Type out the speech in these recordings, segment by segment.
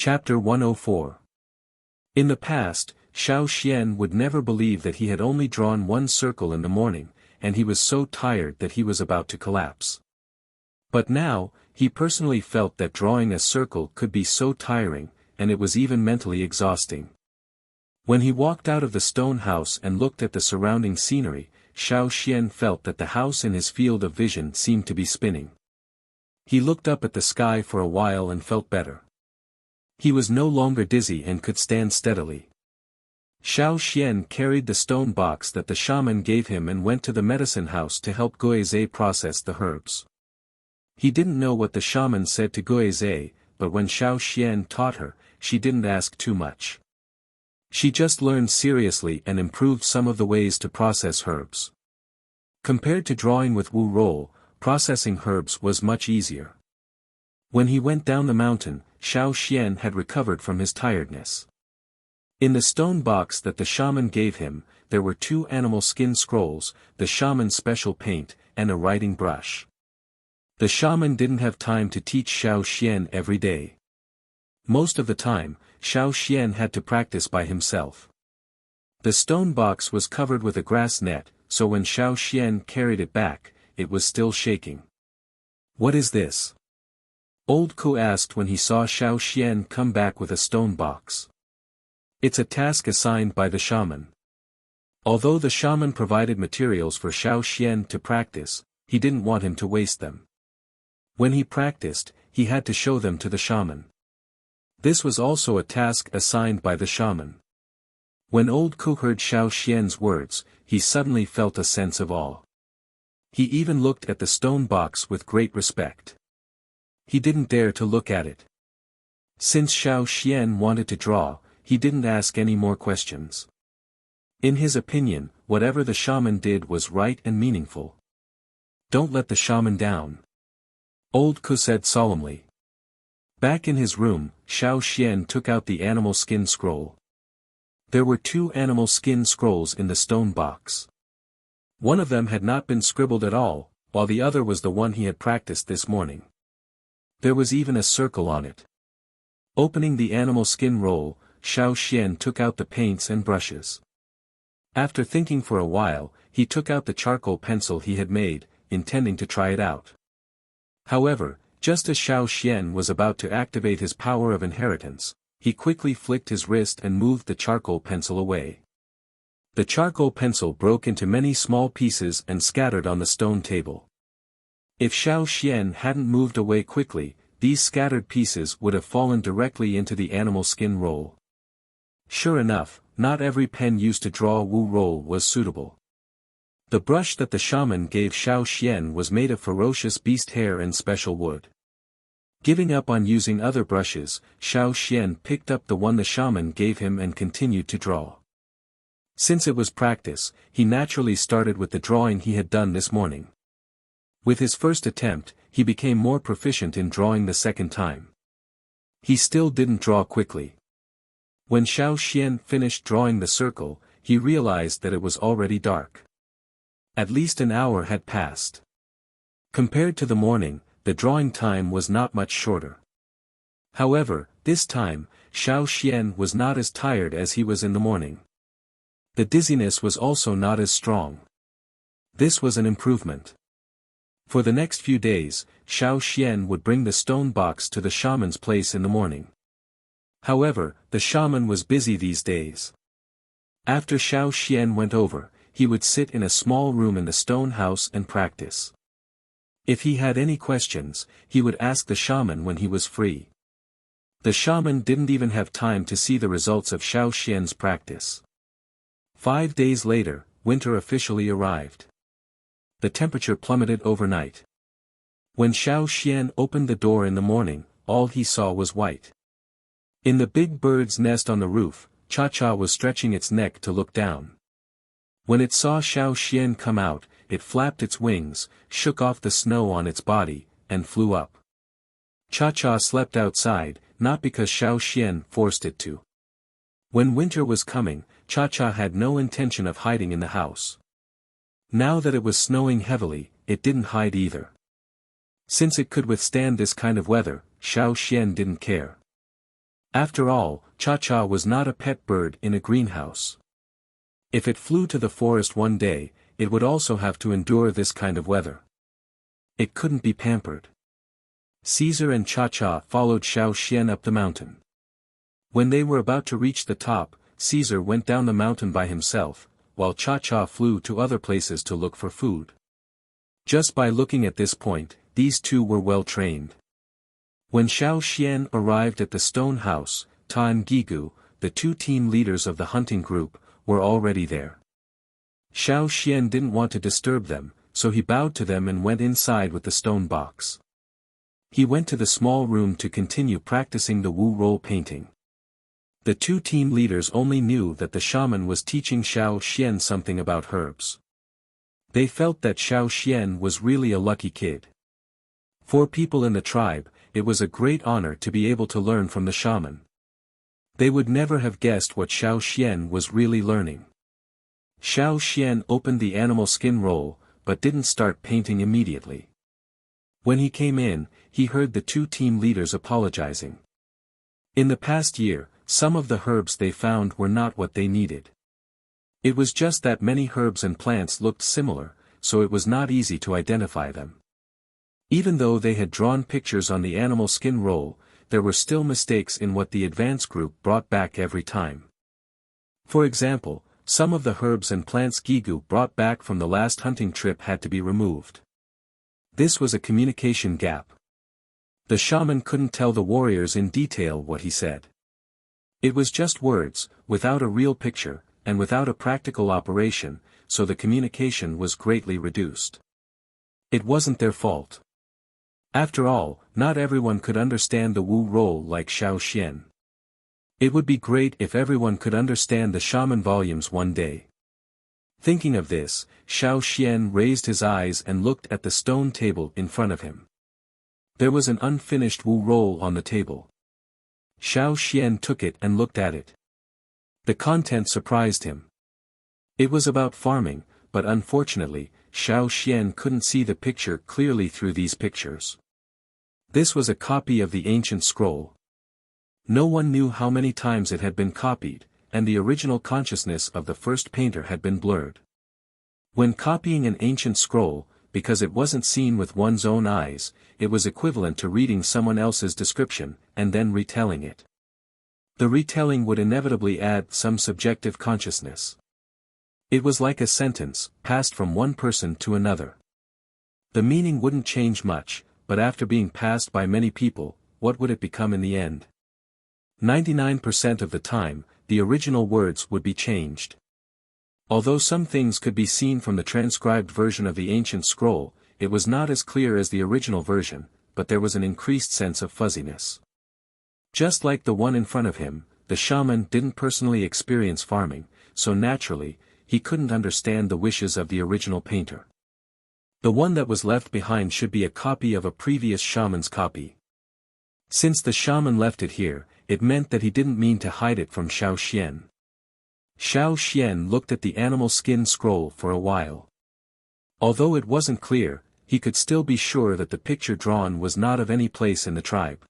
Chapter 104. In the past, Xiao Xian would never believe that he had only drawn one circle in the morning, and he was so tired that he was about to collapse. But now, he personally felt that drawing a circle could be so tiring, and it was even mentally exhausting. When he walked out of the stone house and looked at the surrounding scenery, Xiao Xian felt that the house in his field of vision seemed to be spinning. He looked up at the sky for a while and felt better. He was no longer dizzy and could stand steadily. Xiao Xian carried the stone box that the shaman gave him and went to the medicine house to help Guizhe process the herbs. He didn't know what the shaman said to Guizhe, but when Xiao Xian taught her, she didn't ask too much. She just learned seriously and improved some of the ways to process herbs. Compared to drawing with Wu roll, processing herbs was much easier. When he went down the mountain, Xiao Xian had recovered from his tiredness. In the stone box that the shaman gave him, there were 2 animal skin scrolls, the shaman's special paint, and a writing brush. The shaman didn't have time to teach Xiao Xian every day. Most of the time, Xiao Xian had to practice by himself. The stone box was covered with a grass net, so when Xiao Xian carried it back, it was still shaking. "What is this?" Old Ku asked when he saw Xiao Xian come back with a stone box. "It's a task assigned by the shaman." Although the shaman provided materials for Xiao Xian to practice, he didn't want him to waste them. When he practiced, he had to show them to the shaman. This was also a task assigned by the shaman. When Old Ku heard Xiao Xian's words, he suddenly felt a sense of awe. He even looked at the stone box with great respect. He didn't dare to look at it. Since Xiao Xian wanted to draw, he didn't ask any more questions. In his opinion, whatever the shaman did was right and meaningful. "Don't let the shaman down," Old Ku said solemnly. Back in his room, Xiao Xian took out the animal skin scroll. There were 2 animal skin scrolls in the stone box. One of them had not been scribbled at all, while the other was the one he had practiced this morning. There was even a circle on it. Opening the animal skin roll, Xiao Xian took out the paints and brushes. After thinking for a while, he took out the charcoal pencil he had made, intending to try it out. However, just as Xiao Xian was about to activate his power of inheritance, he quickly flicked his wrist and moved the charcoal pencil away. The charcoal pencil broke into many small pieces and scattered on the stone table. If Xiao Xian hadn't moved away quickly, these scattered pieces would have fallen directly into the animal skin roll. Sure enough, not every pen used to draw Wu roll was suitable. The brush that the shaman gave Xiao Xian was made of ferocious beast hair and special wood. Giving up on using other brushes, Xiao Xian picked up the one the shaman gave him and continued to draw. Since it was practice, he naturally started with the drawing he had done this morning. With his first attempt, he became more proficient in drawing the second time. He still didn't draw quickly. When Xiao Xian finished drawing the circle, he realized that it was already dark. At least an hour had passed. Compared to the morning, the drawing time was not much shorter. However, this time, Xiao Xian was not as tired as he was in the morning. The dizziness was also not as strong. This was an improvement. For the next few days, Xiao Xian would bring the stone box to the shaman's place in the morning. However, the shaman was busy these days. After Xiao Xian went over, he would sit in a small room in the stone house and practice. If he had any questions, he would ask the shaman when he was free. The shaman didn't even have time to see the results of Xiao Xian's practice. 5 days later, winter officially arrived. The temperature plummeted overnight. When Xiao Xian opened the door in the morning, all he saw was white. In the big bird's nest on the roof, Cha-Cha was stretching its neck to look down. When it saw Xiao Xian come out, it flapped its wings, shook off the snow on its body, and flew up. Cha-Cha slept outside, not because Xiao Xian forced it to. When winter was coming, Cha-Cha had no intention of hiding in the house. Now that it was snowing heavily, it didn't hide either. Since it could withstand this kind of weather, Xiao Xian didn't care. After all, Cha-Cha was not a pet bird in a greenhouse. If it flew to the forest one day, it would also have to endure this kind of weather. It couldn't be pampered. Caesar and Cha-Cha followed Xiao Xian up the mountain. When they were about to reach the top, Caesar went down the mountain by himself, while Cha-Cha flew to other places to look for food. Just by looking at this point, these two were well trained. When Xiao Xian arrived at the stone house, Ta and Gigu, the two team leaders of the hunting group, were already there. Xiao Xian didn't want to disturb them, so he bowed to them and went inside with the stone box. He went to the small room to continue practicing the Wu roll painting. The two team leaders only knew that the shaman was teaching Xiao Xian something about herbs. They felt that Xiao Xian was really a lucky kid. For people in the tribe, it was a great honor to be able to learn from the shaman. They would never have guessed what Xiao Xian was really learning. Xiao Xian opened the animal skin roll, but didn't start painting immediately. When he came in, he heard the two team leaders apologizing. In the past year, some of the herbs they found were not what they needed. It was just that many herbs and plants looked similar, so it was not easy to identify them. Even though they had drawn pictures on the animal skin roll, there were still mistakes in what the advance group brought back every time. For example, some of the herbs and plants Gigu brought back from the last hunting trip had to be removed. This was a communication gap. The shaman couldn't tell the warriors in detail what he said. It was just words, without a real picture, and without a practical operation, so the communication was greatly reduced. It wasn't their fault. After all, not everyone could understand the Wu roll like Xiao Xian. It would be great if everyone could understand the shaman volumes one day. Thinking of this, Xiao Xian raised his eyes and looked at the stone table in front of him. There was an unfinished Wu roll on the table. Xiao Xian took it and looked at it. The content surprised him. It was about farming, but unfortunately, Xiao Xian couldn't see the picture clearly through these pictures. This was a copy of the ancient scroll. No one knew how many times it had been copied, and the original consciousness of the first painter had been blurred. When copying an ancient scroll, because it wasn't seen with one's own eyes, it was equivalent to reading someone else's description, and then retelling it. The retelling would inevitably add some subjective consciousness. It was like a sentence, passed from one person to another. The meaning wouldn't change much, but after being passed by many people, what would it become in the end? 99% of the time, the original words would be changed. Although some things could be seen from the transcribed version of the ancient scroll, it was not as clear as the original version, but there was an increased sense of fuzziness. Just like the one in front of him, the shaman didn't personally experience farming, so naturally, he couldn't understand the wishes of the original painter. The one that was left behind should be a copy of a previous shaman's copy. Since the shaman left it here, it meant that he didn't mean to hide it from Xiao Xian. Xiao Xian looked at the animal skin scroll for a while. Although it wasn't clear, he could still be sure that the picture drawn was not of any place in the tribe.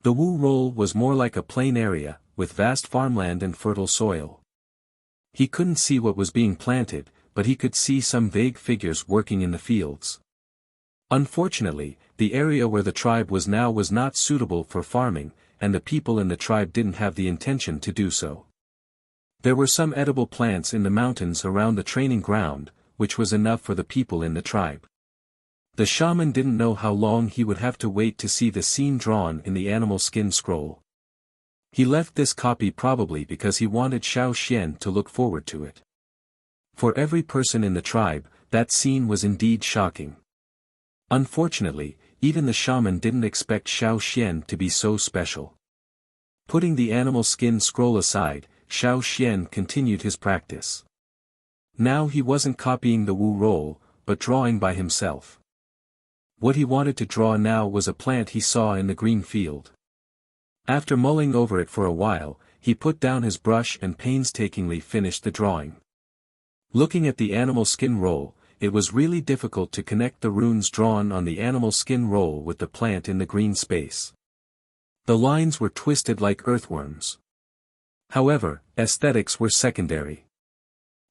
The Wu roll was more like a plain area, with vast farmland and fertile soil. He couldn't see what was being planted, but he could see some vague figures working in the fields. Unfortunately, the area where the tribe was now was not suitable for farming, and the people in the tribe didn't have the intention to do so. There were some edible plants in the mountains around the training ground, which was enough for the people in the tribe. The shaman didn't know how long he would have to wait to see the scene drawn in the animal skin scroll. He left this copy probably because he wanted Xiao Xian to look forward to it. For every person in the tribe, that scene was indeed shocking. Unfortunately, even the shaman didn't expect Xiao Xian to be so special. Putting the animal skin scroll aside, Xiao Xian continued his practice. Now he wasn't copying the Wu roll, but drawing by himself. What he wanted to draw now was a plant he saw in the green field. After mulling over it for a while, he put down his brush and painstakingly finished the drawing. Looking at the animal skin roll, it was really difficult to connect the runes drawn on the animal skin roll with the plant in the green space. The lines were twisted like earthworms. However, aesthetics were secondary.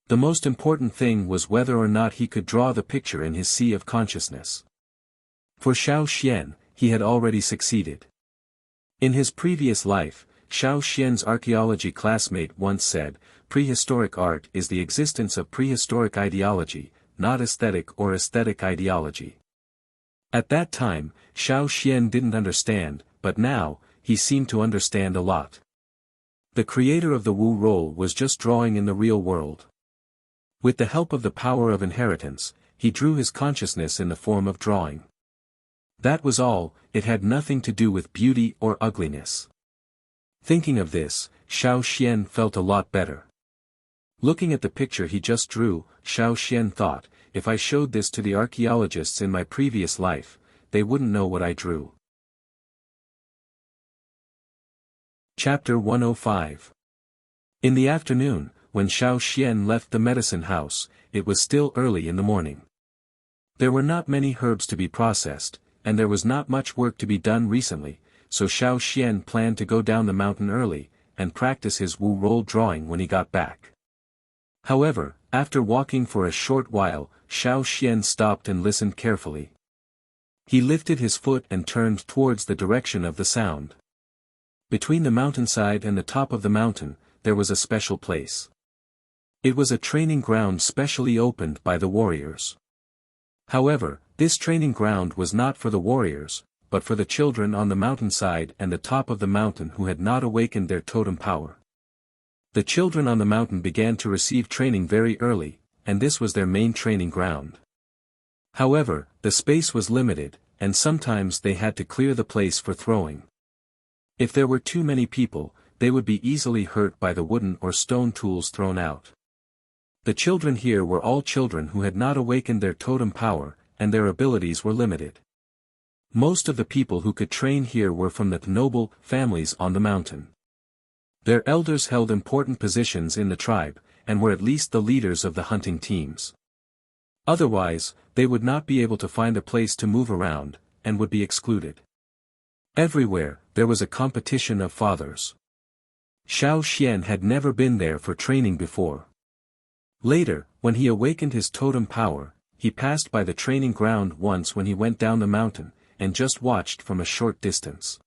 The most important thing was whether or not he could draw the picture in his sea of consciousness. For Xiao Xian, he had already succeeded. In his previous life, Xiao Xian's archaeology classmate once said, "Prehistoric art is the existence of prehistoric ideology, not aesthetic or aesthetic ideology." At that time, Xiao Xian didn't understand, but now, he seemed to understand a lot. The creator of the Wu roll was just drawing in the real world. With the help of the power of inheritance, he drew his consciousness in the form of drawing. That was all, it had nothing to do with beauty or ugliness. Thinking of this, Xiao Xian felt a lot better. Looking at the picture he just drew, Xiao Xian thought, if I showed this to the archaeologists in my previous life, they wouldn't know what I drew. Chapter 105. In the afternoon, when Xiao Xian left the medicine house, it was still early in the morning. There were not many herbs to be processed, and there was not much work to be done recently, so Xiao Xian planned to go down the mountain early, and practice his Wu roll drawing when he got back. However, after walking for a short while, Xiao Xian stopped and listened carefully. He lifted his foot and turned towards the direction of the sound. Between the mountainside and the top of the mountain, there was a special place. It was a training ground specially opened by the warriors. However, this training ground was not for the warriors, but for the children on the mountainside and the top of the mountain who had not awakened their totem power. The children on the mountain began to receive training very early, and this was their main training ground. However, the space was limited, and sometimes they had to clear the place for throwing. If there were too many people, they would be easily hurt by the wooden or stone tools thrown out. The children here were all children who had not awakened their totem power, and their abilities were limited. Most of the people who could train here were from the noble families on the mountain. Their elders held important positions in the tribe, and were at least the leaders of the hunting teams. Otherwise, they would not be able to find a place to move around, and would be excluded. Everywhere, there was a competition of fathers. Xiao Xian had never been there for training before. Later, when he awakened his totem power, he passed by the training ground once when he went down the mountain, and just watched from a short distance.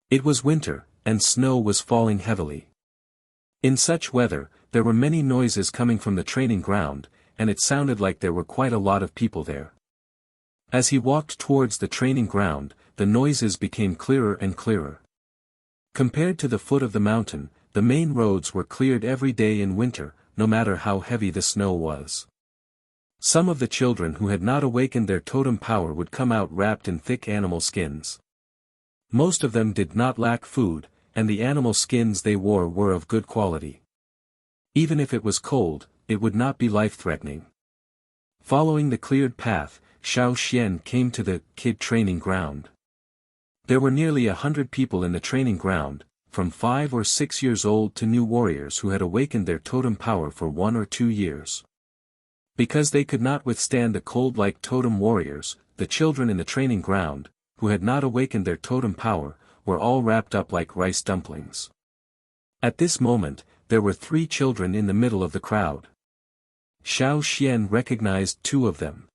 It was winter, and snow was falling heavily. In such weather, there were many noises coming from the training ground, and it sounded like there were quite a lot of people there. As he walked towards the training ground, the noises became clearer and clearer. Compared to the foot of the mountain, the main roads were cleared every day in winter, no matter how heavy the snow was. Some of the children who had not awakened their totem power would come out wrapped in thick animal skins. Most of them did not lack food, and the animal skins they wore were of good quality. Even if it was cold, it would not be life-threatening. Following the cleared path, Xiao Xian came to the kid training ground. There were nearly 100 people in the training ground, from 5 or 6 years old to new warriors who had awakened their totem power for 1 or 2 years. Because they could not withstand the cold like totem warriors, the children in the training ground, who had not awakened their totem power, were all wrapped up like rice dumplings. At this moment, there were 3 children in the middle of the crowd. Xiao Xian recognized 2 of them.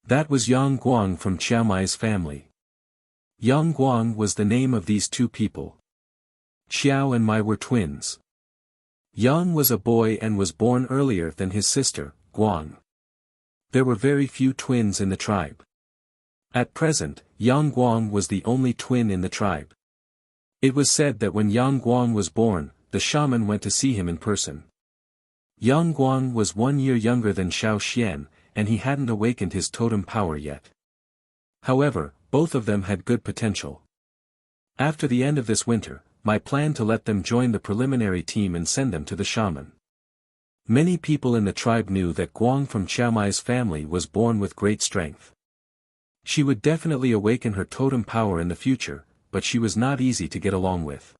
That was Yang Guang from Qiaomai's family. Yang Guang was the name of these 2 people. Xiao and Mai were twins. Yang was a boy and was born earlier than his sister, Guang. There were very few twins in the tribe. At present, Yang Guang was the only twin in the tribe. It was said that when Yang Guang was born, the shaman went to see him in person. Yang Guang was 1 year younger than Xiao Xian, and he hadn't awakened his totem power yet. However, both of them had good potential. After the end of this winter, my plan to let them join the preliminary team and send them to the shaman. Many people in the tribe knew that Guang from Qiaomai's family was born with great strength. She would definitely awaken her totem power in the future, but she was not easy to get along with.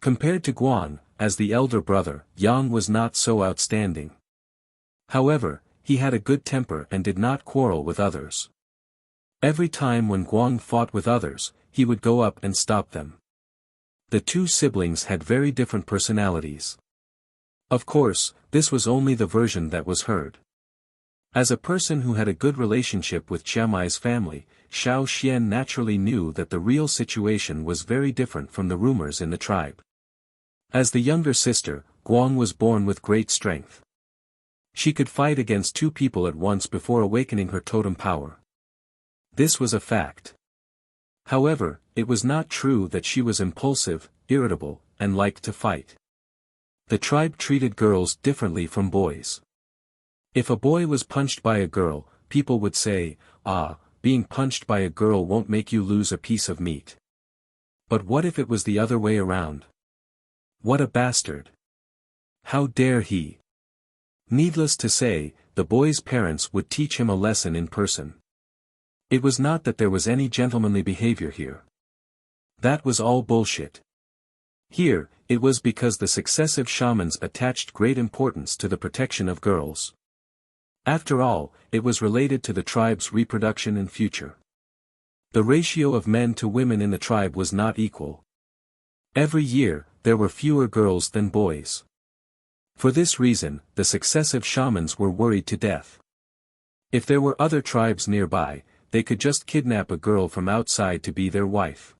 Compared to Guang, as the elder brother, Yang was not so outstanding. However, he had a good temper and did not quarrel with others. Every time when Guang fought with others, he would go up and stop them. The two siblings had very different personalities. Of course, this was only the version that was heard. As a person who had a good relationship with Xiaomai's family, Xiao Xian naturally knew that the real situation was very different from the rumors in the tribe. As the younger sister, Guang was born with great strength. She could fight against two people at once before awakening her totem power. This was a fact. However, it was not true that she was impulsive, irritable, and liked to fight. The tribe treated girls differently from boys. If a boy was punched by a girl, people would say, "Ah, being punched by a girl won't make you lose a piece of meat." But what if it was the other way around? What a bastard! How dare he? Needless to say, the boy's parents would teach him a lesson in person. It was not that there was any gentlemanly behavior here. That was all bullshit. Here, it was because the successive shamans attached great importance to the protection of girls. After all, it was related to the tribe's reproduction and future. The ratio of men to women in the tribe was not equal. Every year, there were fewer girls than boys. For this reason, the successive shamans were worried to death. If there were other tribes nearby, they could just kidnap a girl from outside to be their wife.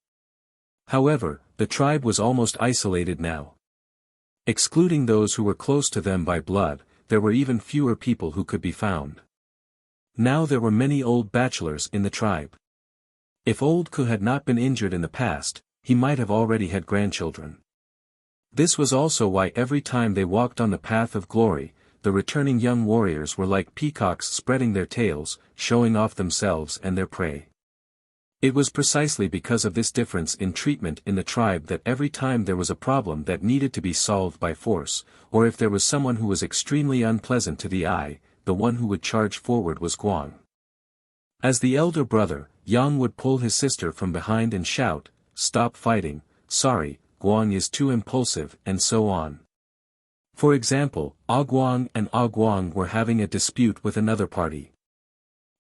However, the tribe was almost isolated now. Excluding those who were close to them by blood, there were even fewer people who could be found. Now there were many old bachelors in the tribe. If old Ku had not been injured in the past, he might have already had grandchildren. This was also why every time they walked on the path of glory, the returning young warriors were like peacocks spreading their tails, showing off themselves and their prey. It was precisely because of this difference in treatment in the tribe that every time there was a problem that needed to be solved by force, or if there was someone who was extremely unpleasant to the eye, the one who would charge forward was Guang. As the elder brother, Yang would pull his sister from behind and shout, "Stop fighting, sorry, Guang is too impulsive," and so on. For example, Guang and Guang were having a dispute with another party.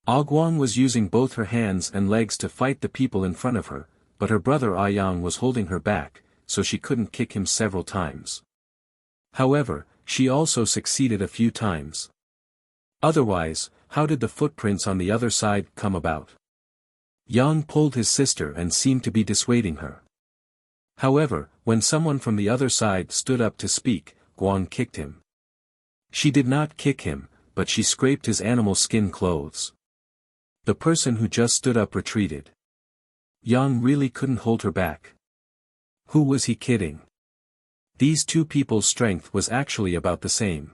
Guang was using both her hands and legs to fight the people in front of her, but her brother Yang was holding her back, so she couldn't kick him several times. However, she also succeeded a few times. Otherwise, how did the footprints on the other side come about? Yang pulled his sister and seemed to be dissuading her. However, when someone from the other side stood up to speak, Guang kicked him. She did not kick him, but she scraped his animal skin clothes. The person who just stood up retreated. Yang really couldn't hold her back. Who was he kidding? These two people's strength was actually about the same.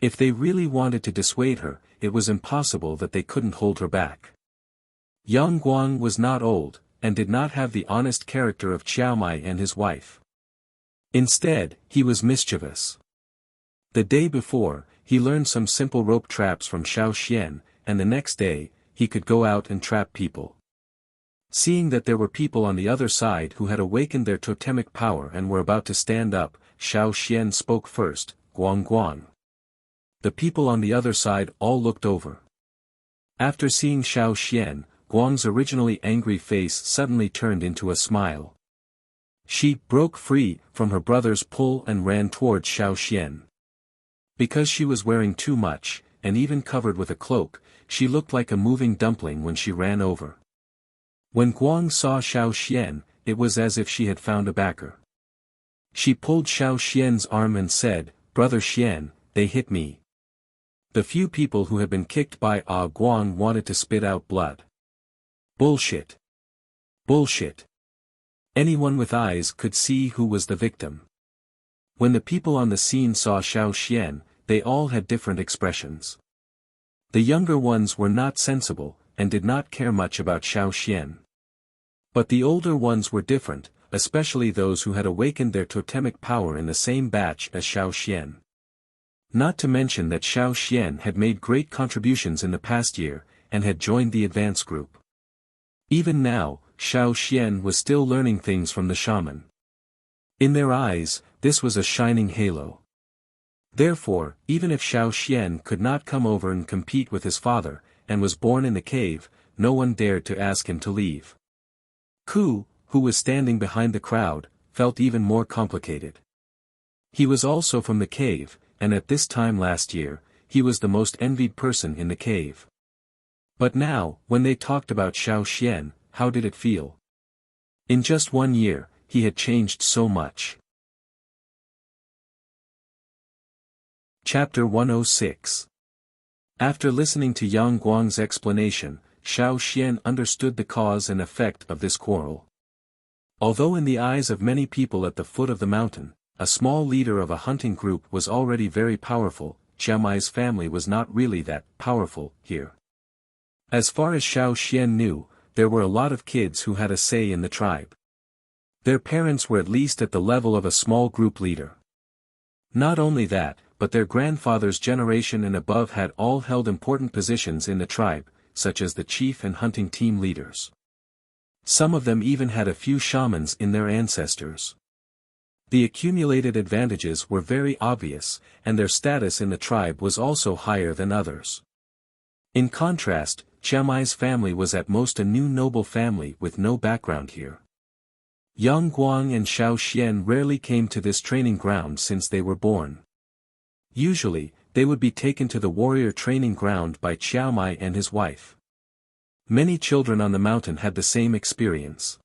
If they really wanted to dissuade her, it was impossible that they couldn't hold her back. Young Guang was not old, and did not have the honest character of Xiaomai and his wife. Instead, he was mischievous. The day before, he learned some simple rope traps from Xiao Xian, and the next day, he could go out and trap people. Seeing that there were people on the other side who had awakened their totemic power and were about to stand up, Xiao Xian spoke first, "Guang Guang." The people on the other side all looked over. After seeing Xiao Xian, Guang's originally angry face suddenly turned into a smile. She broke free from her brother's pull and ran towards Xiao Xian. Because she was wearing too much, and even covered with a cloak, she looked like a moving dumpling when she ran over. When Guang saw Xiao Xian, it was as if she had found a backer. She pulled Xiao Xian's arm and said, "Brother Xian, they hit me." The few people who had been kicked by Guang wanted to spit out blood. Bullshit. Bullshit. Anyone with eyes could see who was the victim. When the people on the scene saw Xiao Xian, they all had different expressions. The younger ones were not sensible, and did not care much about Xiao Xian. But the older ones were different, especially those who had awakened their totemic power in the same batch as Xiao Xian. Not to mention that Xiao Xian had made great contributions in the past year, and had joined the advance group. Even now, Xiao Xian was still learning things from the shaman. In their eyes, this was a shining halo. Therefore, even if Xiao Xian could not come over and compete with his father, and was born in the cave, no one dared to ask him to leave. Ku, who was standing behind the crowd, felt even more complicated. He was also from the cave, and at this time last year, he was the most envied person in the cave. But now, when they talked about Xiao Xian, how did it feel? In just 1 year, he had changed so much. Chapter 106. After listening to Yang Guang's explanation, Xiao Xian understood the cause and effect of this quarrel. Although in the eyes of many people at the foot of the mountain, a small leader of a hunting group was already very powerful, Xiao Mai's family was not really that powerful here. As far as Xiao Xian knew, there were a lot of kids who had a say in the tribe. Their parents were at least at the level of a small group leader. Not only that, but their grandfather's generation and above had all held important positions in the tribe, such as the chief and hunting team leaders. Some of them even had a few shamans in their ancestors. The accumulated advantages were very obvious, and their status in the tribe was also higher than others. In contrast, Xiao Mai's family was at most a new noble family with no background here. Yang Guang and Xiao Xian rarely came to this training ground since they were born. Usually, they would be taken to the warrior training ground by Xiao Mai and his wife. Many children on the mountain had the same experience.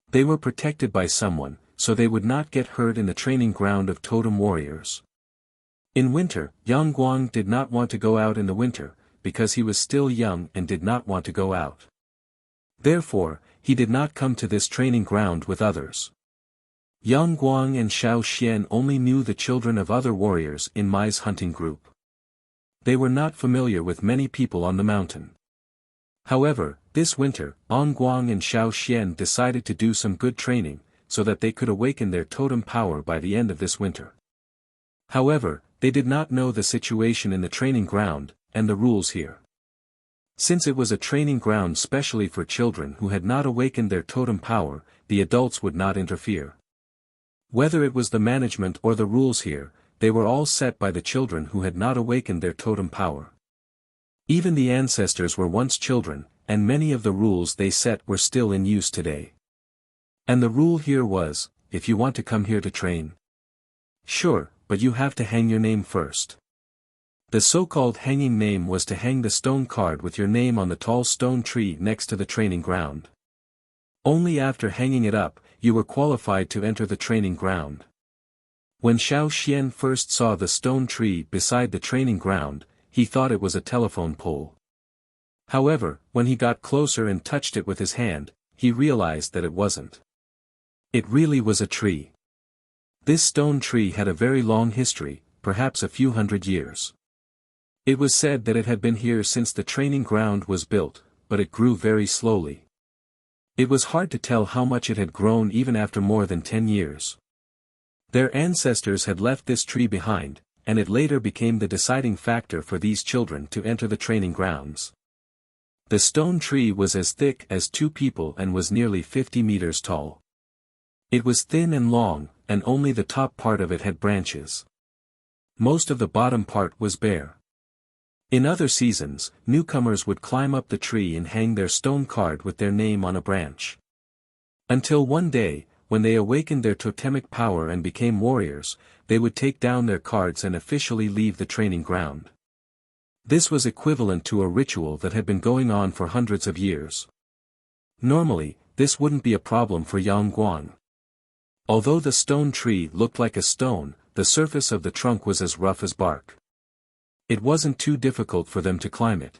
They were protected by someone, so they would not get hurt in the training ground of totem warriors. In winter, Yang Guang did not want to go out in the winter, because he was still young and did not want to go out. Therefore, he did not come to this training ground with others. Yang Guang and Xiao Xian only knew the children of other warriors in Mai's hunting group. They were not familiar with many people on the mountain. However, this winter, Yang Guang and Xiao Xian decided to do some good training, so that they could awaken their totem power by the end of this winter. However, they did not know the situation in the training ground, and the rules here. Since it was a training ground specially for children who had not awakened their totem power, the adults would not interfere. Whether it was the management or the rules here, they were all set by the children who had not awakened their totem power. Even the ancestors were once children, and many of the rules they set were still in use today. And the rule here was, if you want to come here to train. Sure, but you have to hang your name first. The so-called hanging name was to hang the stone card with your name on the tall stone tree next to the training ground. Only after hanging it up, you were qualified to enter the training ground. When Xiao Xian first saw the stone tree beside the training ground, he thought it was a telephone pole. However, when he got closer and touched it with his hand, he realized that it wasn't. It really was a tree. This stone tree had a very long history, perhaps a few hundred years. It was said that it had been here since the training ground was built, but it grew very slowly. It was hard to tell how much it had grown even after more than 10 years. Their ancestors had left this tree behind, and it later became the deciding factor for these children to enter the training grounds. The stone tree was as thick as 2 people and was nearly 50 meters tall. It was thin and long, and only the top part of it had branches. Most of the bottom part was bare. In other seasons, newcomers would climb up the tree and hang their stone card with their name on a branch. Until one day, when they awakened their totemic power and became warriors, they would take down their cards and officially leave the training ground. This was equivalent to a ritual that had been going on for hundreds of years. Normally, this wouldn't be a problem for Yang Guang. Although the stone tree looked like a stone, the surface of the trunk was as rough as bark. It wasn't too difficult for them to climb it.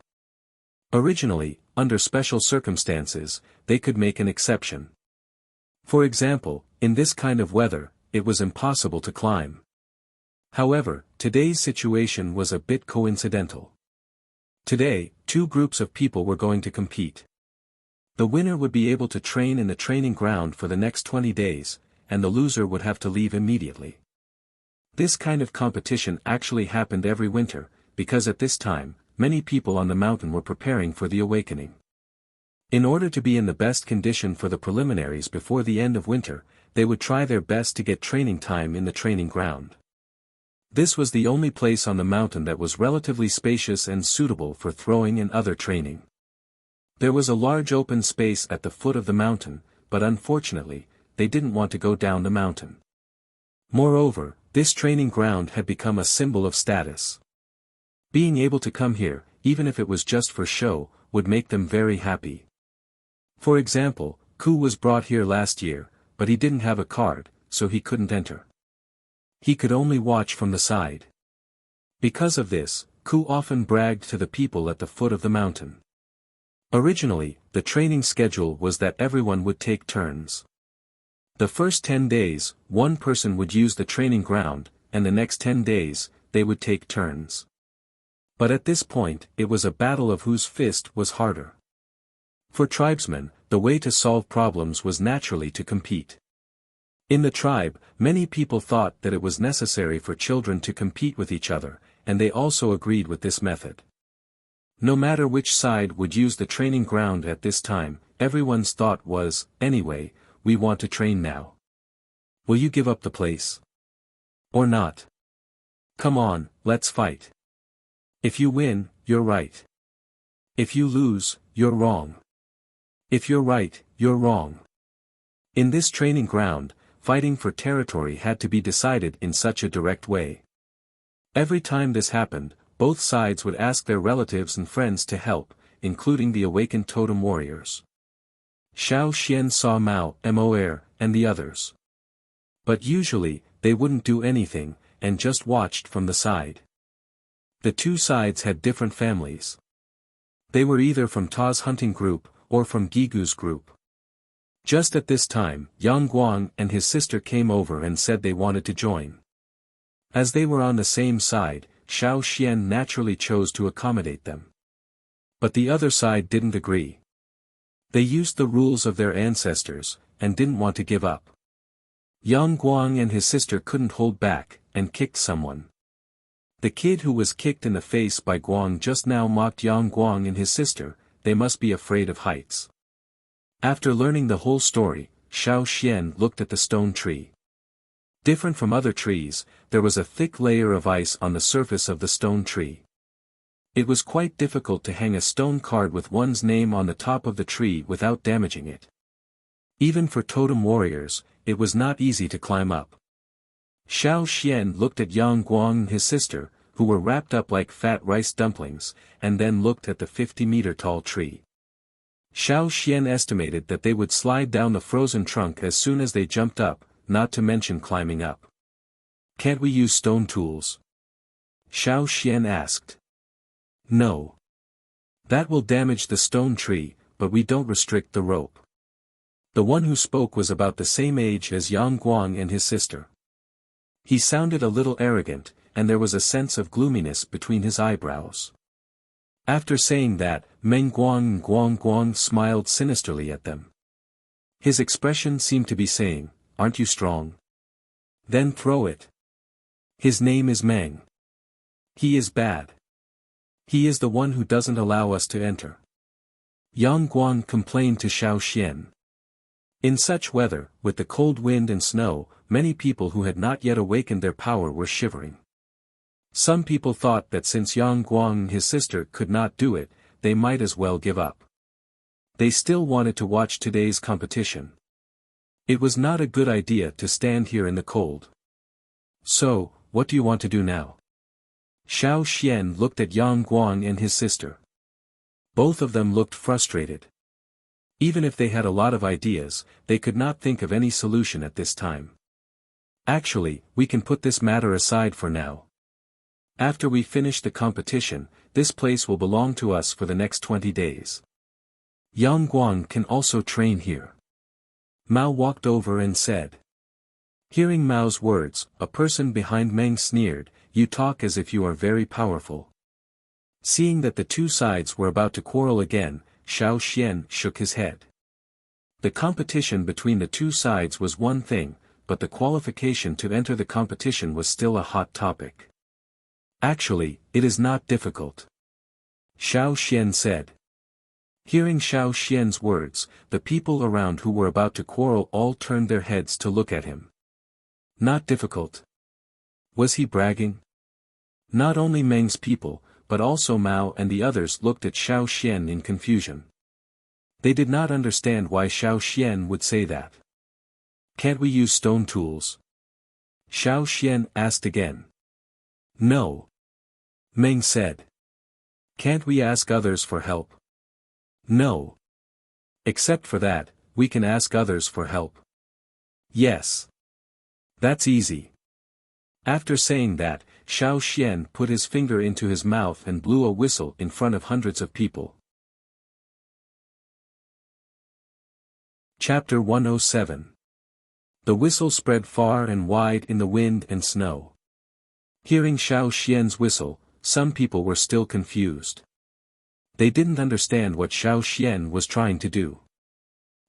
Originally, under special circumstances, they could make an exception. For example, in this kind of weather, it was impossible to climb. However, today's situation was a bit coincidental. Today, 2 groups of people were going to compete. The winner would be able to train in the training ground for the next 20 days, and the loser would have to leave immediately. This kind of competition actually happened every winter, because at this time, many people on the mountain were preparing for the awakening. In order to be in the best condition for the preliminaries before the end of winter, they would try their best to get training time in the training ground. This was the only place on the mountain that was relatively spacious and suitable for throwing and other training. There was a large open space at the foot of the mountain, but unfortunately, they didn't want to go down the mountain. Moreover, this training ground had become a symbol of status. Being able to come here, even if it was just for show, would make them very happy. For example, Ku was brought here last year, but he didn't have a card, so he couldn't enter. He could only watch from the side. Because of this, Ku often bragged to the people at the foot of the mountain. Originally, the training schedule was that everyone would take turns. The first 10 days, one person would use the training ground, and the next 10 days, they would take turns. But at this point, it was a battle of whose fist was harder. For tribesmen, the way to solve problems was naturally to compete. In the tribe, many people thought that it was necessary for children to compete with each other, and they also agreed with this method. No matter which side would use the training ground at this time, everyone's thought was, anyway, we want to train now. Will you give up the place? Or not? Come on, let's fight. If you win, you're right. If you lose, you're wrong. If you're right, you're wrong. In this training ground, fighting for territory had to be decided in such a direct way. Every time this happened, both sides would ask their relatives and friends to help, including the awakened totem warriors. Xiao Xian saw Mao, Moer, and the others. But usually, they wouldn't do anything, and just watched from the side. The two sides had different families. They were either from Ta's hunting group, or from Gigu's group. Just at this time, Yang Guang and his sister came over and said they wanted to join. As they were on the same side, Xiao Xian naturally chose to accommodate them. But the other side didn't agree. They used the rules of their ancestors, and didn't want to give up. Yang Guang and his sister couldn't hold back, and kicked someone. The kid who was kicked in the face by Guang just now mocked Yang Guang and his sister, they must be afraid of heights. After learning the whole story, Xiao Xian looked at the stone tree. Different from other trees, there was a thick layer of ice on the surface of the stone tree. It was quite difficult to hang a stone card with one's name on the top of the tree without damaging it. Even for totem warriors, it was not easy to climb up. Xiao Xian looked at Yang Guang and his sister, who were wrapped up like fat rice dumplings, and then looked at the 50-meter-tall tree. Xiao Xian estimated that they would slide down the frozen trunk as soon as they jumped up, not to mention climbing up. Can't we use stone tools? Xiao Xian asked. No. That will damage the stone tree, but we don't restrict the rope. The one who spoke was about the same age as Yang Guang and his sister. He sounded a little arrogant, and there was a sense of gloominess between his eyebrows. After saying that, Meng Guang and Guang Guang smiled sinisterly at them. His expression seemed to be saying, "Aren't you strong? Then throw it. His name is Meng. He is bad. He is the one who doesn't allow us to enter." Yang Guang complained to Xiao Xian. In such weather, with the cold wind and snow, many people who had not yet awakened their power were shivering. Some people thought that since Yang Guang and his sister could not do it, they might as well give up. They still wanted to watch today's competition. It was not a good idea to stand here in the cold. So, what do you want to do now? Xiao Xian looked at Yang Guang and his sister. Both of them looked frustrated. Even if they had a lot of ideas, they could not think of any solution at this time. Actually, we can put this matter aside for now. After we finish the competition, this place will belong to us for the next 20 days. Yang Guang can also train here. Mao walked over and said. Hearing Mao's words, a person behind Meng sneered, "You talk as if you are very powerful." Seeing that the two sides were about to quarrel again, Xiao Xian shook his head. The competition between the two sides was one thing, but the qualification to enter the competition was still a hot topic. Actually, it is not difficult. Xiao Xian said. Hearing Xiao Xian's words, the people around who were about to quarrel all turned their heads to look at him. Not difficult. Was he bragging? Not only Meng's people, but also Mao and the others looked at Xiao Xian in confusion. They did not understand why Xiao Xian would say that. Can't we use stone tools? Xiao Xian asked again. No. Meng said. Can't we ask others for help? No. Except for that, we can ask others for help. Yes. That's easy. After saying that, Xiao Xian put his finger into his mouth and blew a whistle in front of hundreds of people. Chapter 107. The whistle spread far and wide in the wind and snow. Hearing Xiao Xian's whistle, some people were still confused. They didn't understand what Xiao Xian was trying to do.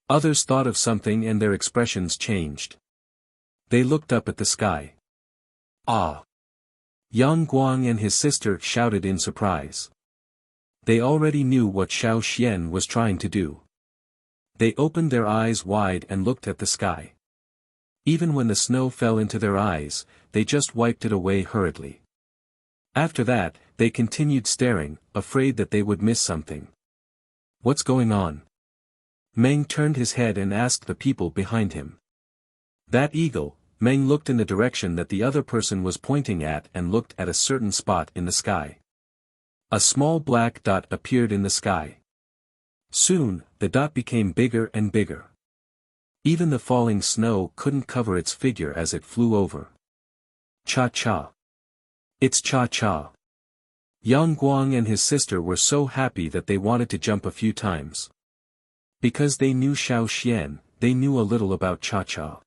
Others thought of something and their expressions changed. They looked up at the sky. Ah! Yang Guang and his sister shouted in surprise. They already knew what Xiao Xian was trying to do. They opened their eyes wide and looked at the sky. Even when the snow fell into their eyes, they just wiped it away hurriedly. After that, they continued staring, afraid that they would miss something. What's going on? Meng turned his head and asked the people behind him. That eagle. Meng looked in the direction that the other person was pointing at and looked at a certain spot in the sky. A small black dot appeared in the sky. Soon, the dot became bigger and bigger. Even the falling snow couldn't cover its figure as it flew over. Cha-cha. It's cha-cha. Yang Guang and his sister were so happy that they wanted to jump a few times. Because they knew Xiao Xian, they knew a little about cha-cha.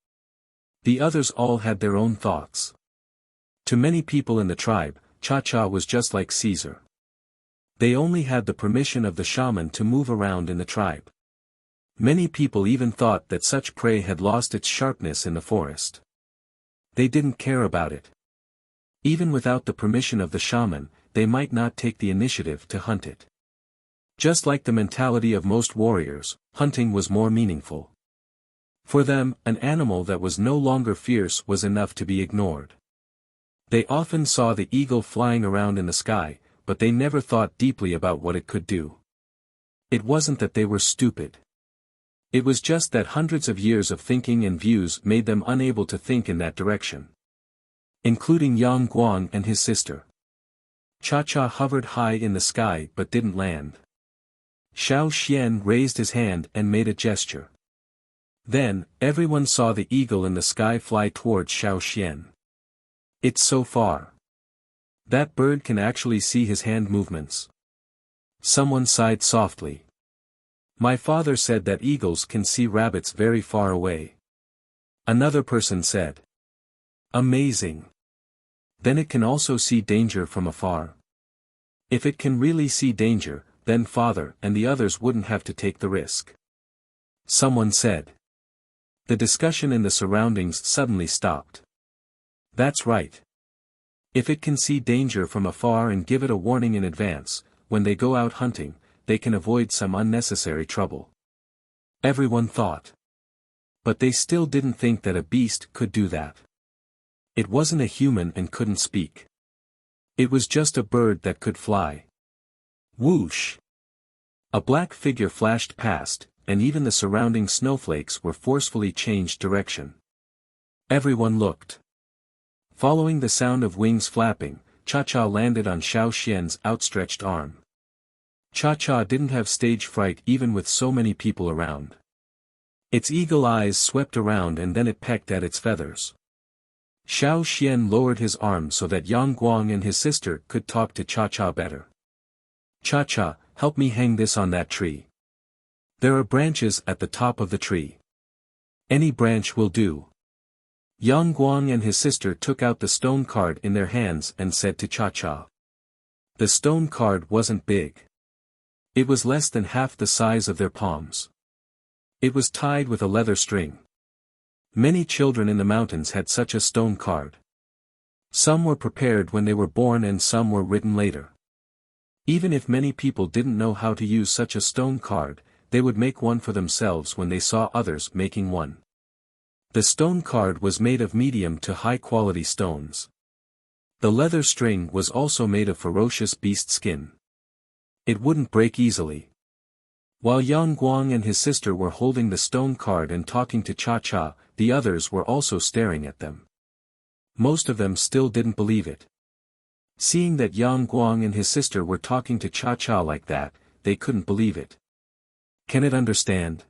The others all had their own thoughts. To many people in the tribe, cha-cha was just like Caesar. They only had the permission of the shaman to move around in the tribe. Many people even thought that such prey had lost its sharpness in the forest. They didn't care about it. Even without the permission of the shaman, they might not take the initiative to hunt it. Just like the mentality of most warriors, hunting was more meaningful. For them, an animal that was no longer fierce was enough to be ignored. They often saw the eagle flying around in the sky, but they never thought deeply about what it could do. It wasn't that they were stupid. It was just that hundreds of years of thinking and views made them unable to think in that direction. Including Yang Guang and his sister. Cha-cha hovered high in the sky but didn't land. Xiao Xian raised his hand and made a gesture. Then, everyone saw the eagle in the sky fly towards Xiao Xian. It's so far. That bird can actually see his hand movements. Someone sighed softly. My father said that eagles can see rabbits very far away. Another person said. Amazing. Then it can also see danger from afar. If it can really see danger, then father and the others wouldn't have to take the risk. Someone said. The discussion in the surroundings suddenly stopped. That's right. If it can see danger from afar and give it a warning in advance, when they go out hunting, they can avoid some unnecessary trouble. Everyone thought. But they still didn't think that a beast could do that. It wasn't a human and couldn't speak. It was just a bird that could fly. Whoosh! A black figure flashed past, and even the surrounding snowflakes were forcefully changed direction. Everyone looked. Following the sound of wings flapping, Cha-cha landed on Xiao Xian's outstretched arm. Cha-cha didn't have stage fright even with so many people around. Its eagle eyes swept around and then it pecked at its feathers. Xiao Xian lowered his arm so that Yang Guang and his sister could talk to Cha-cha better. Cha-cha, help me hang this on that tree. There are branches at the top of the tree. Any branch will do. Yang Guang and his sister took out the stone card in their hands and said to Cha-cha. The stone card wasn't big. It was less than half the size of their palms. It was tied with a leather string. Many children in the mountains had such a stone card. Some were prepared when they were born and some were written later. Even if many people didn't know how to use such a stone card, they would make one for themselves when they saw others making one. The stone card was made of medium to high-quality stones. The leather string was also made of ferocious beast skin. It wouldn't break easily. While Yang Guang and his sister were holding the stone card and talking to Cha-Cha, the others were also staring at them. Most of them still didn't believe it. Seeing that Yang Guang and his sister were talking to Cha-Cha like that, they couldn't believe it. Can it understand?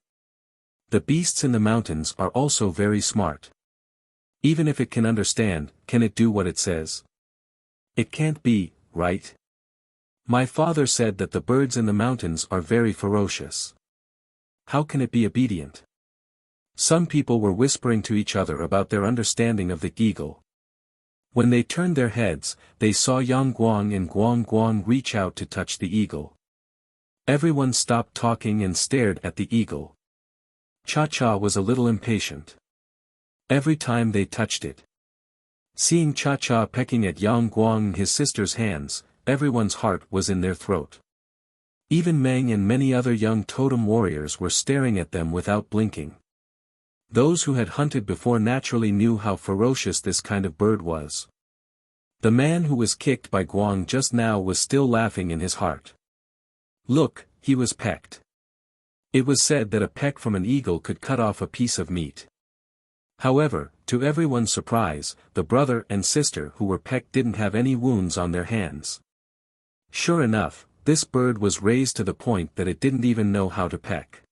The beasts in the mountains are also very smart. Even if it can understand, can it do what it says? It can't be, right? My father said that the birds in the mountains are very ferocious. How can it be obedient? Some people were whispering to each other about their understanding of the eagle. When they turned their heads, they saw Yang Guang and Guang Guang reach out to touch the eagle. Everyone stopped talking and stared at the eagle. Cha-Cha was a little impatient. Every time they touched it. Seeing Cha-Cha pecking at Yang Guang and his sister's hands, everyone's heart was in their throat. Even Meng and many other young totem warriors were staring at them without blinking. Those who had hunted before naturally knew how ferocious this kind of bird was. The man who was kicked by Guang just now was still laughing in his heart. Look, he was pecked. It was said that a peck from an eagle could cut off a piece of meat. However, to everyone's surprise, the brother and sister who were pecked didn't have any wounds on their hands. Sure enough, this bird was raised to the point that it didn't even know how to peck.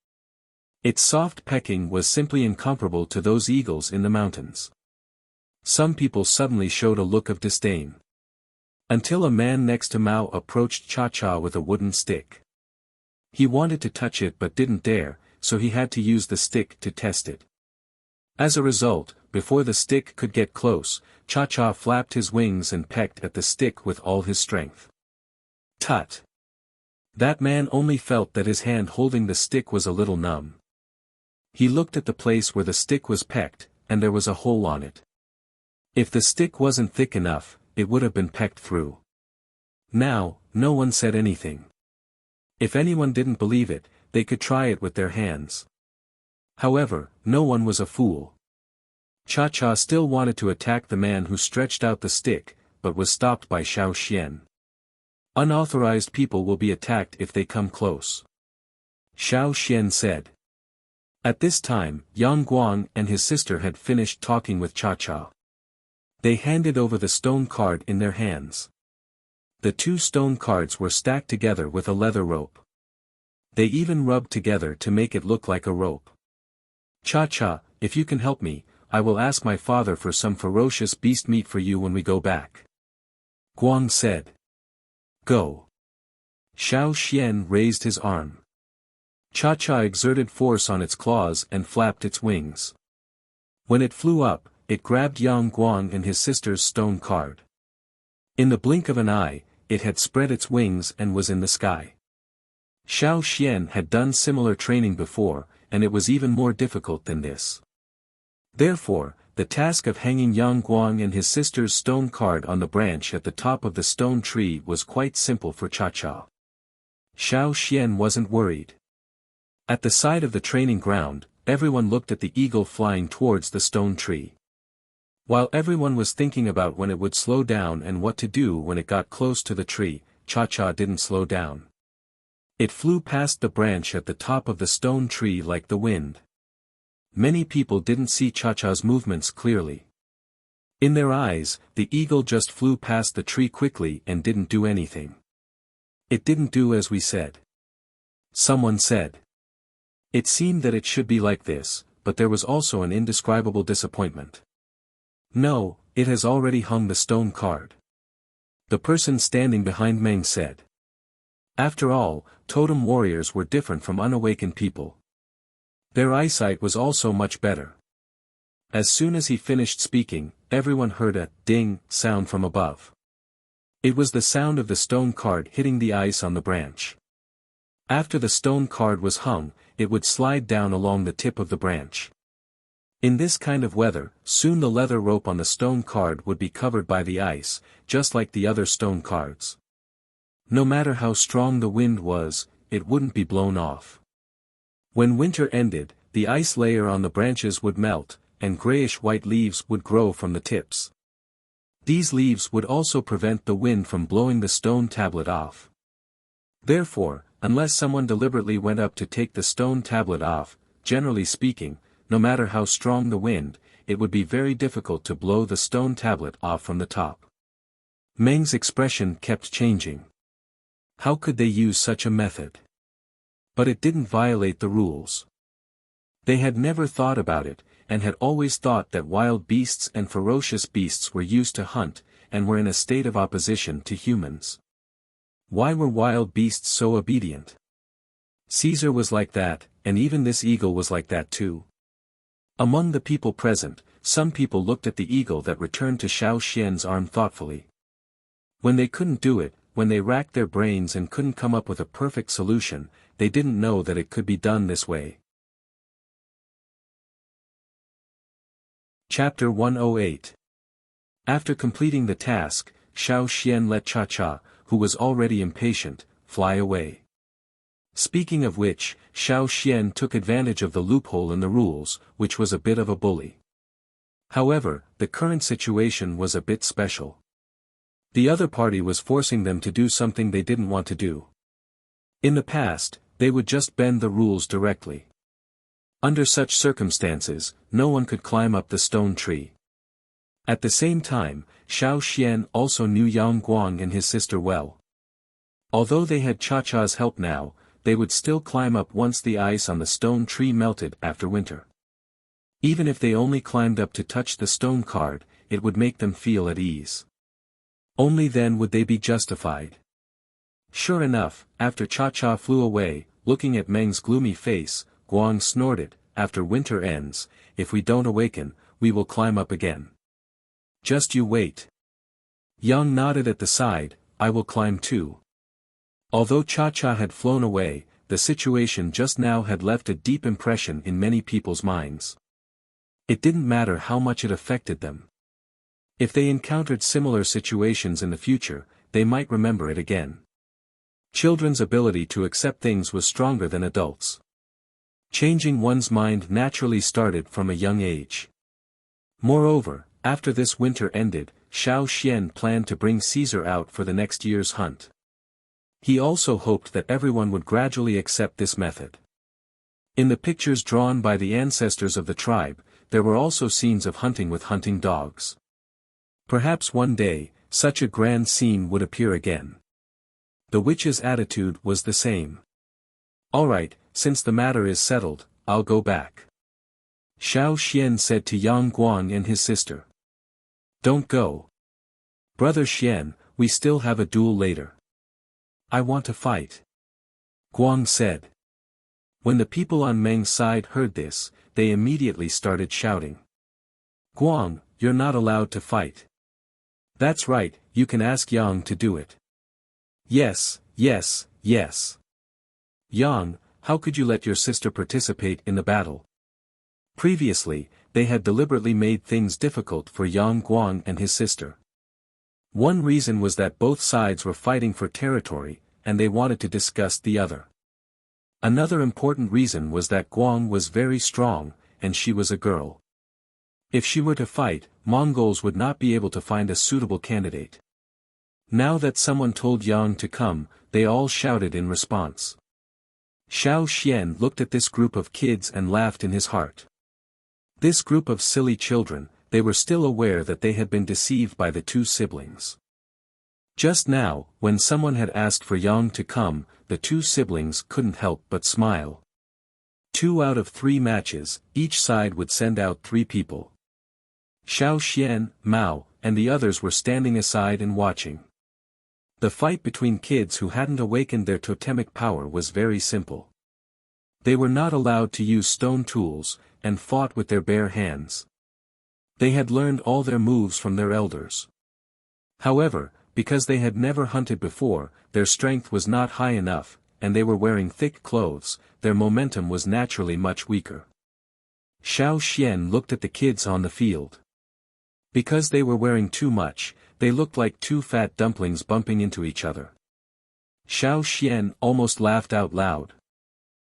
Its soft pecking was simply incomparable to those eagles in the mountains. Some people suddenly showed a look of disdain. Until a man next to Mao approached Cha-Cha with a wooden stick. He wanted to touch it but didn't dare, so he had to use the stick to test it. As a result, before the stick could get close, Cha-Cha flapped his wings and pecked at the stick with all his strength. Tut! That man only felt that his hand holding the stick was a little numb. He looked at the place where the stick was pecked, and there was a hole on it. If the stick wasn't thick enough, it would have been pecked through. Now, no one said anything. If anyone didn't believe it, they could try it with their hands. However, no one was a fool. Cha-Cha still wanted to attack the man who stretched out the stick, but was stopped by Xiao Xian. Unauthorized people will be attacked if they come close. Xiao Xian said. At this time, Yang Guang and his sister had finished talking with Cha-Cha. They handed over the stone card in their hands. The two stone cards were stacked together with a leather rope. They even rubbed together to make it look like a rope. Cha-Cha, if you can help me, I will ask my father for some ferocious beast meat for you when we go back. Guang said. Go. Xiao Xian raised his arm. Cha-Cha exerted force on its claws and flapped its wings. When it flew up, it grabbed Yang Guang and his sister's stone card. In the blink of an eye, it had spread its wings and was in the sky. Xiao Xian had done similar training before, and it was even more difficult than this. Therefore, the task of hanging Yang Guang and his sister's stone card on the branch at the top of the stone tree was quite simple for Cha-Cha. Xiao Xian wasn't worried. At the side of the training ground, everyone looked at the eagle flying towards the stone tree. While everyone was thinking about when it would slow down and what to do when it got close to the tree, Cha-Cha didn't slow down. It flew past the branch at the top of the stone tree like the wind. Many people didn't see Cha-Cha's movements clearly. In their eyes, the eagle just flew past the tree quickly and didn't do anything. It didn't do as we said. Someone said. It seemed that it should be like this, but there was also an indescribable disappointment. No, it has already hung the stone card. The person standing behind Meng said. After all, totem warriors were different from unawakened people. Their eyesight was also much better. As soon as he finished speaking, everyone heard a ding sound from above. It was the sound of the stone card hitting the ice on the branch. After the stone card was hung, it would slide down along the tip of the branch. In this kind of weather, soon the leather rope on the stone card would be covered by the ice, just like the other stone cards. No matter how strong the wind was, it wouldn't be blown off. When winter ended, the ice layer on the branches would melt, and grayish-white leaves would grow from the tips. These leaves would also prevent the wind from blowing the stone tablet off. Therefore, unless someone deliberately went up to take the stone tablet off, generally speaking, no matter how strong the wind, it would be very difficult to blow the stone tablet off from the top. Meng's expression kept changing. How could they use such a method? But it didn't violate the rules. They had never thought about it, and had always thought that wild beasts and ferocious beasts were used to hunt, and were in a state of opposition to humans. Why were wild beasts so obedient? Caesar was like that, and even this eagle was like that too. Among the people present, some people looked at the eagle that returned to Xiao Xian's arm thoughtfully. When they couldn't do it, when they racked their brains and couldn't come up with a perfect solution, they didn't know that it could be done this way. Chapter 108. After completing the task, Xiao Xian let Cha-Cha, who was already impatient, fly away. Speaking of which, Xiao Xian took advantage of the loophole in the rules, which was a bit of a bully. However, the current situation was a bit special. The other party was forcing them to do something they didn't want to do. In the past, they would just bend the rules directly. Under such circumstances, no one could climb up the stone tree. At the same time, Xiao Xian also knew Yang Guang and his sister well. Although they had Cha-Cha's help now, they would still climb up once the ice on the stone tree melted after winter. Even if they only climbed up to touch the stone card, it would make them feel at ease. Only then would they be justified. Sure enough, after Cha-Cha flew away, looking at Meng's gloomy face, Guang snorted, "After winter ends, if we don't awaken, we will climb up again. Just you wait." Yang nodded at the side, "I will climb too." Although Cha-Cha had flown away, the situation just now had left a deep impression in many people's minds. It didn't matter how much it affected them. If they encountered similar situations in the future, they might remember it again. Children's ability to accept things was stronger than adults. Changing one's mind naturally started from a young age. Moreover, after this winter ended, Xiao Xian planned to bring Caesar out for the next year's hunt. He also hoped that everyone would gradually accept this method. In the pictures drawn by the ancestors of the tribe, there were also scenes of hunting with hunting dogs. Perhaps one day, such a grand scene would appear again. The witch's attitude was the same. "Alright, since the matter is settled, I'll go back," Xiao Xian said to Yang Guang and his sister. "Don't go. Brother Xian, we still have a duel later." "I want to fight," Guang said. When the people on Meng's side heard this, they immediately started shouting. "Guang, you're not allowed to fight." "That's right, you can ask Yang to do it." "Yes, yes, yes." "Yang, how could you let your sister participate in the battle?" Previously, they had deliberately made things difficult for Yang Guang and his sister. One reason was that both sides were fighting for territory, and they wanted to disgust the other. Another important reason was that Guang was very strong, and she was a girl. If she were to fight, Mongols would not be able to find a suitable candidate. Now that someone told Yang to come, they all shouted in response. Xiao Xian looked at this group of kids and laughed in his heart. This group of silly children, they were still aware that they had been deceived by the two siblings. Just now, when someone had asked for Yang to come, the two siblings couldn't help but smile. 2 out of 3 matches, each side would send out 3 people. Xiao Xian, Mao, and the others were standing aside and watching. The fight between kids who hadn't awakened their totemic power was very simple. They were not allowed to use stone tools, and fought with their bare hands. They had learned all their moves from their elders. However, because they had never hunted before, their strength was not high enough, and they were wearing thick clothes, their momentum was naturally much weaker. Xiao Xian looked at the kids on the field. Because they were wearing too much, they looked like 2 fat dumplings bumping into each other. Xiao Xian almost laughed out loud.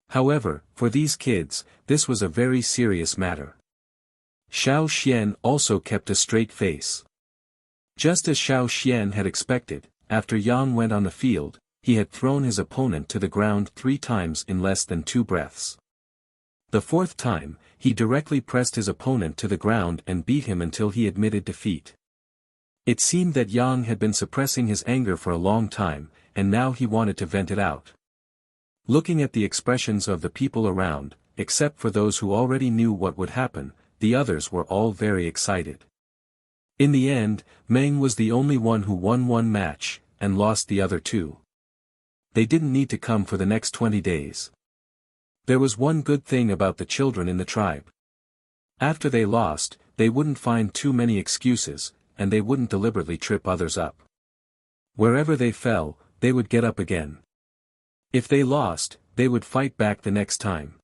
However, for these kids, this was a very serious matter. Xiao Xian also kept a straight face. Just as Xiao Xian had expected, after Yang went on the field, he had thrown his opponent to the ground 3 times in less than 2 breaths. The 4th time, he directly pressed his opponent to the ground and beat him until he admitted defeat. It seemed that Yang had been suppressing his anger for a long time, and now he wanted to vent it out. Looking at the expressions of the people around, except for those who already knew what would happen, the others were all very excited. In the end, Meng was the only one who won one match, and lost the other 2. They didn't need to come for the next 20 days. There was one good thing about the children in the tribe. After they lost, they wouldn't find too many excuses, and they wouldn't deliberately trip others up. Wherever they fell, they would get up again. If they lost, they would fight back the next time.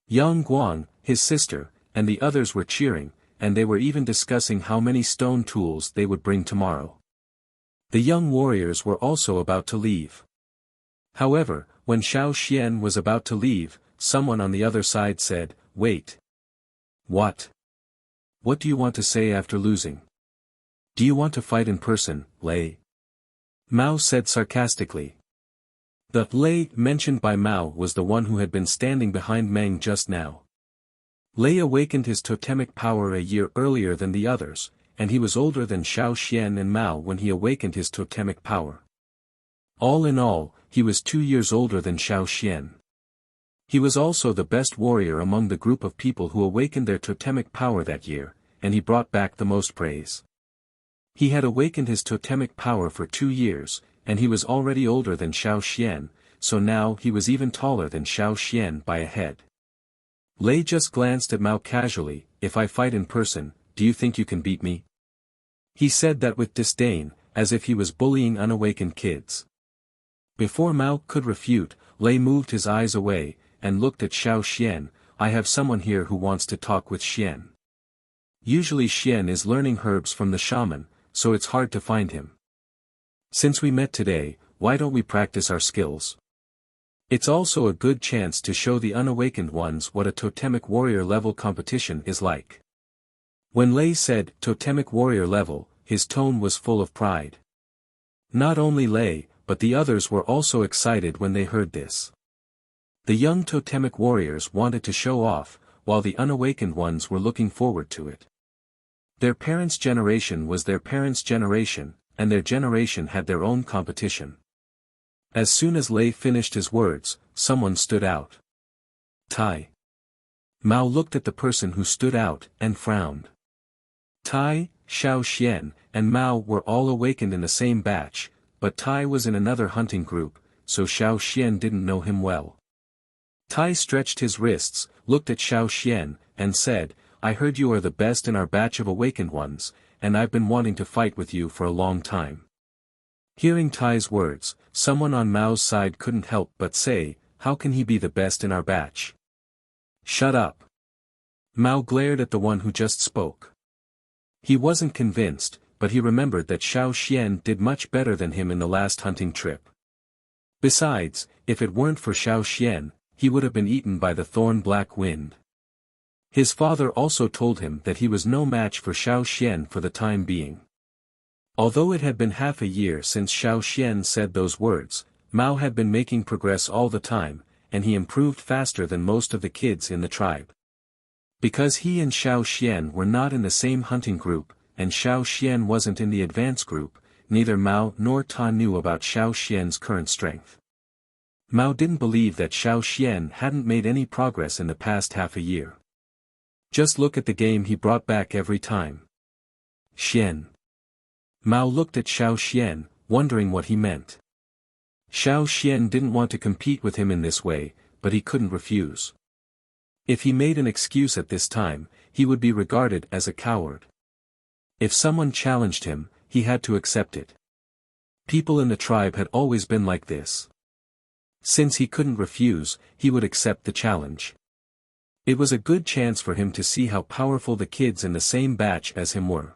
Yang Guang, his sister, and the others were cheering, and they were even discussing how many stone tools they would bring tomorrow. The young warriors were also about to leave. However, when Xiao Xian was about to leave, someone on the other side said, "Wait. What? What do you want to say after losing? Do you want to fight in person, Lei?" Mao said sarcastically. The Lei mentioned by Mao was the one who had been standing behind Meng just now. Lei awakened his totemic power a year earlier than the others, and he was older than Xiao Xian and Mao when he awakened his totemic power. All in all, he was 2 years older than Xiao Xian. He was also the best warrior among the group of people who awakened their totemic power that year, and he brought back the most praise. He had awakened his totemic power for 2 years, and he was already older than Xiao Xian, so now he was even taller than Xiao Xian by a head. Lei just glanced at Mao casually. "If I fight in person, do you think you can beat me?" He said that with disdain, as if he was bullying unawakened kids. Before Mao could refute, Lei moved his eyes away, and looked at Xiao Xian. "I have someone here who wants to talk with Xian. Usually Xian is learning herbs from the shaman, so it's hard to find him. Since we met today, why don't we practice our skills? It's also a good chance to show the unawakened ones what a totemic warrior level competition is like." When Lei said totemic warrior level, his tone was full of pride. Not only Lei, but the others were also excited when they heard this. The young totemic warriors wanted to show off, while the unawakened ones were looking forward to it. Their parents' generation was their parents' generation, and their generation had their own competition. As soon as Lei finished his words, someone stood out. Tai. Mao looked at the person who stood out, and frowned. Tai, Xiao Xian, and Mao were all awakened in the same batch, but Tai was in another hunting group, so Xiao Xian didn't know him well. Tai stretched his wrists, looked at Xiao Xian, and said, "I heard you are the best in our batch of awakened ones, and I've been wanting to fight with you for a long time." Hearing Tai's words, someone on Mao's side couldn't help but say, "How can he be the best in our batch?" "Shut up." Mao glared at the one who just spoke. He wasn't convinced, but he remembered that Xiao Xian did much better than him in the last hunting trip. Besides, if it weren't for Xiao Xian, he would have been eaten by the thorn-black wind. His father also told him that he was no match for Xiao Xian for the time being. Although it had been half a year since Xiao Xian said those words, Mao had been making progress all the time, and he improved faster than most of the kids in the tribe. Because he and Xiao Xian were not in the same hunting group, and Xiao Xian wasn't in the advance group, neither Mao nor Ta knew about Xiao Xian's current strength. Mao didn't believe that Xiao Xian hadn't made any progress in the past half a year. Just look at the game he brought back every time. Xian. Mao looked at Xiao Xian, wondering what he meant. Xiao Xian didn't want to compete with him in this way, but he couldn't refuse. If he made an excuse at this time, he would be regarded as a coward. If someone challenged him, he had to accept it. People in the tribe had always been like this. Since he couldn't refuse, he would accept the challenge. It was a good chance for him to see how powerful the kids in the same batch as him were.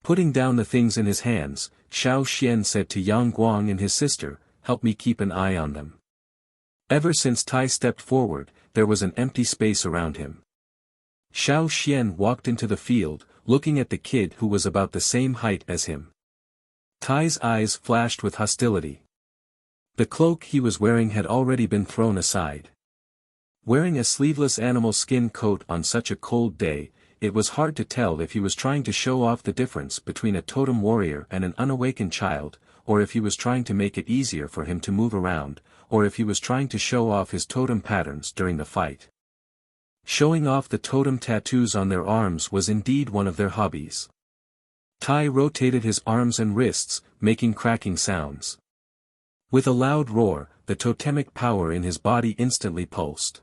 Putting down the things in his hands, Xiao Xian said to Yang Guang and his sister, "Help me keep an eye on them." Ever since Tai stepped forward, there was an empty space around him. Xiao Xian walked into the field, looking at the kid who was about the same height as him. Tai's eyes flashed with hostility. The cloak he was wearing had already been thrown aside. Wearing a sleeveless animal skin coat on such a cold day, it was hard to tell if he was trying to show off the difference between a totem warrior and an unawakened child, or if he was trying to make it easier for him to move around, or if he was trying to show off his totem patterns during the fight. Showing off the totem tattoos on their arms was indeed one of their hobbies. Tai rotated his arms and wrists, making cracking sounds. With a loud roar, the totemic power in his body instantly pulsed.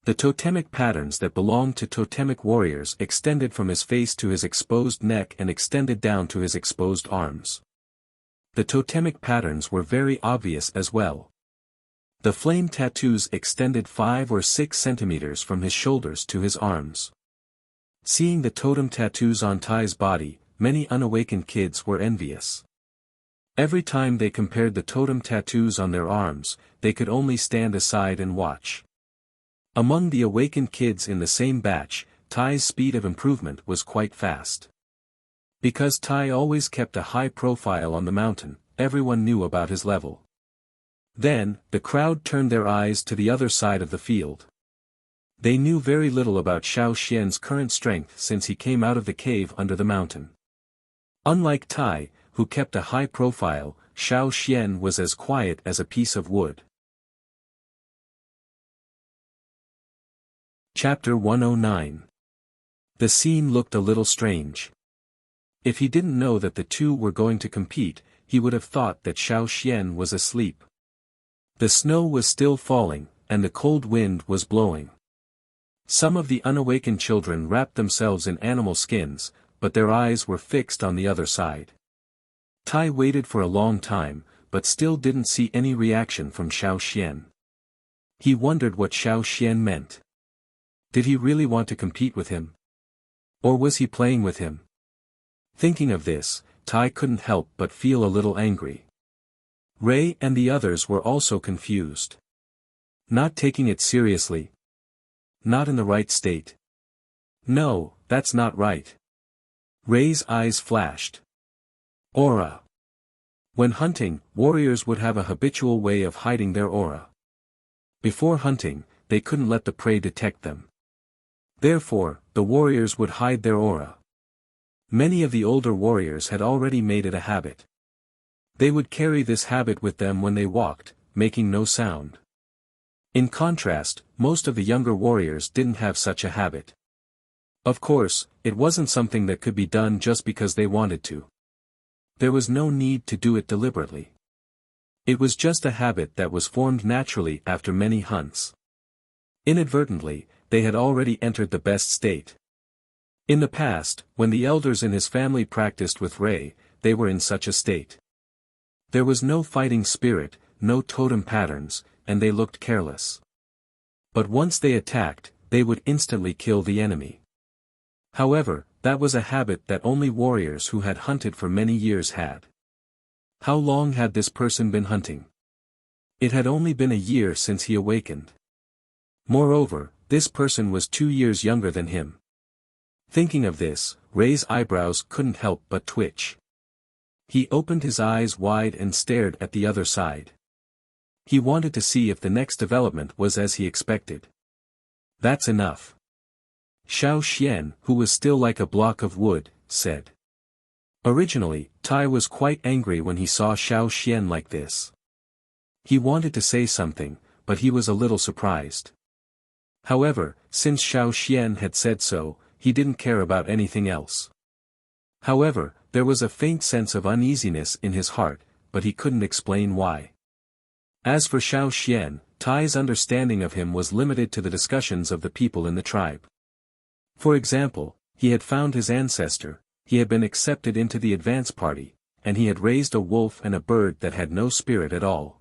The totemic patterns that belonged to totemic warriors extended from his face to his exposed neck and extended down to his exposed arms. The totemic patterns were very obvious as well. The flame tattoos extended 5 or 6 centimeters from his shoulders to his arms. Seeing the totem tattoos on Tai's body, many unawakened kids were envious. Every time they compared the totem tattoos on their arms, they could only stand aside and watch. Among the awakened kids in the same batch, Tai's speed of improvement was quite fast. Because Tai always kept a high profile on the mountain, everyone knew about his level. Then, the crowd turned their eyes to the other side of the field. They knew very little about Xiao Xian's current strength since he came out of the cave under the mountain. Unlike Tai, who kept a high profile, Xiao Xian was as quiet as a piece of wood. Chapter 109. The scene looked a little strange. If he didn't know that the two were going to compete, he would have thought that Xiao Xian was asleep. The snow was still falling, and the cold wind was blowing. Some of the unawakened children wrapped themselves in animal skins, but their eyes were fixed on the other side. Tai waited for a long time, but still didn't see any reaction from Xiao Xian. He wondered what Xiao Xian meant. Did he really want to compete with him? Or was he playing with him? Thinking of this, Tai couldn't help but feel a little angry. Ray and the others were also confused. Not taking it seriously. Not in the right state. No, that's not right. Ray's eyes flashed. Aura. When hunting, warriors would have a habitual way of hiding their aura. Before hunting, they couldn't let the prey detect them. Therefore, the warriors would hide their aura. Many of the older warriors had already made it a habit. They would carry this habit with them when they walked, making no sound. In contrast, most of the younger warriors didn't have such a habit. Of course, it wasn't something that could be done just because they wanted to. There was no need to do it deliberately. It was just a habit that was formed naturally after many hunts. Inadvertently, they had already entered the best state. In the past, when the elders in his family practiced with Ray, they were in such a state. There was no fighting spirit, no totem patterns, and they looked careless. But once they attacked, they would instantly kill the enemy. However, that was a habit that only warriors who had hunted for many years had. How long had this person been hunting? It had only been a year since he awakened. Moreover, this person was 2 years younger than him. Thinking of this, Ray's eyebrows couldn't help but twitch. He opened his eyes wide and stared at the other side. He wanted to see if the next development was as he expected. That's enough. Xiao Xian, who was still like a block of wood, said. Originally, Tai was quite angry when he saw Xiao Xian like this. He wanted to say something, but he was a little surprised. However, since Xiao Xian had said so, he didn't care about anything else. However, there was a faint sense of uneasiness in his heart, but he couldn't explain why. As for Xiao Xian, Tai's understanding of him was limited to the discussions of the people in the tribe. For example, he had found his ancestor, he had been accepted into the advance party, and he had raised a wolf and a bird that had no spirit at all.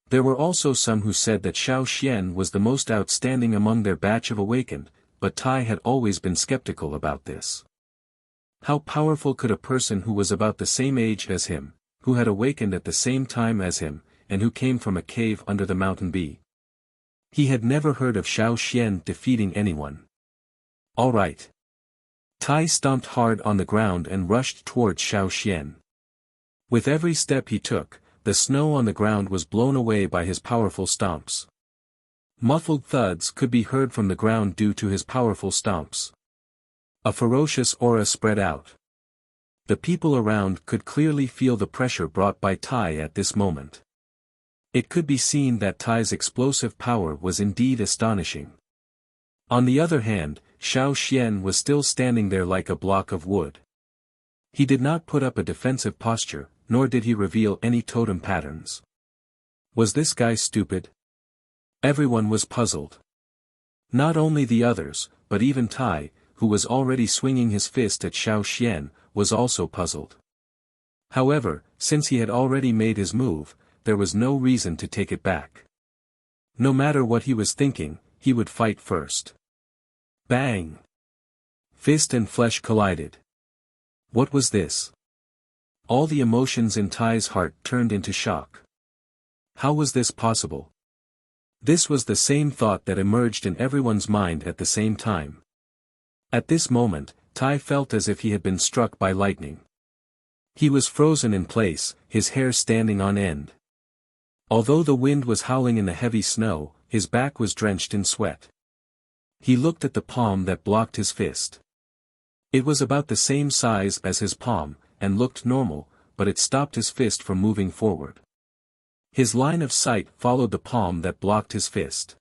There were also some who said that Xiao Xian was the most outstanding among their batch of awakened, but Tai had always been skeptical about this. How powerful could a person who was about the same age as him, who had awakened at the same time as him, and who came from a cave under the mountain be? He had never heard of Xiao Xian defeating anyone. All right. Tai stomped hard on the ground and rushed towards Xiao Xian. With every step he took, the snow on the ground was blown away by his powerful stomps. Muffled thuds could be heard from the ground due to his powerful stomps. A ferocious aura spread out. The people around could clearly feel the pressure brought by Tai at this moment. It could be seen that Tai's explosive power was indeed astonishing. On the other hand, Xiao Xian was still standing there like a block of wood. He did not put up a defensive posture, nor did he reveal any totem patterns. Was this guy stupid? Everyone was puzzled. Not only the others, but even Tai, who was already swinging his fist at Xiao Xian, was also puzzled. However, since he had already made his move, there was no reason to take it back. No matter what he was thinking, he would fight first. Bang! Fist and flesh collided. What was this? All the emotions in Tai's heart turned into shock. How was this possible? This was the same thought that emerged in everyone's mind at the same time. At this moment, Tai felt as if he had been struck by lightning. He was frozen in place, his hair standing on end. Although the wind was howling in the heavy snow, his back was drenched in sweat. He looked at the palm that blocked his fist. It was about the same size as his palm, and looked normal, but it stopped his fist from moving forward. His line of sight followed the palm that blocked his fist.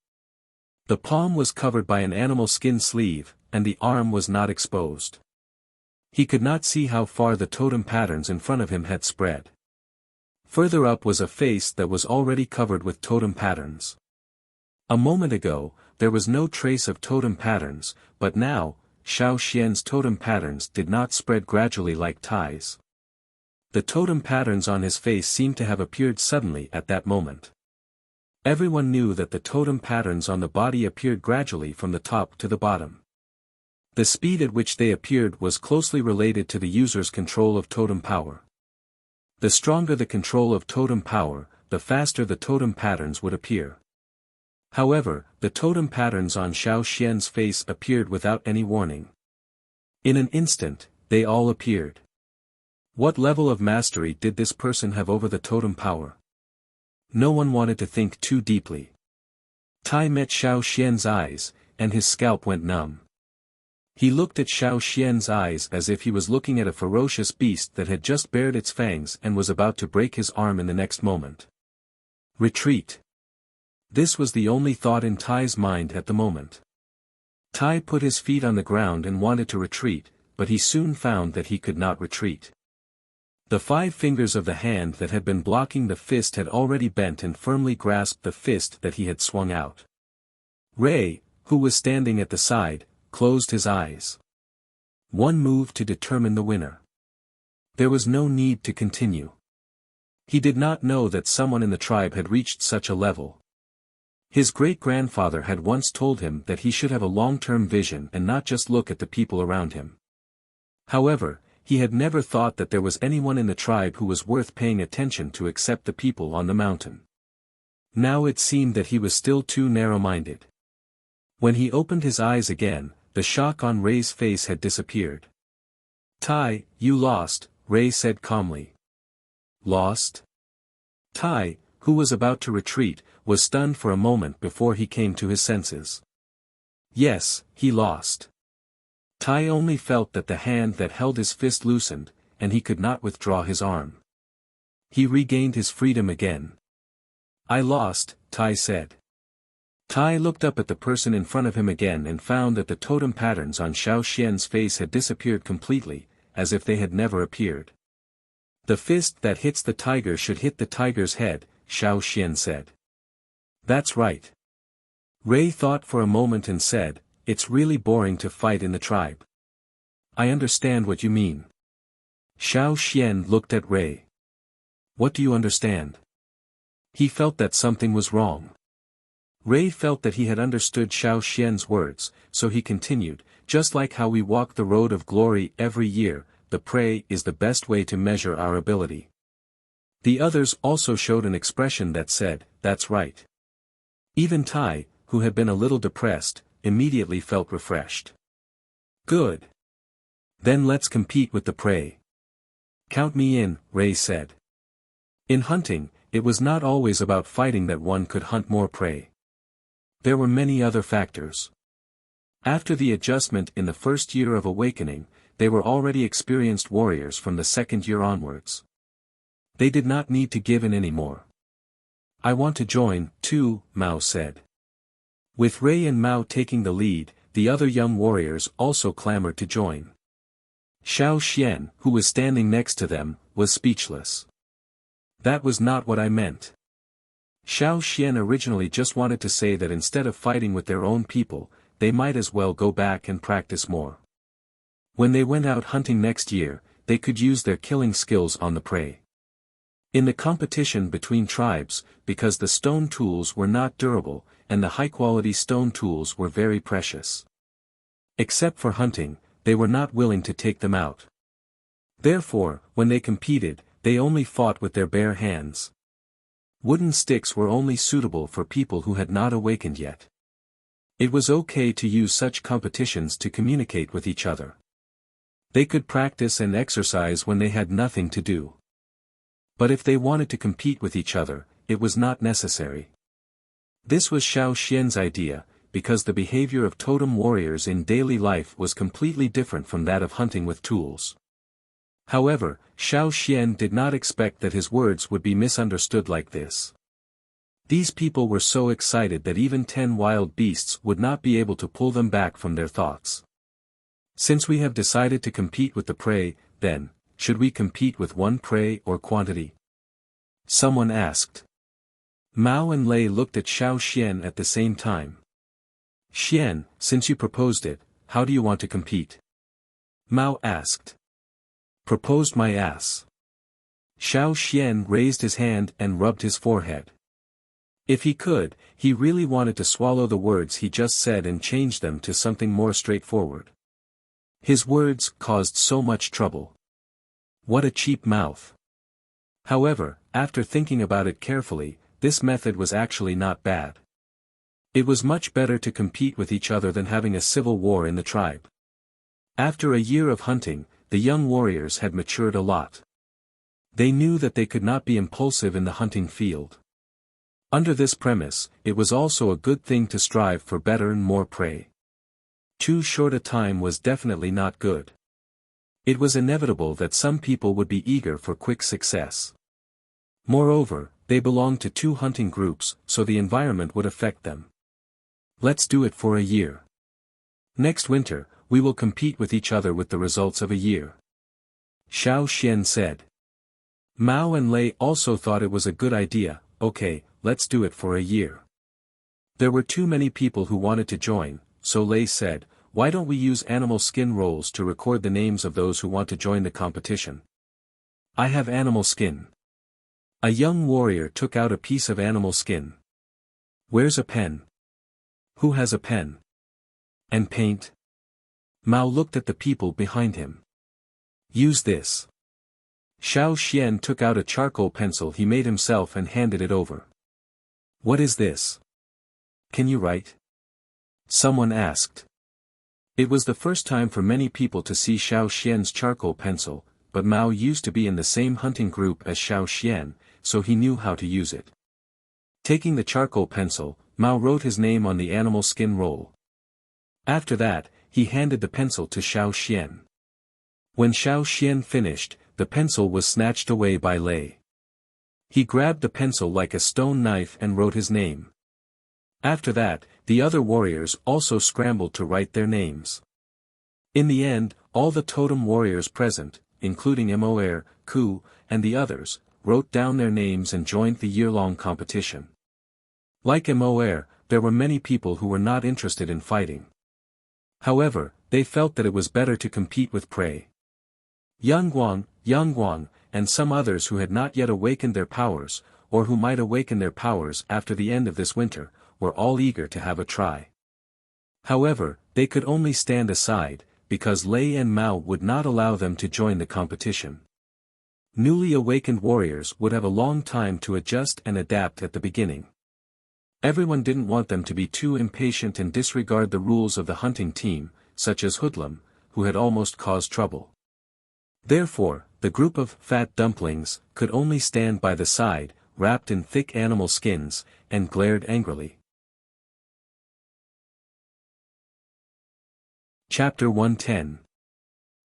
The palm was covered by an animal skin sleeve, and the arm was not exposed. He could not see how far the totem patterns in front of him had spread. Further up was a face that was already covered with totem patterns. A moment ago, there was no trace of totem patterns, but now, Xiao Xian's totem patterns did not spread gradually like Tai's. The totem patterns on his face seemed to have appeared suddenly at that moment. Everyone knew that the totem patterns on the body appeared gradually from the top to the bottom. The speed at which they appeared was closely related to the user's control of totem power. The stronger the control of totem power, the faster the totem patterns would appear. However, the totem patterns on Xiao Xian's face appeared without any warning. In an instant, they all appeared. What level of mastery did this person have over the totem power? No one wanted to think too deeply. Tai met Xiao Xian's eyes, and his scalp went numb. He looked at Xiao Xian's eyes as if he was looking at a ferocious beast that had just bared its fangs and was about to break his arm in the next moment. Retreat. This was the only thought in Tai's mind at the moment. Tai put his feet on the ground and wanted to retreat, but he soon found that he could not retreat. The 5 fingers of the hand that had been blocking the fist had already bent and firmly grasped the fist that he had swung out. Ray, who was standing at the side, closed his eyes. One move to determine the winner. There was no need to continue. He did not know that someone in the tribe had reached such a level. His great-grandfather had once told him that he should have a long-term vision and not just look at the people around him. However, he had never thought that there was anyone in the tribe who was worth paying attention to except the people on the mountain. Now it seemed that he was still too narrow-minded. When he opened his eyes again, the shock on Ray's face had disappeared. Tai, you lost, Ray said calmly. Lost? Tai, who was about to retreat, was stunned for a moment before he came to his senses. Yes, he lost. Tai only felt that the hand that held his fist loosened, and he could not withdraw his arm. He regained his freedom again. I lost, Tai said. Tai looked up at the person in front of him again and found that the totem patterns on Xiao Xian's face had disappeared completely, as if they had never appeared. The fist that hits the tiger should hit the tiger's head, Xiao Xian said. That's right. Ray thought for a moment and said, it's really boring to fight in the tribe. I understand what you mean. Xiao Xian looked at Ray. What do you understand? He felt that something was wrong. Ray felt that he had understood Xiao Xian's words, so he continued, just like how we walk the road of glory every year, the prey is the best way to measure our ability. The others also showed an expression that said, that's right. Even Tai, who had been a little depressed, immediately felt refreshed. Good. Then let's compete with the prey. Count me in, Ray said. In hunting, it was not always about fighting that one could hunt more prey. There were many other factors. After the adjustment in the first year of awakening, they were already experienced warriors from the second year onwards. They did not need to give in anymore. I want to join, too, Mao said. With Ray and Mao taking the lead, the other young warriors also clamored to join. Xiao Xian, who was standing next to them, was speechless. That was not what I meant. Xiao Xian originally just wanted to say that instead of fighting with their own people, they might as well go back and practice more. When they went out hunting next year, they could use their killing skills on the prey. In the competition between tribes, because the stone tools were not durable, and the high-quality stone tools were very precious. Except for hunting, they were not willing to take them out. Therefore, when they competed, they only fought with their bare hands. Wooden sticks were only suitable for people who had not awakened yet. It was okay to use such competitions to communicate with each other. They could practice and exercise when they had nothing to do. But if they wanted to compete with each other, it was not necessary. This was Xiao Xian's idea, because the behavior of totem warriors in daily life was completely different from that of hunting with tools. However, Xiao Xian did not expect that his words would be misunderstood like this. These people were so excited that even 10 wild beasts would not be able to pull them back from their thoughts. Since we have decided to compete with the prey, then, should we compete with one prey or quantity? Someone asked. Mao and Lei looked at Xiao Xian at the same time. Xian, since you proposed it, how do you want to compete? Mao asked. Proposed my ass. Xiao Xian raised his hand and rubbed his forehead. If he could, he really wanted to swallow the words he just said and change them to something more straightforward. His words caused so much trouble. What a cheap mouth. However, after thinking about it carefully, this method was actually not bad. It was much better to compete with each other than having a civil war in the tribe. After a year of hunting, the young warriors had matured a lot. They knew that they could not be impulsive in the hunting field. Under this premise, it was also a good thing to strive for better and more prey. Too short a time was definitely not good. It was inevitable that some people would be eager for quick success. Moreover, they belonged to 2 hunting groups, so the environment would affect them. Let's do it for a year. Next winter, we will compete with each other with the results of a year. Xiao Xian said. Mao and Lei also thought it was a good idea. Okay, let's do it for a year. There were too many people who wanted to join, so Lei said, why don't we use animal skin rolls to record the names of those who want to join the competition? I have animal skin. A young warrior took out a piece of animal skin. Where's a pen? Who has a pen? And paint? Mao looked at the people behind him. Use this. Xiao Xian took out a charcoal pencil he made himself and handed it over. What is this? Can you write? Someone asked. It was the first time for many people to see Xiao Xian's charcoal pencil, but Mao used to be in the same hunting group as Xiao Xian, so he knew how to use it. Taking the charcoal pencil, Mao wrote his name on the animal skin roll. After that, he handed the pencil to Xiao Xian. When Xiao Xian finished, the pencil was snatched away by Lei. He grabbed the pencil like a stone knife and wrote his name. After that, the other warriors also scrambled to write their names. In the end, all the totem warriors present, including Moer, Ku, and the others, wrote down their names and joined the year-long competition. Like Moer, there were many people who were not interested in fighting. However, they felt that it was better to compete with prey. Yang Guang, and some others who had not yet awakened their powers, or who might awaken their powers after the end of this winter, were all eager to have a try. However, they could only stand aside, because Lei and Mao would not allow them to join the competition. Newly awakened warriors would have a long time to adjust and adapt at the beginning. Everyone didn't want them to be too impatient and disregard the rules of the hunting team, such as Hoodlum, who had almost caused trouble. Therefore, The group of fat dumplings could only stand by the side, wrapped in thick animal skins, and glared angrily. Chapter 110.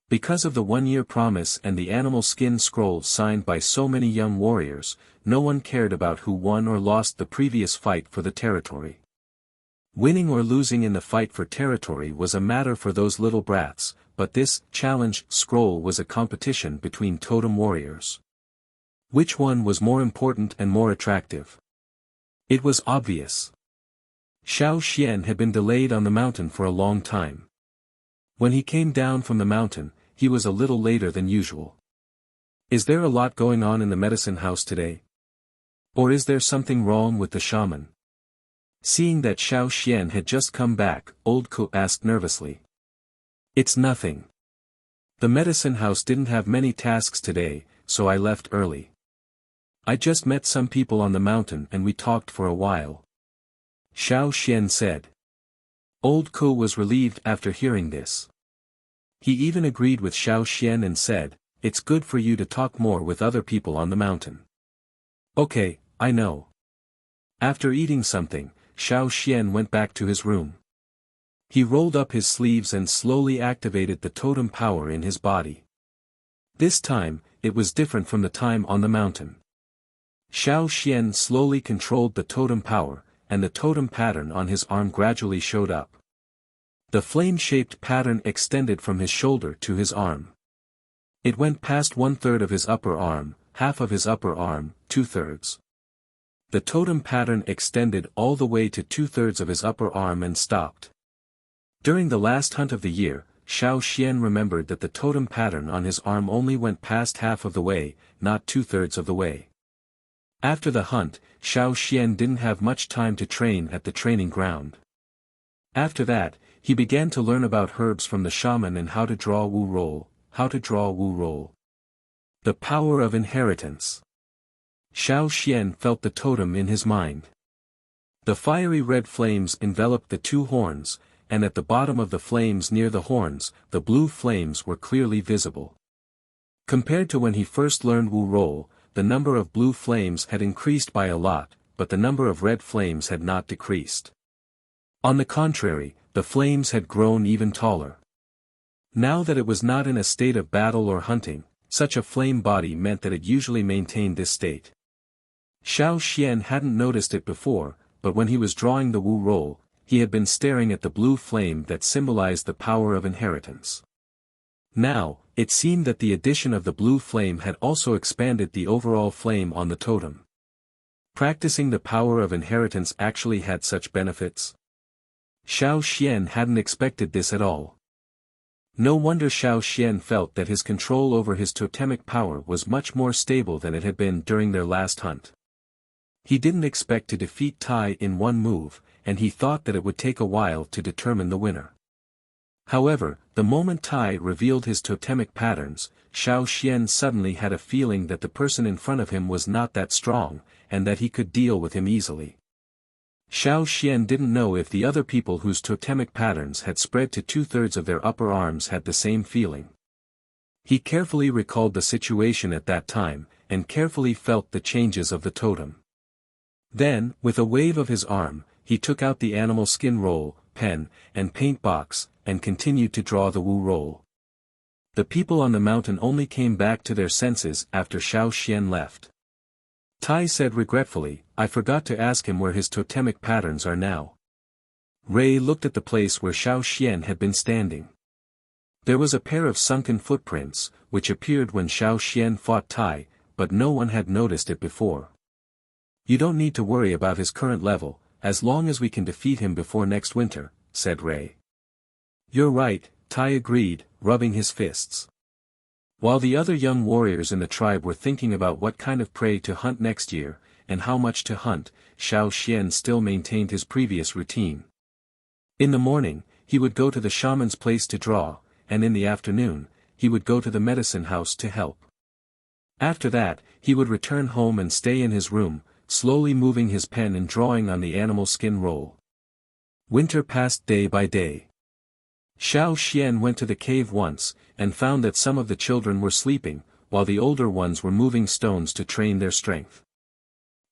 Because of the one-year promise and the animal skin scroll signed by so many young warriors, no one cared about who won or lost the previous fight for the territory. Winning or losing in the fight for territory was a matter for those little brats, but this challenge scroll was a competition between totem warriors. Which one was more important and more attractive? It was obvious. Xiao Xian had been delayed on the mountain for a long time. When he came down from the mountain, he was a little later than usual. Is there a lot going on in the medicine house today? Or is there something wrong with the shaman? Seeing that Xiao Xian had just come back, old Ko asked nervously. It's nothing. The medicine house didn't have many tasks today, so I left early. I just met some people on the mountain and we talked for a while. Xiao Xian said. Old Ko was relieved after hearing this. He even agreed with Xiao Xian and said, it's good for you to talk more with other people on the mountain. Okay, I know. After eating something, Xiao Xian went back to his room. He rolled up his sleeves and slowly activated the totem power in his body. This time, it was different from the time on the mountain. Xiao Xian slowly controlled the totem power, and the totem pattern on his arm gradually showed up. The flame-shaped pattern extended from his shoulder to his arm. It went past 1/3 of his upper arm, half of his upper arm, 2/3. The totem pattern extended all the way to 2/3 of his upper arm and stopped. During the last hunt of the year, Xiao Xian remembered that the totem pattern on his arm only went past half of the way, not 2/3 of the way. After the hunt, Xiao Xian didn't have much time to train at the training ground. After that, he began to learn about herbs from the shaman and how to draw Wu roll, The power of inheritance. Xiao Xian felt the totem in his mind. The fiery red flames enveloped the two horns, and at the bottom of the flames near the horns, the blue flames were clearly visible. Compared to when he first learned Wu roll, the number of blue flames had increased by a lot, but the number of red flames had not decreased. On the contrary, the flames had grown even taller. Now that it was not in a state of battle or hunting, such a flame body meant that it usually maintained this state. Xiao Xian hadn't noticed it before, but when he was drawing the Wu roll, he had been staring at the blue flame that symbolized the power of inheritance. Now, it seemed that the addition of the blue flame had also expanded the overall flame on the totem. Practicing the power of inheritance actually had such benefits. Xiao Xian hadn't expected this at all. No wonder Xiao Xian felt that his control over his totemic power was much more stable than it had been during their last hunt. He didn't expect to defeat Tai in one move, and he thought that it would take a while to determine the winner. However, the moment Tai revealed his totemic patterns, Xiao Xian suddenly had a feeling that the person in front of him was not that strong, and that he could deal with him easily. Xiao Xian didn't know if the other people whose totemic patterns had spread to 2/3 of their upper arms had the same feeling. He carefully recalled the situation at that time, and carefully felt the changes of the totem. Then, with a wave of his arm, he took out the animal skin roll, pen, and paint box, and continued to draw the Wu roll. The people on the mountain only came back to their senses after Xiao Xian left. Tai said regretfully, I forgot to ask him where his totemic patterns are now. Ray looked at the place where Xiao Xian had been standing. There was a pair of sunken footprints, which appeared when Xiao Xian fought Tai, but no one had noticed it before. You don't need to worry about his current level, as long as we can defeat him before next winter, said Ray. You're right, Tai agreed, rubbing his fists. While the other young warriors in the tribe were thinking about what kind of prey to hunt next year, and how much to hunt, Xiao Xian still maintained his previous routine. In the morning, he would go to the shaman's place to draw, and in the afternoon, he would go to the medicine house to help. After that, he would return home and stay in his room, slowly moving his pen and drawing on the animal skin roll. Winter passed day by day. Xiao Xian went to the cave once, and found that some of the children were sleeping, while the older ones were moving stones to train their strength.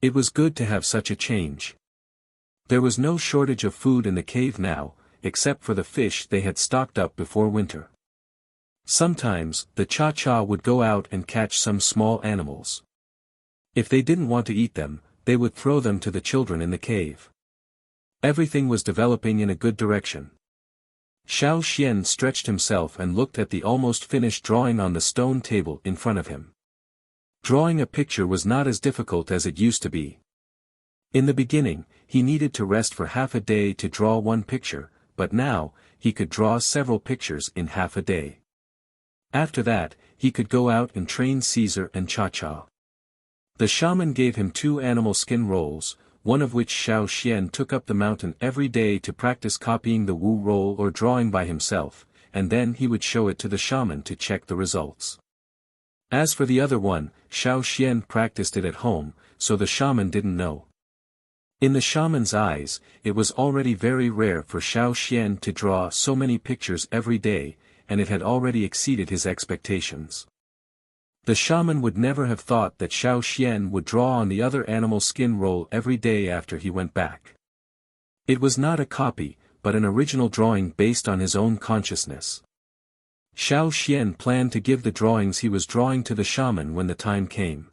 It was good to have such a change. There was no shortage of food in the cave now, except for the fish they had stocked up before winter. Sometimes, the Cha-Cha would go out and catch some small animals. If they didn't want to eat them, they would throw them to the children in the cave. Everything was developing in a good direction. Xiao Xian stretched himself and looked at the almost finished drawing on the stone table in front of him. Drawing a picture was not as difficult as it used to be. In the beginning, he needed to rest for half a day to draw one picture, but now, he could draw several pictures in half a day. After that, he could go out and train Caesar and Cha-Cha. The shaman gave him 2 animal skin rolls, one of which Xiao Xian took up the mountain every day to practice copying the Wu roll or drawing by himself, and then he would show it to the shaman to check the results. As for the other one, Xiao Xian practiced it at home, so the shaman didn't know. In the shaman's eyes, it was already very rare for Xiao Xian to draw so many pictures every day, and it had already exceeded his expectations. The shaman would never have thought that Xiao Xian would draw on the other animal skin roll every day after he went back. It was not a copy, but an original drawing based on his own consciousness. Xiao Xian planned to give the drawings he was drawing to the shaman when the time came.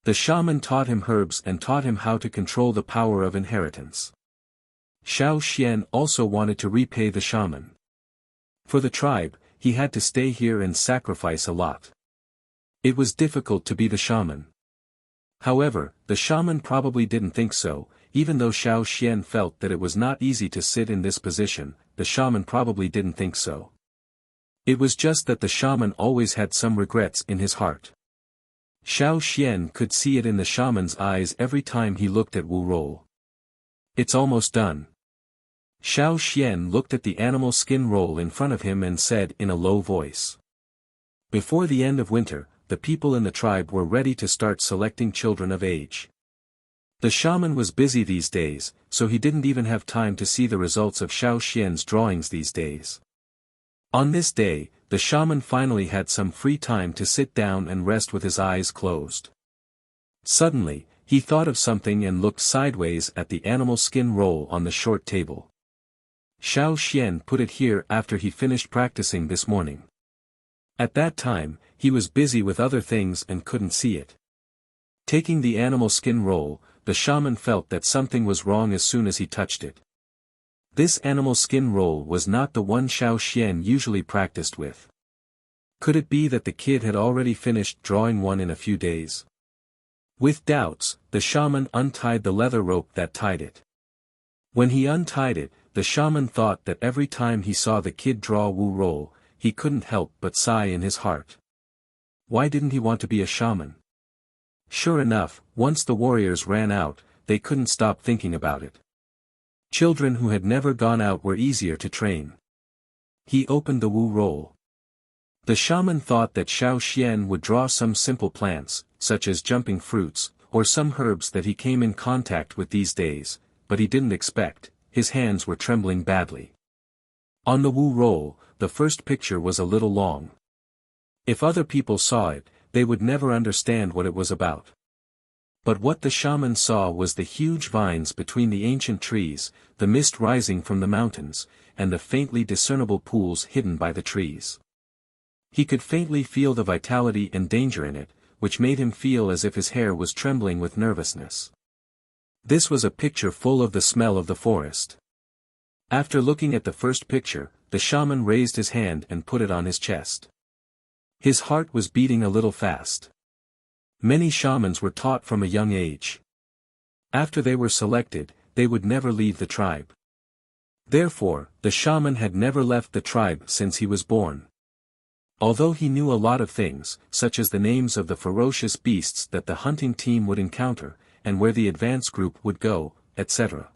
The shaman taught him herbs and taught him how to control the power of inheritance. Xiao Xian also wanted to repay the shaman. For the tribe, he had to stay here and sacrifice a lot. It was difficult to be the shaman. However, the shaman probably didn't think so, even though Xiao Xian felt that it was not easy to sit in this position, the shaman probably didn't think so. It was just that the shaman always had some regrets in his heart. Xiao Xian could see it in the shaman's eyes every time he looked at Wu roll. It's almost done. Xiao Xian looked at the animal skin roll in front of him and said in a low voice. Before the end of winter, the people in the tribe were ready to start selecting children of age. The shaman was busy these days, so he didn't even have time to see the results of Xiao Xian's drawings these days. On this day, the shaman finally had some free time to sit down and rest with his eyes closed. Suddenly, he thought of something and looked sideways at the animal skin roll on the short table. Xiao Xian put it here after he finished practicing this morning. At that time, he was busy with other things and couldn't see it. Taking the animal skin roll, the shaman felt that something was wrong as soon as he touched it. This animal skin roll was not the one Xiao Xian usually practiced with. Could it be that the kid had already finished drawing one in a few days? With doubts, the shaman untied the leather rope that tied it. When he untied it, the shaman thought that every time he saw the kid draw Wu roll, he couldn't help but sigh in his heart. Why didn't he want to be a shaman? Sure enough, once the warriors ran out, they couldn't stop thinking about it. Children who had never gone out were easier to train. He opened the Wu roll. The shaman thought that Xiao Xian would draw some simple plants, such as jumping fruits, or some herbs that he came in contact with these days, but he didn't expect, his hands were trembling badly. On the Wu roll, the first picture was a little long. If other people saw it, they would never understand what it was about. But what the shaman saw was the huge vines between the ancient trees, the mist rising from the mountains, and the faintly discernible pools hidden by the trees. He could faintly feel the vitality and danger in it, which made him feel as if his hair was trembling with nervousness. This was a picture full of the smell of the forest. After looking at the first picture, the shaman raised his hand and put it on his chest. His heart was beating a little fast. Many shamans were taught from a young age. After they were selected, they would never leave the tribe. Therefore, the shaman had never left the tribe since he was born. Although he knew a lot of things, such as the names of the ferocious beasts that the hunting team would encounter, and where the advance group would go, etc.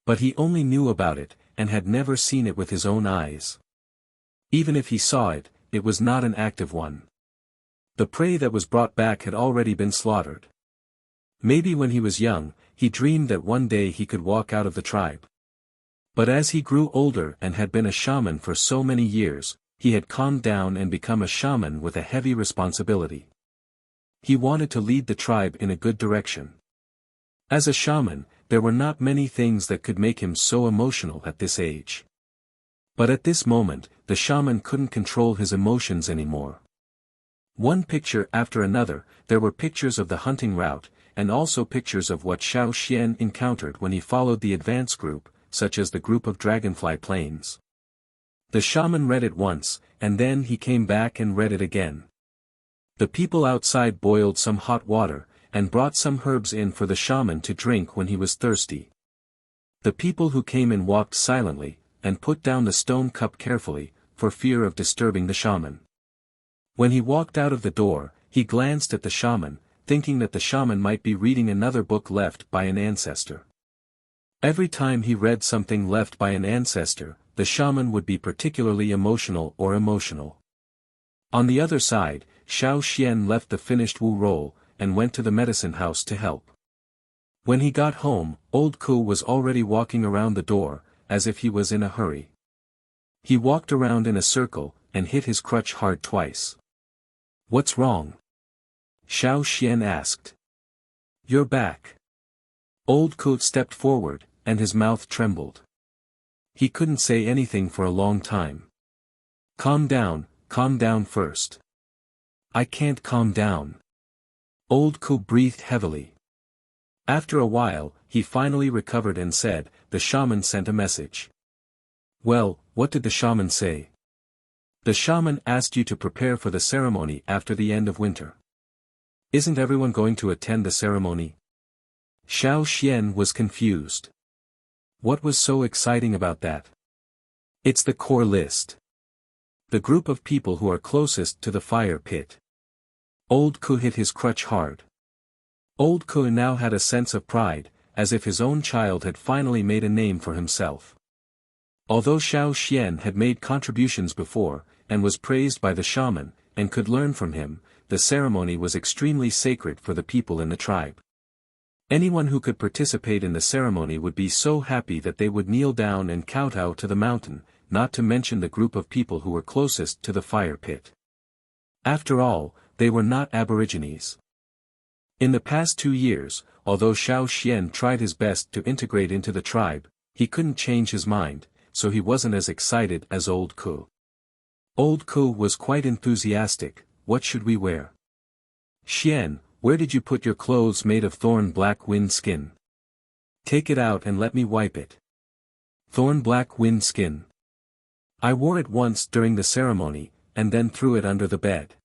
But he only knew about it, and had never seen it with his own eyes. Even if he saw it, it was not an active one. The prey that was brought back had already been slaughtered. Maybe when he was young, he dreamed that one day he could walk out of the tribe. But as he grew older and had been a shaman for so many years, he had calmed down and become a shaman with a heavy responsibility. He wanted to lead the tribe in a good direction. As a shaman, there were not many things that could make him so emotional at this age. But at this moment, the shaman couldn't control his emotions anymore. One picture after another, there were pictures of the hunting route, and also pictures of what Xiao Xian encountered when he followed the advance group, such as the group of dragonfly planes. The shaman read it once, and then he came back and read it again. The people outside boiled some hot water, and brought some herbs in for the shaman to drink when he was thirsty. The people who came in walked silently, and put down the stone cup carefully, for fear of disturbing the shaman. When he walked out of the door, he glanced at the shaman, thinking that the shaman might be reading another book left by an ancestor. Every time he read something left by an ancestor, the shaman would be particularly emotional. On the other side, Xiao Xian left the finished Wu roll, and went to the medicine house to help. When he got home, old Ku was already walking around the door, as if he was in a hurry. He walked around in a circle, and hit his crutch hard twice. "What's wrong?" Xiao Xian asked. "You're back." Old Ku stepped forward, and his mouth trembled. He couldn't say anything for a long time. Calm down first." "I can't calm down." Old Ku breathed heavily. After a while, he finally recovered and said, "The shaman sent a message." "Well, what did the shaman say?" "The shaman asked you to prepare for the ceremony after the end of winter." "Isn't everyone going to attend the ceremony?" Xiao Xian was confused. What was so exciting about that? "It's the core list. The group of people who are closest to the fire pit." Old Ku hit his crutch hard. Old Ku now had a sense of pride, as if his own child had finally made a name for himself. Although Xiao Xian had made contributions before, and was praised by the shaman, and could learn from him, the ceremony was extremely sacred for the people in the tribe. Anyone who could participate in the ceremony would be so happy that they would kneel down and kowtow to the mountain, not to mention the group of people who were closest to the fire pit. After all, they were not aborigines. In the past 2 years, although Xiao Xian tried his best to integrate into the tribe, he couldn't change his mind, so he wasn't as excited as Old Ku. Old Ku was quite enthusiastic. "What should we wear?" "Xian, where did you put your clothes made of thorn black wind skin? Take it out and let me wipe it." "Thorn black wind skin. I wore it once during the ceremony, and then threw it under the bed.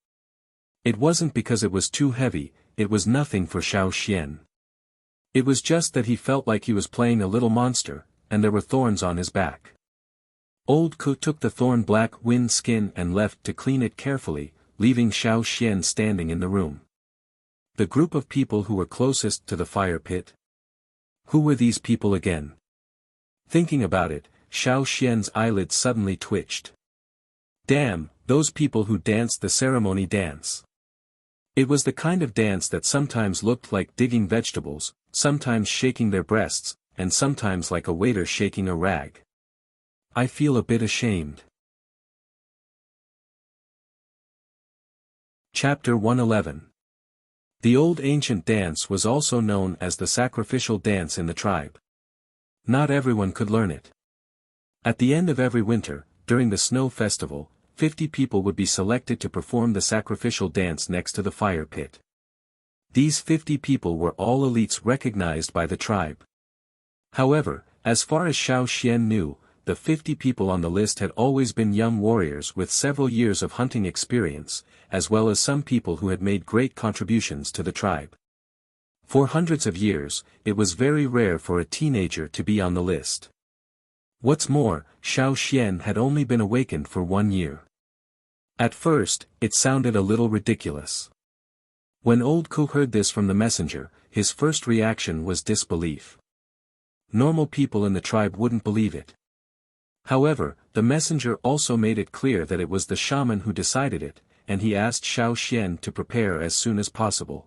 It wasn't because it was too heavy, it was nothing for Xiao Xian. It was just that he felt like he was playing a little monster, and there were thorns on his back." Old Ku took the thorn black wind skin and left to clean it carefully, leaving Xiao Xian standing in the room. The group of people who were closest to the fire pit. Who were these people again? Thinking about it, Xiao Xian's eyelids suddenly twitched. Damn, those people who danced the ceremony dance. It was the kind of dance that sometimes looked like digging vegetables, sometimes shaking their breasts, and sometimes like a waiter shaking a rag. I feel a bit ashamed. Chapter 111. The old ancient dance was also known as the sacrificial dance in the tribe. Not everyone could learn it. At the end of every winter, during the snow festival, 50 people would be selected to perform the sacrificial dance next to the fire pit. These 50 people were all elites recognized by the tribe. However, as far as Xiao Xian knew, the 50 people on the list had always been young warriors with several years of hunting experience, as well as some people who had made great contributions to the tribe. For hundreds of years, it was very rare for a teenager to be on the list. What's more, Xiao Xian had only been awakened for 1 year. At first, it sounded a little ridiculous. When Old Ku heard this from the messenger, his first reaction was disbelief. Normal people in the tribe wouldn't believe it. However, the messenger also made it clear that it was the shaman who decided it, and he asked Xiao Xian to prepare as soon as possible.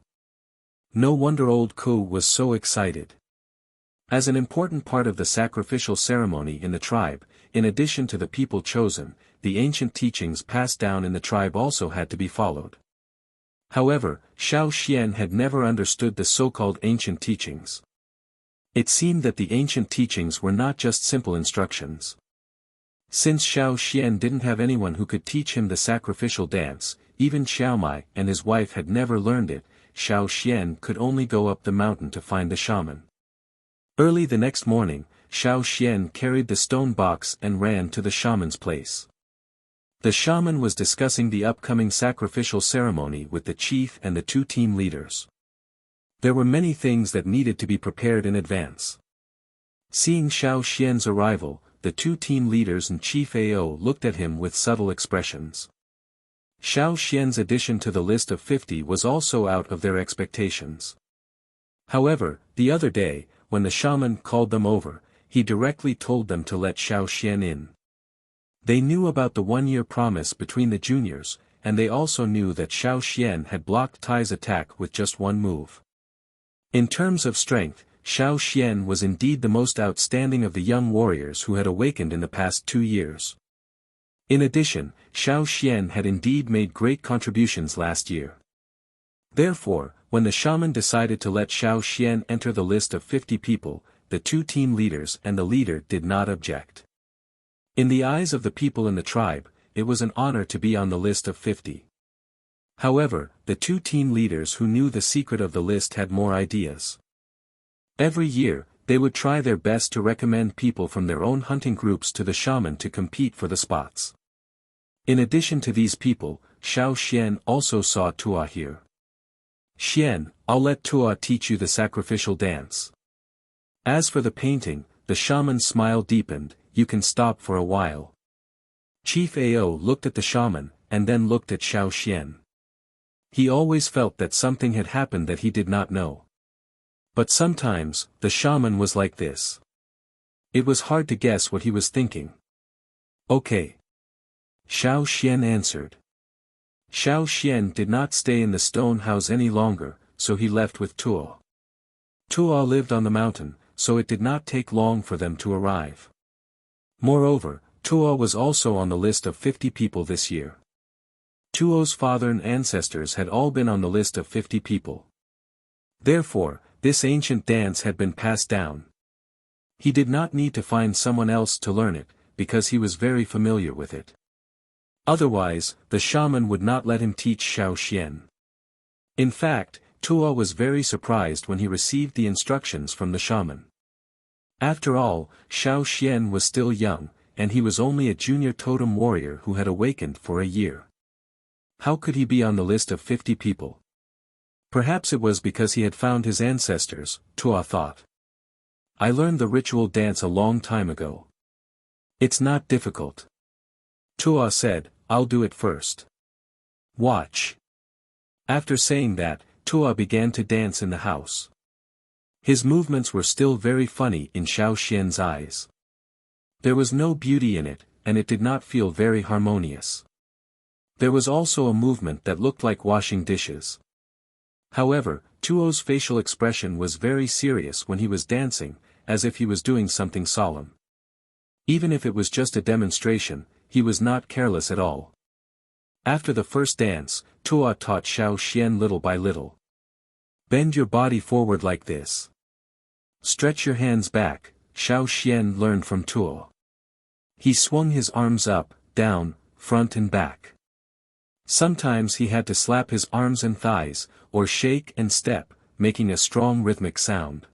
No wonder Old Ku was so excited. As an important part of the sacrificial ceremony in the tribe, in addition to the people chosen, the ancient teachings passed down in the tribe also had to be followed. However, Xiao Xian had never understood the so-called ancient teachings. It seemed that the ancient teachings were not just simple instructions. Since Xiao Xian didn't have anyone who could teach him the sacrificial dance, even Xiaomai and his wife had never learned it, Xiao Xian could only go up the mountain to find the shaman. Early the next morning, Xiao Xian carried the stone box and ran to the shaman's place. The shaman was discussing the upcoming sacrificial ceremony with the chief and the two team leaders. There were many things that needed to be prepared in advance. Seeing Xiao Xian's arrival, the two team leaders and Chief Ao looked at him with subtle expressions. Xiao Xian's addition to the list of 50 was also out of their expectations. However, the other day, when the shaman called them over, he directly told them to let Xiao Xian in. They knew about the one-year promise between the juniors, and they also knew that Xiao Xian had blocked Tai's attack with just one move. In terms of strength, Xiao Xian was indeed the most outstanding of the young warriors who had awakened in the past 2 years. In addition, Xiao Xian had indeed made great contributions last year. Therefore, when the shaman decided to let Xiao Xian enter the list of 50 people, the two team leaders and the leader did not object. In the eyes of the people in the tribe, it was an honor to be on the list of 50. However, the two team leaders who knew the secret of the list had more ideas. Every year, they would try their best to recommend people from their own hunting groups to the shaman to compete for the spots. In addition to these people, Xiao Xian also saw Tua here. "Xian, I'll let Tua teach you the sacrificial dance. As for the painting," the shaman's smile deepened, "you can stop for a while." Chief Ao looked at the shaman, and then looked at Xiao Xian. He always felt that something had happened that he did not know. But sometimes, the shaman was like this. It was hard to guess what he was thinking. "Okay." Xiao Xian answered. Xiao Xian did not stay in the stone house any longer, so he left with Tua. Tua lived on the mountain, so it did not take long for them to arrive. Moreover, Tua was also on the list of 50 people this year. Tuo's father and ancestors had all been on the list of 50 people. Therefore, this ancient dance had been passed down. He did not need to find someone else to learn it, because he was very familiar with it. Otherwise, the shaman would not let him teach Xiao Xian. In fact, Tua was very surprised when he received the instructions from the shaman. After all, Xiao Xian was still young, and he was only a junior totem warrior who had awakened for a year. How could he be on the list of 50 people? Perhaps it was because he had found his ancestors, Tua thought. "I learned the ritual dance a long time ago. It's not difficult." Tua said, "I'll do it first. Watch." After saying that, Tua began to dance in the house. His movements were still very funny in Xiao Xian's eyes. There was no beauty in it, and it did not feel very harmonious. There was also a movement that looked like washing dishes. However, Tuo's facial expression was very serious when he was dancing, as if he was doing something solemn. Even if it was just a demonstration, he was not careless at all. After the first dance, Tua taught Xiao Xian little by little. "Bend your body forward like this. Stretch your hands back," Xiao Xian learned from Tua. He swung his arms up, down, front and back. Sometimes he had to slap his arms and thighs, or shake and step, making a strong rhythmic sound.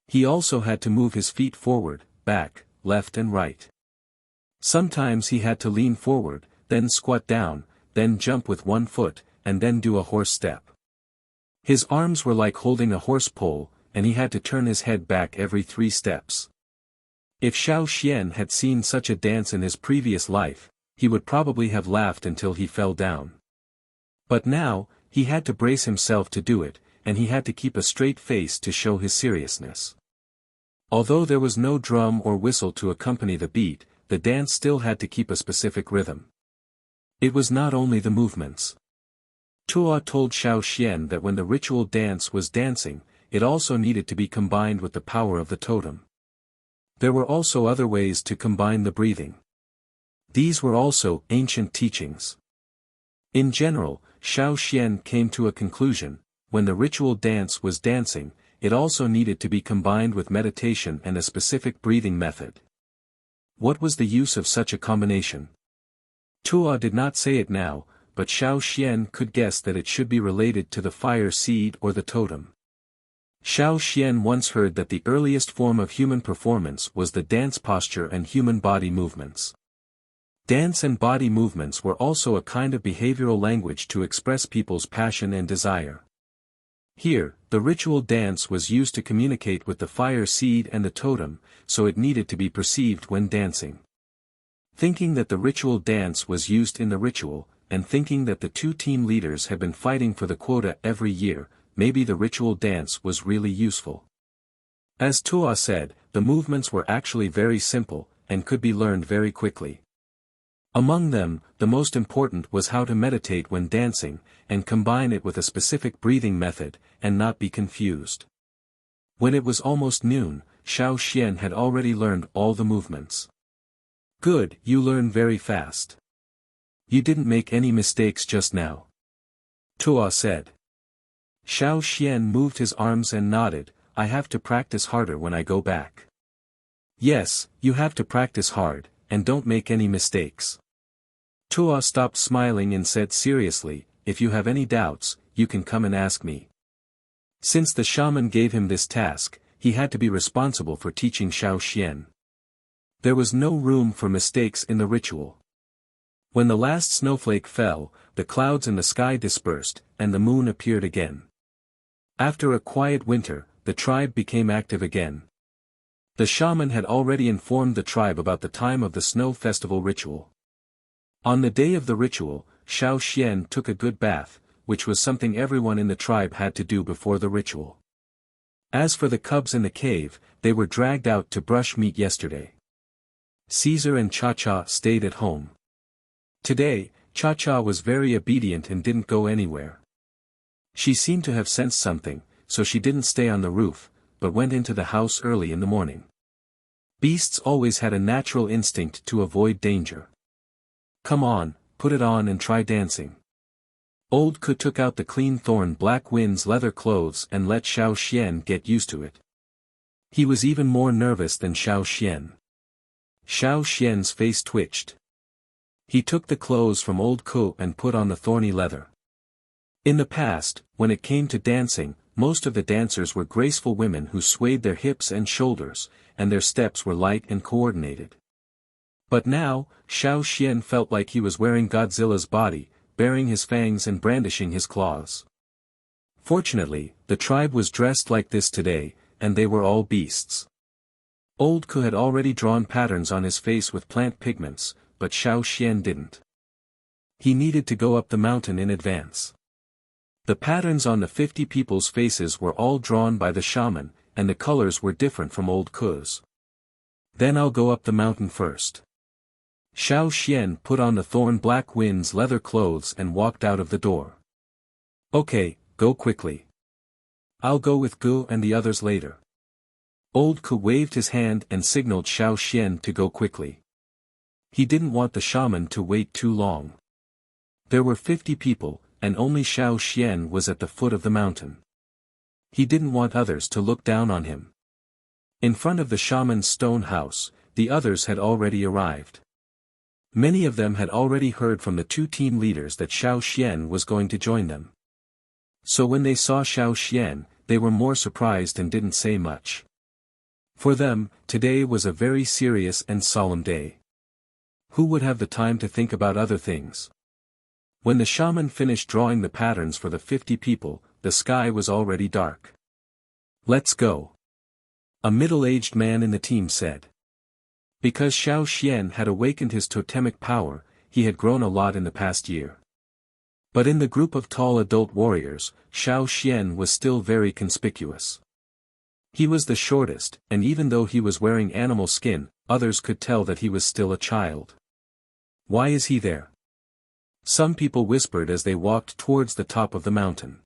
He also had to move his feet forward, back, left and right. Sometimes he had to lean forward, then squat down, then jump with one foot, and then do a horse step. His arms were like holding a horse pole, and he had to turn his head back every 3 steps. If Xiao Xian had seen such a dance in his previous life, he would probably have laughed until he fell down. But now, he had to brace himself to do it, and he had to keep a straight face to show his seriousness. Although there was no drum or whistle to accompany the beat, the dance still had to keep a specific rhythm. It was not only the movements. Tua told Xiao Xian that when the ritual dance was dancing, it also needed to be combined with the power of the totem. There were also other ways to combine the breathing. These were also ancient teachings. In general, Xiao Xian came to a conclusion: when the ritual dance was dancing, it also needed to be combined with meditation and a specific breathing method. What was the use of such a combination? Tua did not say it now, but Xiao Xian could guess that it should be related to the fire seed or the totem. Xiao Xian once heard that the earliest form of human performance was the dance posture and human body movements. Dance and body movements were also a kind of behavioral language to express people's passion and desire. Here, the ritual dance was used to communicate with the fire seed and the totem, so it needed to be perceived when dancing. Thinking that the ritual dance was used in the ritual, and thinking that the two team leaders had been fighting for the quota every year, maybe the ritual dance was really useful. As Tua said, the movements were actually very simple, and could be learned very quickly. Among them, the most important was how to meditate when dancing, and combine it with a specific breathing method, and not be confused. When it was almost noon, Xiao Xian had already learned all the movements. Good, you learn very fast. You didn't make any mistakes just now. Tua said. Xiao Xian moved his arms and nodded. I have to practice harder when I go back. Yes, you have to practice hard, and don't make any mistakes. Tua stopped smiling and said seriously, if you have any doubts, you can come and ask me. Since the shaman gave him this task, he had to be responsible for teaching Xiao Xian. There was no room for mistakes in the ritual. When the last snowflake fell, the clouds in the sky dispersed, and the moon appeared again. After a quiet winter, the tribe became active again. The shaman had already informed the tribe about the time of the snow festival ritual. On the day of the ritual, Xiao Xian took a good bath, which was something everyone in the tribe had to do before the ritual. As for the cubs in the cave, they were dragged out to brush meat yesterday. Caesar and Cha-Cha stayed at home. Today, Cha-Cha was very obedient and didn't go anywhere. She seemed to have sensed something, so she didn't stay on the roof, but went into the house early in the morning. Beasts always had a natural instinct to avoid danger. Come on, put it on and try dancing. Old Ku took out the clean thorn black wind's leather clothes and let Xiao Xian get used to it. He was even more nervous than Xiao Xian. Xiao Xian's face twitched. He took the clothes from Old Ku and put on the thorny leather. In the past, when it came to dancing, most of the dancers were graceful women who swayed their hips and shoulders, and their steps were light and coordinated. But now, Xiao Xian felt like he was wearing Godzilla's body, baring his fangs and brandishing his claws. Fortunately, the tribe was dressed like this today, and they were all beasts. Old Ku had already drawn patterns on his face with plant pigments, but Xiao Xian didn't. He needed to go up the mountain in advance. The patterns on the 50 people's faces were all drawn by the shaman, and the colors were different from Old Ku's. Then I'll go up the mountain first. Xiao Xian put on the thorn black wind's leather clothes and walked out of the door. Okay, go quickly. I'll go with Gu and the others later. Old Ku waved his hand and signaled Xiao Xian to go quickly. He didn't want the shaman to wait too long. There were 50 people, and only Xiao Xian was at the foot of the mountain. He didn't want others to look down on him. In front of the shaman's stone house, the others had already arrived. Many of them had already heard from the two team leaders that Xiao Xian was going to join them. So when they saw Xiao Xian, they were more surprised and didn't say much. For them, today was a very serious and solemn day. Who would have the time to think about other things? When the shaman finished drawing the patterns for the 50 people, the sky was already dark. Let's go. A middle-aged man in the team said. Because Xiao Xian had awakened his totemic power, he had grown a lot in the past year. But in the group of tall adult warriors, Xiao Xian was still very conspicuous. He was the shortest, and even though he was wearing animal skin, others could tell that he was still a child. Why is he there? Some people whispered as they walked towards the top of the mountain.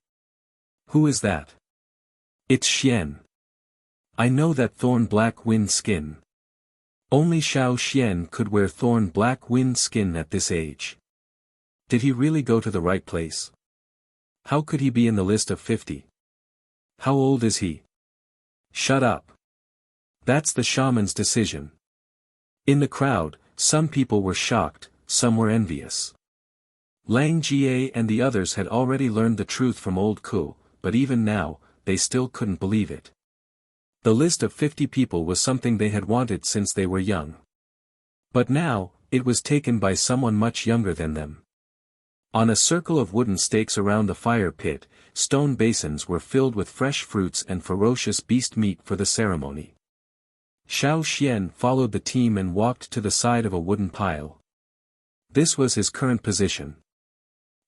Who is that? It's Xian. I know that thorn black wind skin. Only Xiao Xian could wear thorn-black wind skin at this age. Did he really go to the right place? How could he be in the list of 50? How old is he? Shut up. That's the shaman's decision. In the crowd, some people were shocked, some were envious. Lang Jie and the others had already learned the truth from old Ku, but even now, they still couldn't believe it. The list of 50 people was something they had wanted since they were young. But now, it was taken by someone much younger than them. On a circle of wooden stakes around the fire pit, stone basins were filled with fresh fruits and ferocious beast meat for the ceremony. Xiao Xian followed the team and walked to the side of a wooden pile. This was his current position.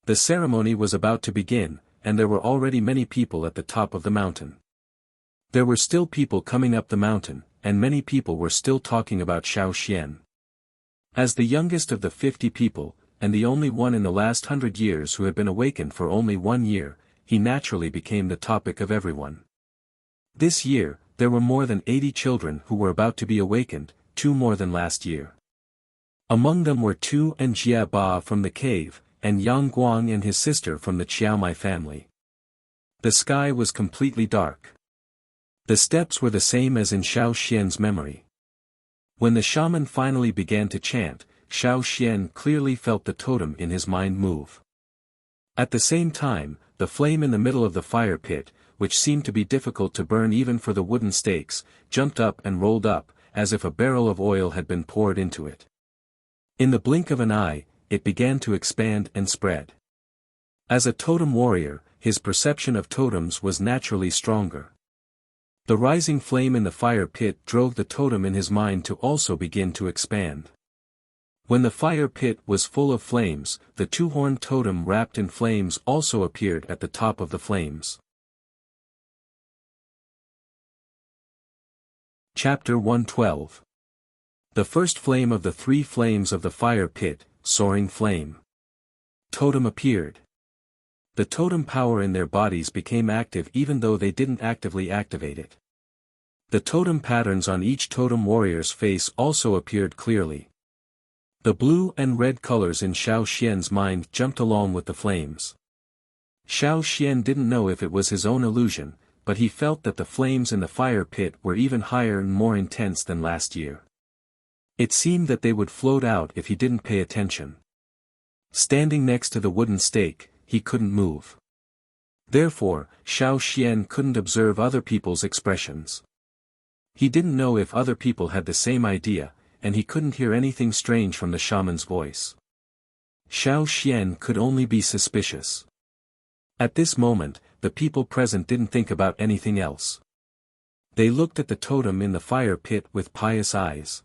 The ceremony was about to begin, and there were already many people at the top of the mountain. There were still people coming up the mountain, and many people were still talking about Xiao Xian. As the youngest of the 50 people, and the only one in the last 100 years who had been awakened for only 1 year, he naturally became the topic of everyone. This year, there were more than 80 children who were about to be awakened, 2 more than last year. Among them were Tu and Jia Ba from the cave, and Yang Guang and his sister from the Qiaomai family. The sky was completely dark. The steps were the same as in Xiao Xian's memory. When the shaman finally began to chant, Xiao Xian clearly felt the totem in his mind move. At the same time, the flame in the middle of the fire pit, which seemed to be difficult to burn even for the wooden stakes, jumped up and rolled up, as if a barrel of oil had been poured into it. In the blink of an eye, it began to expand and spread. As a totem warrior, his perception of totems was naturally stronger. The rising flame in the fire pit drove the totem in his mind to also begin to expand. When the fire pit was full of flames, the 2-horned totem wrapped in flames also appeared at the top of the flames. Chapter 112. The first flame of the 3 flames of the fire pit, soaring flame. Totem appeared. The totem power in their bodies became active even though they didn't actively activate it. The totem patterns on each totem warrior's face also appeared clearly. The blue and red colors in Xiao Xian's mind jumped along with the flames. Xiao Xian didn't know if it was his own illusion, but he felt that the flames in the fire pit were even higher and more intense than last year. It seemed that they would float out if he didn't pay attention. Standing next to the wooden stake, he couldn't move. Therefore, Xiao Xian couldn't observe other people's expressions. He didn't know if other people had the same idea, and he couldn't hear anything strange from the shaman's voice. Xiao Xian could only be suspicious. At this moment, the people present didn't think about anything else. They looked at the totem in the fire pit with pious eyes.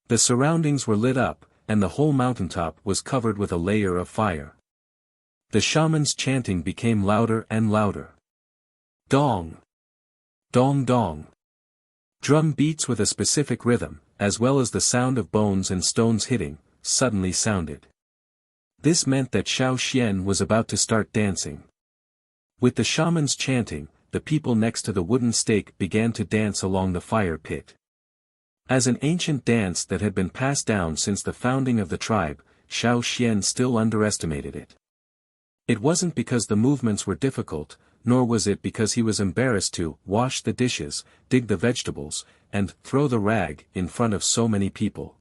The surroundings were lit up, and the whole mountaintop was covered with a layer of fire. The shaman's chanting became louder and louder. Dong! Dong dong! Drum beats with a specific rhythm, as well as the sound of bones and stones hitting, suddenly sounded. This meant that Xiao Xian was about to start dancing. With the shaman's chanting, the people next to the wooden stake began to dance along the fire pit. As an ancient dance that had been passed down since the founding of the tribe, Xiao Xian still underestimated it. It wasn't because the movements were difficult, nor was it because he was embarrassed to wash the dishes, dig the vegetables, and throw the rag in front of so many people.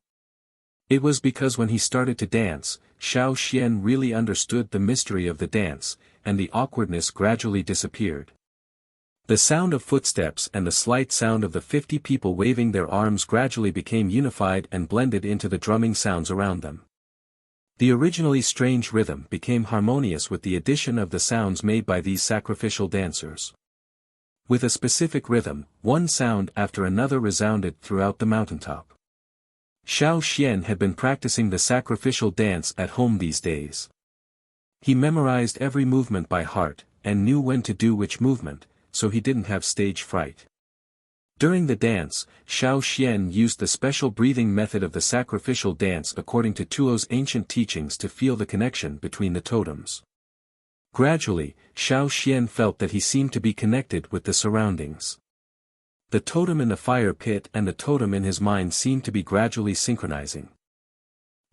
It was because when he started to dance, Xiao Xian really understood the mystery of the dance, and the awkwardness gradually disappeared. The sound of footsteps and the slight sound of the 50 people waving their arms gradually became unified and blended into the drumming sounds around them. The originally strange rhythm became harmonious with the addition of the sounds made by these sacrificial dancers. With a specific rhythm, one sound after another resounded throughout the mountaintop. Xiao Xian had been practicing the sacrificial dance at home these days. He memorized every movement by heart, and knew when to do which movement, so he didn't have stage fright. During the dance, Xiao Xian used the special breathing method of the sacrificial dance according to Tuo's ancient teachings to feel the connection between the totems. Gradually, Xiao Xian felt that he seemed to be connected with the surroundings. The totem in the fire pit and the totem in his mind seemed to be gradually synchronizing.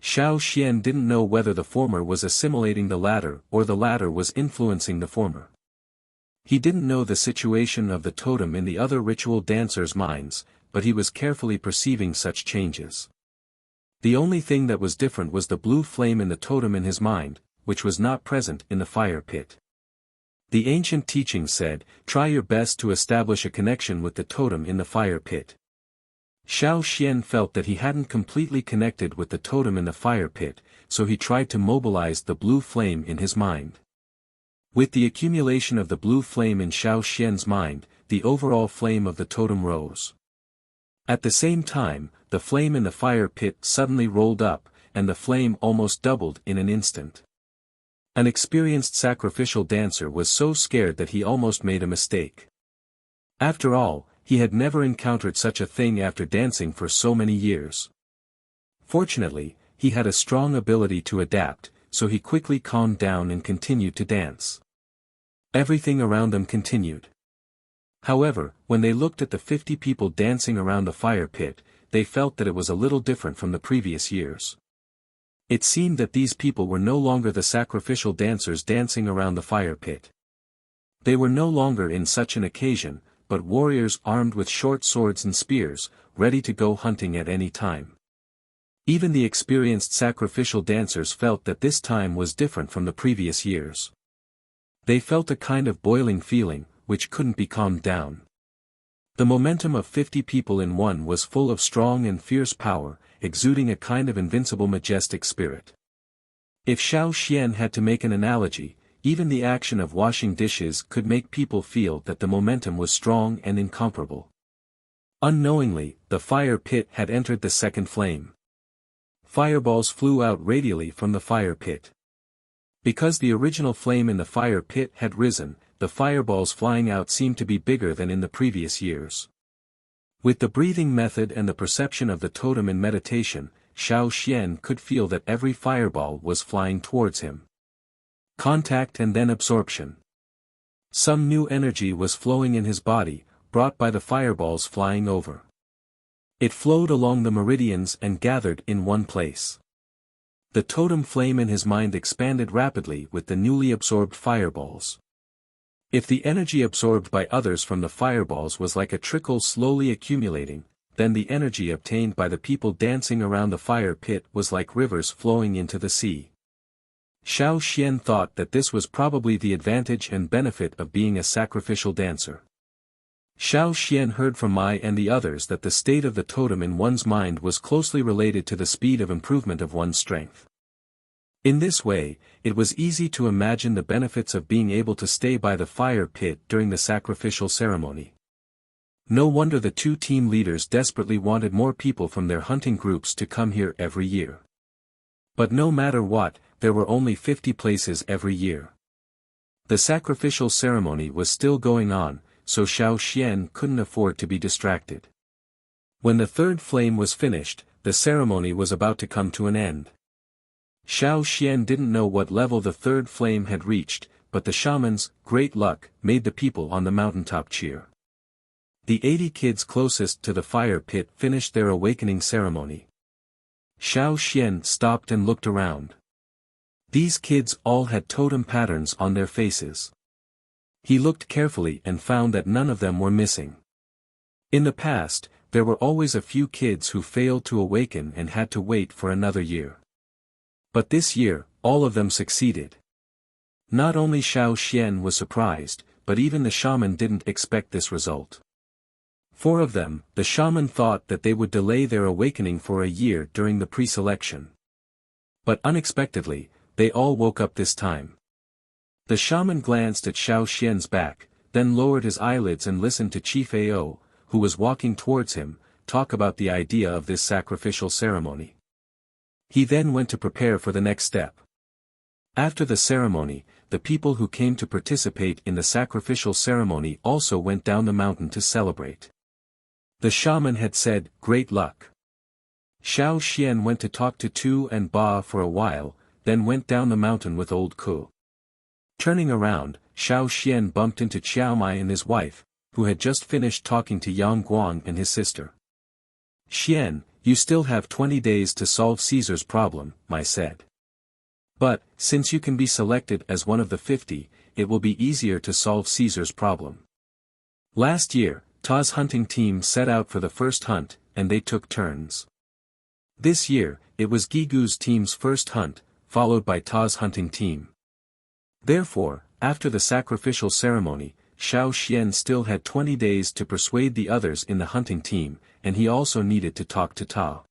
Xiao Xian didn't know whether the former was assimilating the latter or the latter was influencing the former. He didn't know the situation of the totem in the other ritual dancers' minds, but he was carefully perceiving such changes. The only thing that was different was the blue flame in the totem in his mind, which was not present in the fire pit. The ancient teaching said, "Try your best to establish a connection with the totem in the fire pit." Xiao Xian felt that he hadn't completely connected with the totem in the fire pit, so he tried to mobilize the blue flame in his mind. With the accumulation of the blue flame in Xiao Xian's mind, the overall flame of the totem rose. At the same time, the flame in the fire pit suddenly rolled up, and the flame almost doubled in an instant. An experienced sacrificial dancer was so scared that he almost made a mistake. After all, he had never encountered such a thing after dancing for so many years. Fortunately, he had a strong ability to adapt, so he quickly calmed down and continued to dance. Everything around them continued. However, when they looked at the 50 people dancing around the fire pit, they felt that it was a little different from the previous years. It seemed that these people were no longer the sacrificial dancers dancing around the fire pit. They were no longer in such an occasion, but warriors armed with short swords and spears, ready to go hunting at any time. Even the experienced sacrificial dancers felt that this time was different from the previous years. They felt a kind of boiling feeling, which couldn't be calmed down. The momentum of 50 people in one was full of strong and fierce power, exuding a kind of invincible majestic spirit. If Xiao Xian had to make an analogy, even the action of washing dishes could make people feel that the momentum was strong and incomparable. Unknowingly, the fire pit had entered the second flame. Fireballs flew out radially from the fire pit. Because the original flame in the fire pit had risen, the fireballs flying out seemed to be bigger than in the previous years. With the breathing method and the perception of the totem in meditation, Xiao Xian could feel that every fireball was flying towards him. Contact and then absorption. Some new energy was flowing in his body, brought by the fireballs flying over. It flowed along the meridians and gathered in one place. The totem flame in his mind expanded rapidly with the newly absorbed fireballs. If the energy absorbed by others from the fireballs was like a trickle slowly accumulating, then the energy obtained by the people dancing around the fire pit was like rivers flowing into the sea. Xiao Xian thought that this was probably the advantage and benefit of being a sacrificial dancer. Xiao Xian heard from Mai and the others that the state of the totem in one's mind was closely related to the speed of improvement of one's strength. In this way, it was easy to imagine the benefits of being able to stay by the fire pit during the sacrificial ceremony. No wonder the two team leaders desperately wanted more people from their hunting groups to come here every year. But no matter what, there were only 50 places every year. The sacrificial ceremony was still going on, so Xiao Xian couldn't afford to be distracted. When the third flame was finished, the ceremony was about to come to an end. Xiao Xian didn't know what level the third flame had reached, but the shaman's great luck made the people on the mountaintop cheer. The 80 kids closest to the fire pit finished their awakening ceremony. Xiao Xian stopped and looked around. These kids all had totem patterns on their faces. He looked carefully and found that none of them were missing. In the past, there were always a few kids who failed to awaken and had to wait for another year. But this year, all of them succeeded. Not only Xiao Xian was surprised, but even the shaman didn't expect this result. 4 of them, the shaman thought that they would delay their awakening for a year during the pre-selection. But unexpectedly, they all woke up this time. The shaman glanced at Xiao Xian's back, then lowered his eyelids and listened to Chief Ao, who was walking towards him, talk about the idea of this sacrificial ceremony. He then went to prepare for the next step. After the ceremony, the people who came to participate in the sacrificial ceremony also went down the mountain to celebrate. The shaman had said, "Great luck." Xiao Xian went to talk to Tu and Ba for a while, then went down the mountain with old Ku. Turning around, Xiao Xian bumped into Chiao Mai and his wife, who had just finished talking to Yang Guang and his sister. "Xian, you still have 20 days to solve Caesar's problem," Mai said. "But, since you can be selected as one of the 50, it will be easier to solve Caesar's problem." Last year, Ta's hunting team set out for the first hunt, and they took turns. This year, it was Gigu's team's first hunt, followed by Ta's hunting team. Therefore, after the sacrificial ceremony, Xiao Xian still had 20 days to persuade the others in the hunting team, and he also needed to talk to Ta.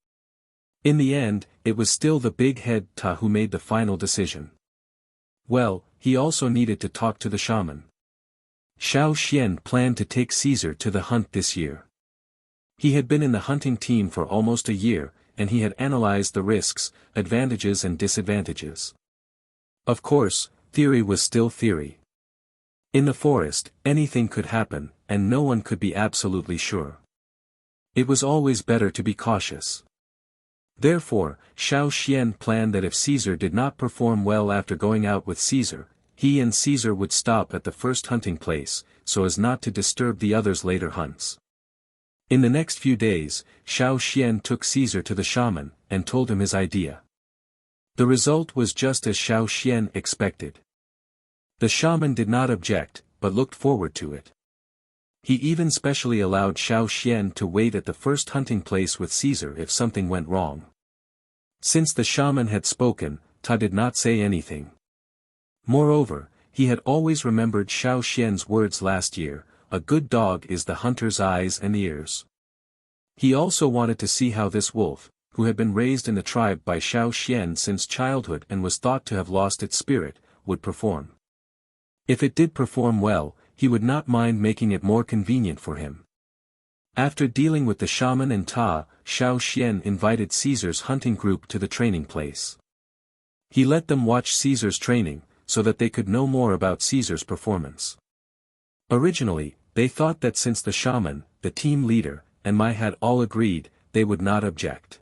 In the end, it was still the big head Ta who made the final decision. Well, he also needed to talk to the shaman. Xiao Xian planned to take Caesar to the hunt this year. He had been in the hunting team for almost a year, and he had analyzed the risks, advantages and disadvantages. Of course, theory was still theory. In the forest, anything could happen, and no one could be absolutely sure. It was always better to be cautious. Therefore, Xiao Xian planned that if Caesar did not perform well after going out with Caesar, he and Caesar would stop at the first hunting place, so as not to disturb the others' later hunts. In the next few days, Xiao Xian took Caesar to the shaman, and told him his idea. The result was just as Xiao Xian expected. The shaman did not object, but looked forward to it. He even specially allowed Xiao Xian to wait at the first hunting place with Caesar if something went wrong. Since the shaman had spoken, Ta did not say anything. Moreover, he had always remembered Xiao Xian's words last year, "A good dog is the hunter's eyes and ears." He also wanted to see how this wolf, who had been raised in the tribe by Xiao Xian since childhood and was thought to have lost its spirit, would perform. If it did perform well, he would not mind making it more convenient for him. After dealing with the shaman and Ta, Xiao Xian invited Caesar's hunting group to the training place. He let them watch Caesar's training, so that they could know more about Caesar's performance. Originally, they thought that since the shaman, the team leader, and Mai had all agreed, they would not object.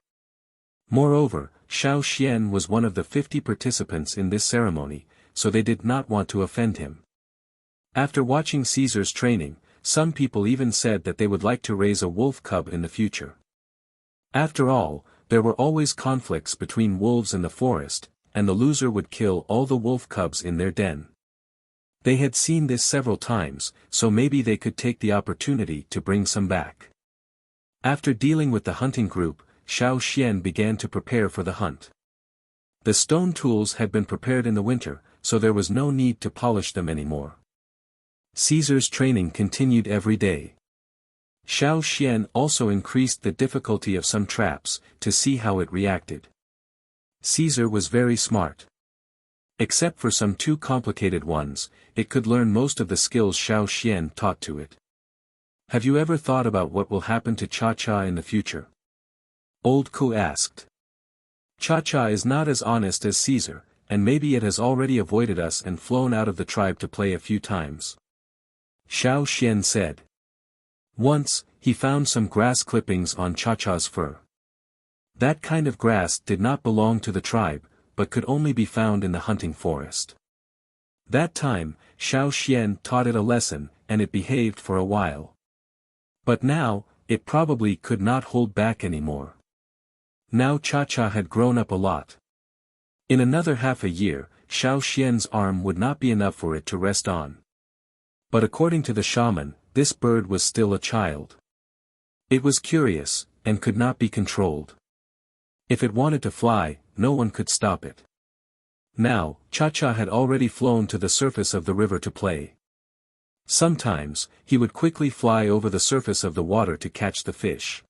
Moreover, Xiao Xian was one of the 50 participants in this ceremony, so they did not want to offend him. After watching Caesar's training, some people even said that they would like to raise a wolf cub in the future. After all, there were always conflicts between wolves in the forest, and the loser would kill all the wolf cubs in their den. They had seen this several times, so maybe they could take the opportunity to bring some back. After dealing with the hunting group, Xiao Xian began to prepare for the hunt. The stone tools had been prepared in the winter, so there was no need to polish them anymore. Caesar's training continued every day. Xiao Xian also increased the difficulty of some traps, to see how it reacted. Caesar was very smart. Except for some too complicated ones, it could learn most of the skills Xiao Xian taught to it. Have you ever thought about what will happen to Cha-Cha in the future? Old Ku asked. Cha-Cha is not as honest as Caesar, and maybe it has already avoided us and flown out of the tribe to play a few times. Xiao Xian said. Once, he found some grass clippings on Cha-Cha's fur. That kind of grass did not belong to the tribe, but could only be found in the hunting forest. That time, Xiao Xian taught it a lesson, and it behaved for a while. But now, it probably could not hold back anymore. Now Cha-Cha had grown up a lot. In another half a year, Xiao Xian's arm would not be enough for it to rest on. But according to the shaman, this bird was still a child. It was curious, and could not be controlled. If it wanted to fly, no one could stop it. Now, Cha-Cha had already flown to the surface of the river to play. Sometimes, he would quickly fly over the surface of the water to catch the fish.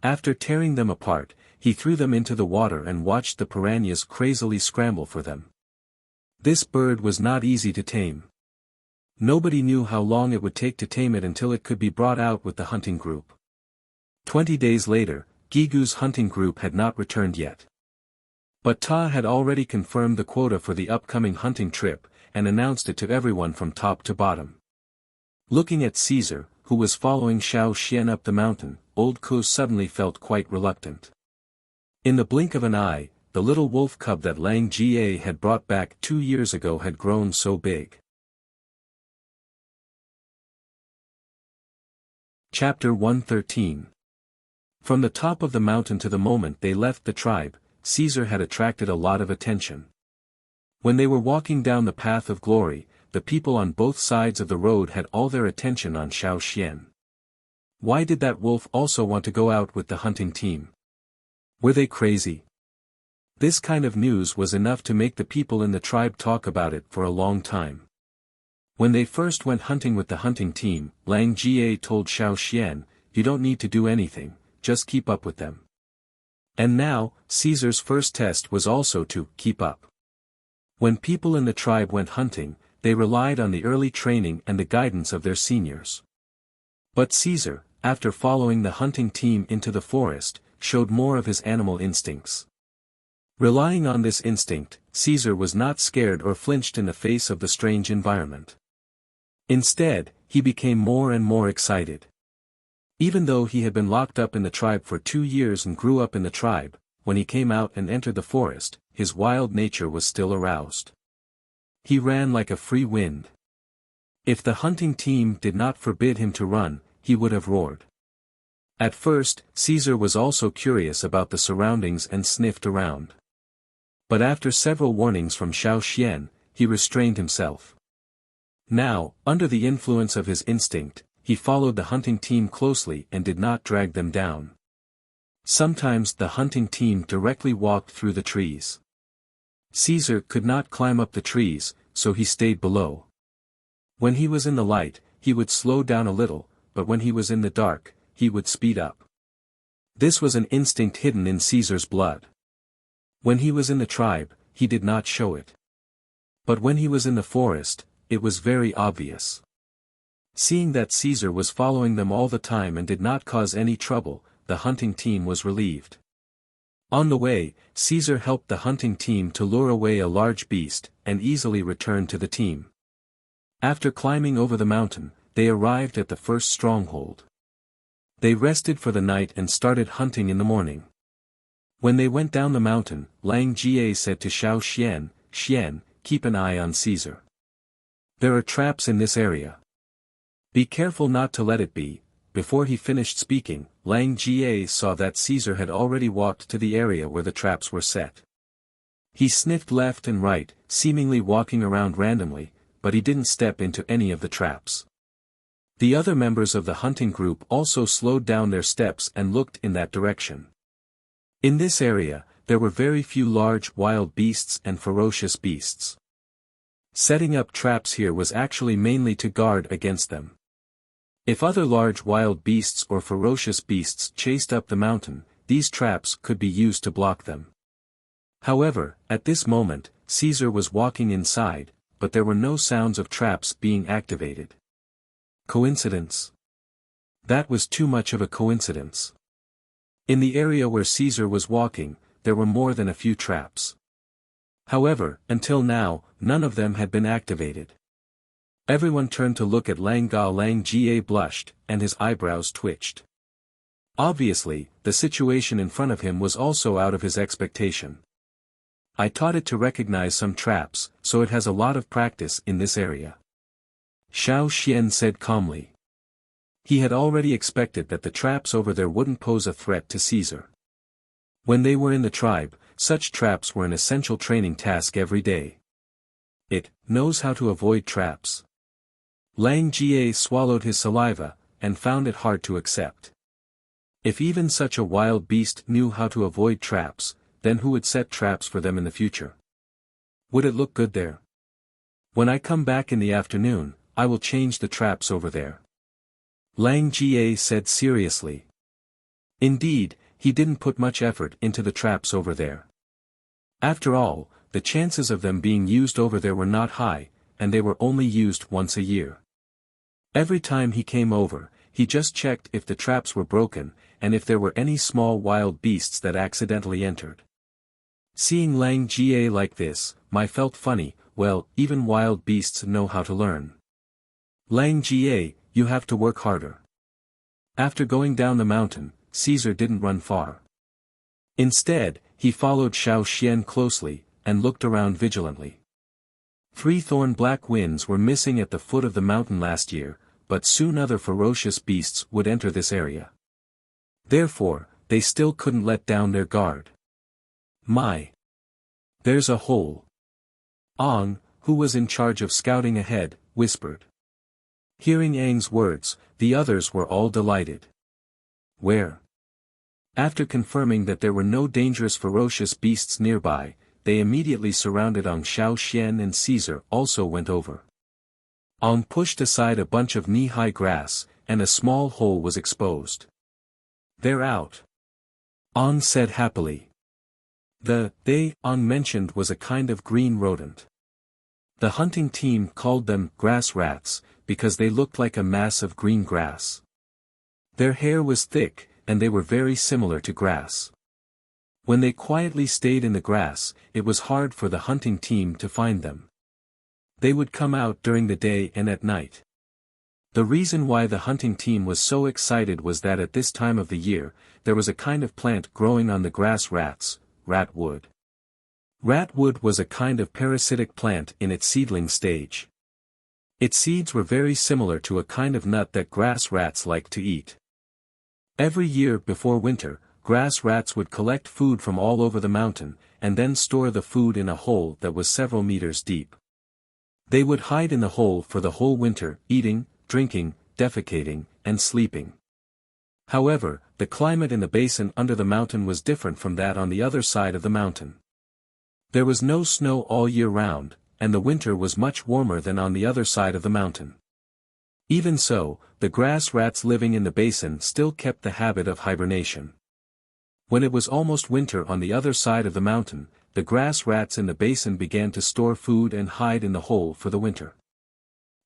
After tearing them apart, he threw them into the water and watched the piranhas crazily scramble for them. This bird was not easy to tame. Nobody knew how long it would take to tame it until it could be brought out with the hunting group. 20 days later, Gigu's hunting group had not returned yet. But Ta had already confirmed the quota for the upcoming hunting trip, and announced it to everyone from top to bottom. Looking at Caesar, who was following Xiao Xian up the mountain, old Ku suddenly felt quite reluctant. In the blink of an eye, the little wolf cub that Lang Jie had brought back 2 years ago had grown so big. Chapter 113. From the top of the mountain to the moment they left the tribe, Caesar had attracted a lot of attention. When they were walking down the path of glory, the people on both sides of the road had all their attention on Xiao Xian. Why did that wolf also want to go out with the hunting team? Were they crazy? This kind of news was enough to make the people in the tribe talk about it for a long time. When they first went hunting with the hunting team, Lang Jie told Xiao Xian, "You don't need to do anything, just keep up with them." And now, Caesar's first test was also to keep up. When people in the tribe went hunting, they relied on the early training and the guidance of their seniors. But Caesar, after following the hunting team into the forest, showed more of his animal instincts. Relying on this instinct, Caesar was not scared or flinched in the face of the strange environment. Instead, he became more and more excited. Even though he had been locked up in the tribe for 2 years and grew up in the tribe, when he came out and entered the forest, his wild nature was still aroused. He ran like a free wind. If the hunting team did not forbid him to run, he would have roared. At first, Caesar was also curious about the surroundings and sniffed around. But after several warnings from Xiao Xian, he restrained himself. Now, under the influence of his instinct, he followed the hunting team closely and did not drag them down. Sometimes the hunting team directly walked through the trees. Caesar could not climb up the trees, so he stayed below. When he was in the light, he would slow down a little, but when he was in the dark, he would speed up. This was an instinct hidden in Caesar's blood. When he was in the tribe, he did not show it. But when he was in the forest, it was very obvious. Seeing that Caesar was following them all the time and did not cause any trouble, the hunting team was relieved. On the way, Caesar helped the hunting team to lure away a large beast, and easily returned to the team. After climbing over the mountain, they arrived at the first stronghold. They rested for the night and started hunting in the morning. When they went down the mountain, Lang Jie said to Xiao Xian, "Xian, keep an eye on Caesar. There are traps in this area. Be careful not to let it be." Before he finished speaking, Lang Jie saw that Caesar had already walked to the area where the traps were set. He sniffed left and right, seemingly walking around randomly, but he didn't step into any of the traps. The other members of the hunting group also slowed down their steps and looked in that direction. In this area, there were very few large wild beasts and ferocious beasts. Setting up traps here was actually mainly to guard against them. If other large wild beasts or ferocious beasts chased up the mountain, these traps could be used to block them. However, at this moment, Caesar was walking inside, but there were no sounds of traps being activated. Coincidence? That was too much of a coincidence. In the area where Caesar was walking, there were more than a few traps. However, until now, none of them had been activated. Everyone turned to look at Lang Jie blushed, and his eyebrows twitched. Obviously, the situation in front of him was also out of his expectation. I taught it to recognize some traps, so it has a lot of practice in this area. Xiao Xian said calmly. He had already expected that the traps over there wouldn't pose a threat to Caesar. When they were in the tribe, such traps were an essential training task every day. It knows how to avoid traps. Lang Jie swallowed his saliva, and found it hard to accept. If even such a wild beast knew how to avoid traps, then who would set traps for them in the future? Would it look good there? When I come back in the afternoon, I will change the traps over there. Lang Jie said seriously. Indeed, he didn't put much effort into the traps over there. After all, the chances of them being used over there were not high, and they were only used once a year. Every time he came over, he just checked if the traps were broken, and if there were any small wild beasts that accidentally entered. Seeing Lang Jie like this, I felt funny. Well, even wild beasts know how to learn. Lang Jie, you have to work harder. After going down the mountain, Caesar didn't run far. Instead, he followed Xiao Xian closely, and looked around vigilantly. 3 thorn black winds were missing at the foot of the mountain last year, but soon other ferocious beasts would enter this area. Therefore, they still couldn't let down their guard. My! There's a hole. Ong, who was in charge of scouting ahead, whispered. Hearing Aang's words, the others were all delighted. Where? After confirming that there were no dangerous ferocious beasts nearby, they immediately surrounded Ong. Xiao Xian and Caesar also went over. Ong pushed aside a bunch of knee-high grass, and a small hole was exposed. They're out. Ong said happily. They Ong mentioned was a kind of green rodent. The hunting team called them grass rats, because they looked like a mass of green grass. Their hair was thick, and they were very similar to grass. When they quietly stayed in the grass, it was hard for the hunting team to find them. They would come out during the day and at night. The reason why the hunting team was so excited was that at this time of the year, there was a kind of plant growing on the grass rats, ratwood. Ratwood was a kind of parasitic plant in its seedling stage. Its seeds were very similar to a kind of nut that grass rats like to eat. Every year before winter, grass rats would collect food from all over the mountain, and then store the food in a hole that was several meters deep. They would hide in the hole for the whole winter, eating, drinking, defecating, and sleeping. However, the climate in the basin under the mountain was different from that on the other side of the mountain. There was no snow all year round, and the winter was much warmer than on the other side of the mountain. Even so, the grass rats living in the basin still kept the habit of hibernation. When it was almost winter on the other side of the mountain, the grass rats in the basin began to store food and hide in the hole for the winter.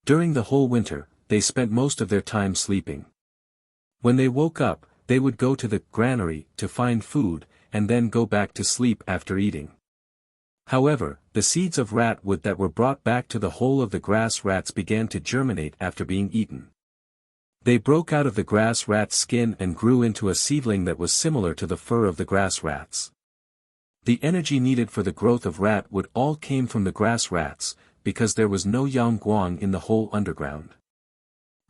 During the whole winter, they spent most of their time sleeping. When they woke up, they would go to the granary to find food, and then go back to sleep after eating. However, the seeds of ratwood that were brought back to the hole of the grass rats began to germinate after being eaten. They broke out of the grass rat's skin and grew into a seedling that was similar to the fur of the grass rats. The energy needed for the growth of ratwood all came from the grass rats, because there was no yangguang in the hole underground.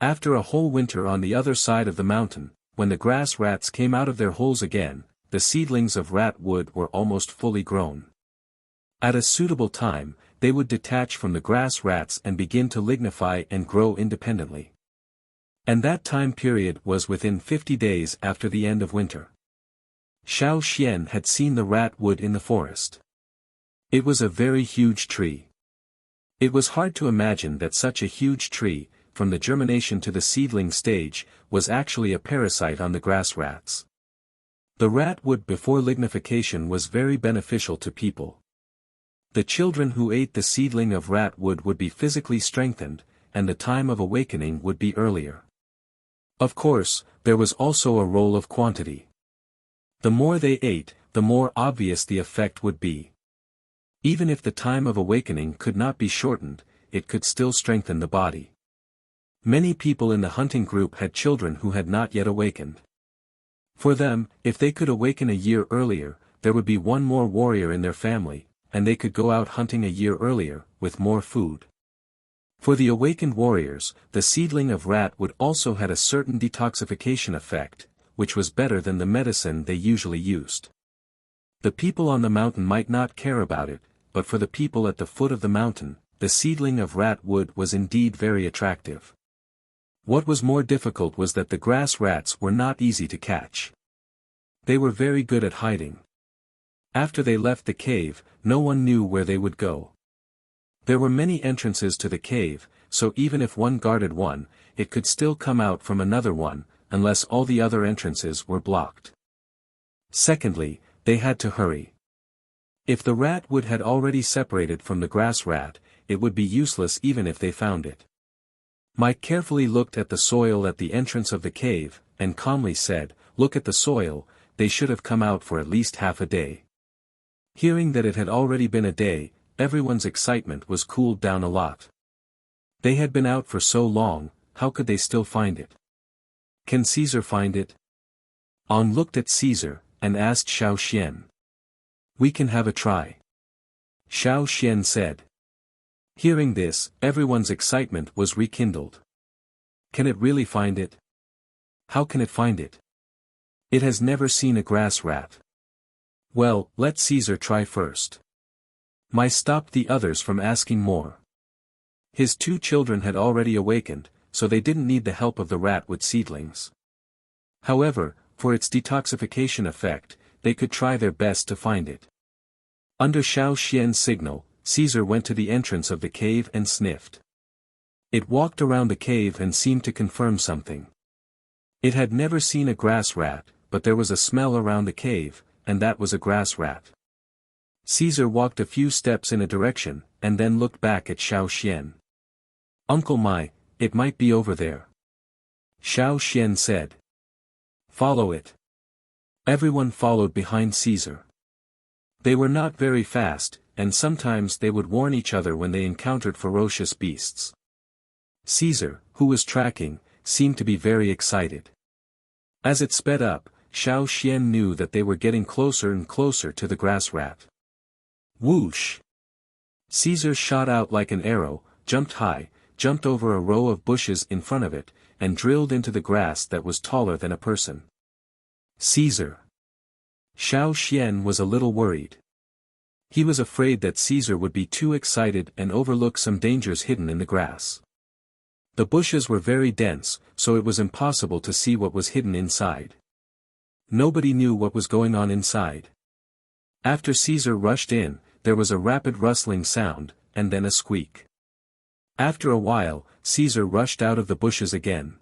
After a whole winter on the other side of the mountain, when the grass rats came out of their holes again, the seedlings of ratwood were almost fully grown. At a suitable time, they would detach from the grass rats and begin to lignify and grow independently. And that time period was within 50 days after the end of winter. Xiao Xian had seen the ratwood in the forest. It was a very huge tree. It was hard to imagine that such a huge tree, from the germination to the seedling stage, was actually a parasite on the grass rats. The ratwood before lignification was very beneficial to people. The children who ate the seedling of ratwood would be physically strengthened, and the time of awakening would be earlier. Of course, there was also a role of quantity. The more they ate, the more obvious the effect would be. Even if the time of awakening could not be shortened, it could still strengthen the body. Many people in the hunting group had children who had not yet awakened. For them, if they could awaken a year earlier, there would be one more warrior in their family, and they could go out hunting a year earlier, with more food. For the awakened warriors, the seedling of ratwood also had a certain detoxification effect, which was better than the medicine they usually used. The people on the mountain might not care about it, but for the people at the foot of the mountain, the seedling of ratwood was indeed very attractive. What was more difficult was that the grass rats were not easy to catch. They were very good at hiding. After they left the cave, no one knew where they would go. There were many entrances to the cave, so even if one guarded one, it could still come out from another one, unless all the other entrances were blocked. Secondly, they had to hurry. If the ratwood had already separated from the grass rat, it would be useless even if they found it. Mike carefully looked at the soil at the entrance of the cave, and calmly said, "Look at the soil, they should have come out for at least half a day." Hearing that it had already been a day, everyone's excitement was cooled down a lot. They had been out for so long, how could they still find it? Can Caesar find it? Ong looked at Caesar, and asked Xiao Xian. We can have a try. Xiao Xian said. Hearing this, everyone's excitement was rekindled. Can it really find it? How can it find it? It has never seen a grass rat. Well, let Caesar try first. My stopped the others from asking more. His 2 children had already awakened, so they didn't need the help of the rat with seedlings. However, for its detoxification effect, they could try their best to find it. Under Xiao Xian's signal, Caesar went to the entrance of the cave and sniffed. It walked around the cave and seemed to confirm something. It had never seen a grass rat, but there was a smell around the cave, and that was a grass rat. Caesar walked a few steps in a direction, and then looked back at Xiao Xian. Uncle Mai, it might be over there. Xiao Xian said. Follow it. Everyone followed behind Caesar. They were not very fast, and sometimes they would warn each other when they encountered ferocious beasts. Caesar, who was tracking, seemed to be very excited. As it sped up, Xiao Xian knew that they were getting closer and closer to the grass rat. Whoosh! Caesar shot out like an arrow, jumped high, jumped over a row of bushes in front of it, and drilled into the grass that was taller than a person. Caesar! Xiao Xian was a little worried. He was afraid that Caesar would be too excited and overlook some dangers hidden in the grass. The bushes were very dense, so it was impossible to see what was hidden inside. Nobody knew what was going on inside. After Caesar rushed in, there was a rapid rustling sound, and then a squeak. After a while, Caesar rushed out of the bushes again.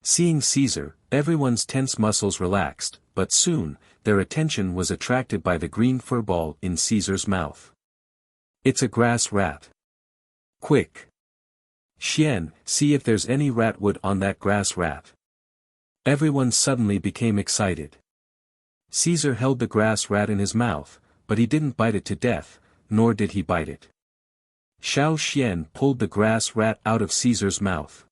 Seeing Caesar, everyone's tense muscles relaxed, but soon, their attention was attracted by the green fur ball in Caesar's mouth. It's a grass rat. Quick! Xian, see if there's any rat wood on that grass rat. Everyone suddenly became excited. Caesar held the grass rat in his mouth, but he didn't bite it to death, nor did he bite it. Xiao Xian pulled the grass rat out of Caesar's mouth.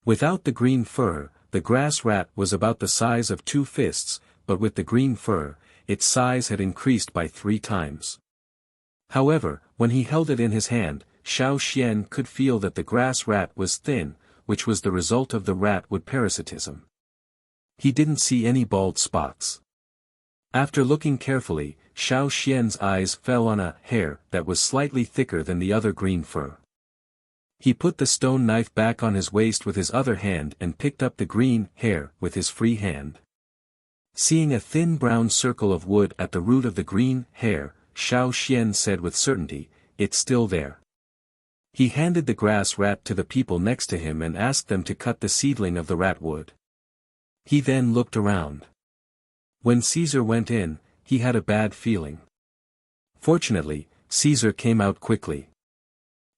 Without the green fur, the grass rat was about the size of 2 fists, but with the green fur, its size had increased by 3 times. However, when he held it in his hand, Xiao Xian could feel that the grass rat was thin, which was the result of the rat wood parasitism. He didn't see any bald spots. After looking carefully, Xiao Xian's eyes fell on a hair that was slightly thicker than the other green fur. He put the stone knife back on his waist with his other hand and picked up the green hair with his free hand. Seeing a thin brown circle of wood at the root of the green hair, Xiao Xian said with certainty, "It's still there." He handed the grass rat to the people next to him and asked them to cut the seedling of the rat wood. He then looked around. When Caesar went in, he had a bad feeling. Fortunately, Caesar came out quickly.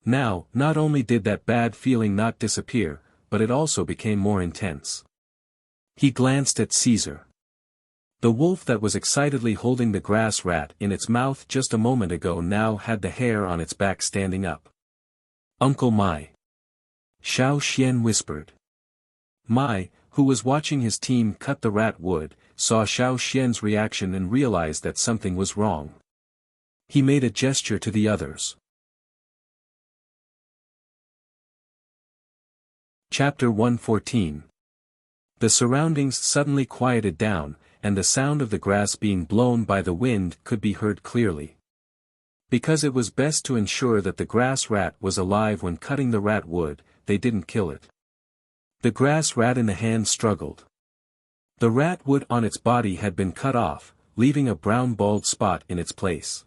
Now, not only did that bad feeling not disappear, but it also became more intense. He glanced at Caesar. The wolf that was excitedly holding the grass rat in its mouth just a moment ago now had the hair on its back standing up. Uncle Mai. Xiao Xian whispered. Mai, who was watching his team cut the rat wood, saw Xiao Xian's reaction and realized that something was wrong. He made a gesture to the others. Chapter 114. The surroundings suddenly quieted down, and the sound of the grass being blown by the wind could be heard clearly. Because it was best to ensure that the grass rat was alive when cutting the rat wood, they didn't kill it. The grass rat in the hand struggled. The rat wood on its body had been cut off, leaving a brown bald spot in its place.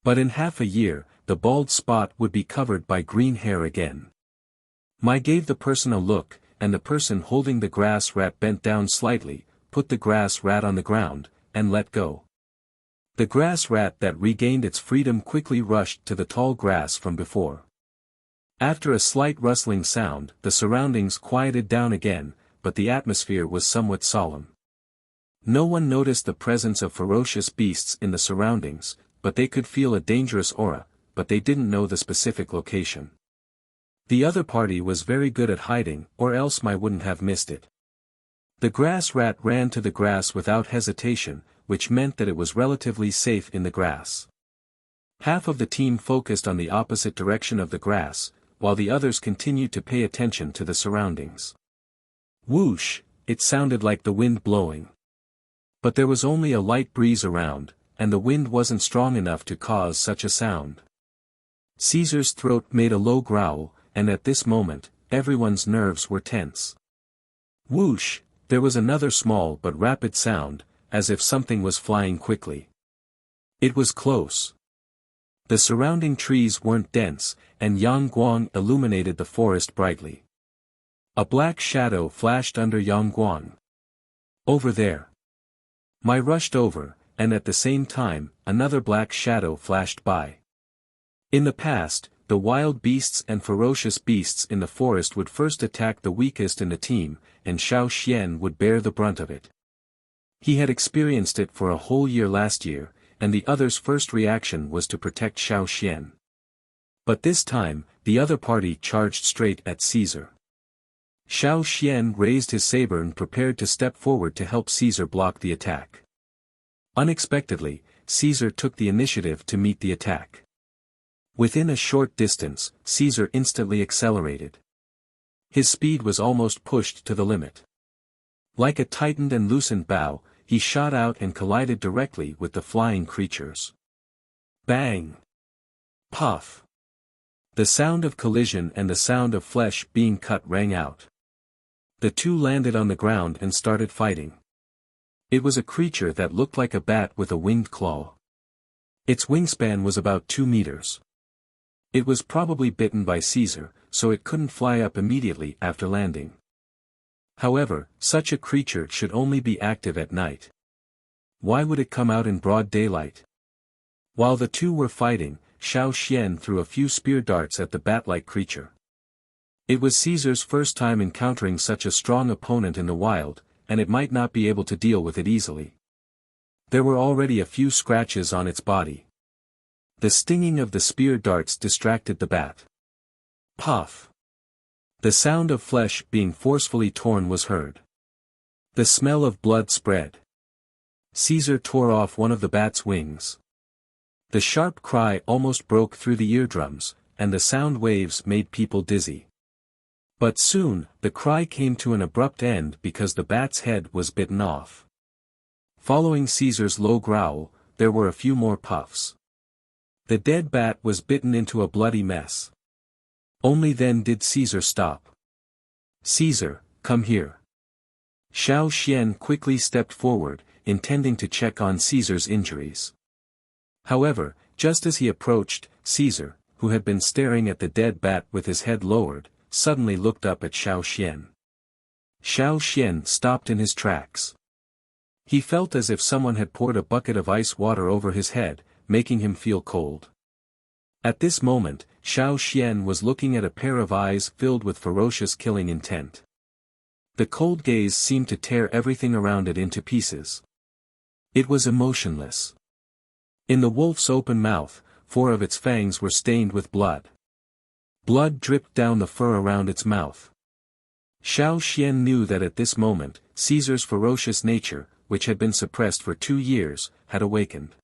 But in half a year, the bald spot would be covered by green hair again. Mai gave the person a look, and the person holding the grass rat bent down slightly, put the grass rat on the ground, and let go. The grass rat that regained its freedom quickly rushed to the tall grass from before. After a slight rustling sound, the surroundings quieted down again, but the atmosphere was somewhat solemn. No one noticed the presence of ferocious beasts in the surroundings, but they could feel a dangerous aura, but they didn't know the specific location. The other party was very good at hiding, or else Mai wouldn't have missed it. The grass rat ran to the grass without hesitation, which meant that it was relatively safe in the grass. Half of the team focused on the opposite direction of the grass, while the others continued to pay attention to the surroundings. Whoosh, it sounded like the wind blowing. But there was only a light breeze around, and the wind wasn't strong enough to cause such a sound. Caesar's throat made a low growl, and at this moment, everyone's nerves were tense. Whoosh, there was another small but rapid sound, as if something was flying quickly. It was close. The surrounding trees weren't dense, and Yangguang illuminated the forest brightly. A black shadow flashed under Yangguang. Over there. Mai rushed over, and at the same time, another black shadow flashed by. In the past, the wild beasts and ferocious beasts in the forest would first attack the weakest in the team, and Xiao Xian would bear the brunt of it. He had experienced it for a whole year last year, and the other's first reaction was to protect Xiao Xian. But this time, the other party charged straight at Caesar. Xiao Xian raised his saber and prepared to step forward to help Caesar block the attack. Unexpectedly, Caesar took the initiative to meet the attack. Within a short distance, Caesar instantly accelerated. His speed was almost pushed to the limit. Like a tightened and loosened bow, he shot out and collided directly with the flying creatures. Bang! Puff! The sound of collision and the sound of flesh being cut rang out. The two landed on the ground and started fighting. It was a creature that looked like a bat with a winged claw. Its wingspan was about 2 meters. It was probably bitten by Caesar, so it couldn't fly up immediately after landing. However, such a creature should only be active at night. Why would it come out in broad daylight? While the two were fighting, Xiao Xian threw a few spear darts at the bat-like creature. It was Caesar's first time encountering such a strong opponent in the wild, and it might not be able to deal with it easily. There were already a few scratches on its body. The stinging of the spear darts distracted the bat. Puff! The sound of flesh being forcefully torn was heard. The smell of blood spread. Caesar tore off one of the bat's wings. The sharp cry almost broke through the eardrums, and the sound waves made people dizzy. But soon, the cry came to an abrupt end because the bat's head was bitten off. Following Caesar's low growl, there were a few more puffs. The dead bat was bitten into a bloody mess. Only then did Caesar stop. Caesar, come here. Xiao Xian quickly stepped forward, intending to check on Caesar's injuries. However, just as he approached, Caesar, who had been staring at the dead bat with his head lowered, suddenly looked up at Xiao Xian. Xiao Xian stopped in his tracks. He felt as if someone had poured a bucket of ice water over his head, making him feel cold. At this moment, Xiao Xian was looking at a pair of eyes filled with ferocious killing intent. The cold gaze seemed to tear everything around it into pieces. It was emotionless. In the wolf's open mouth, 4 of its fangs were stained with blood. Blood dripped down the fur around its mouth. Xiao Xian knew that at this moment, Caesar's ferocious nature, which had been suppressed for 2 years, had awakened.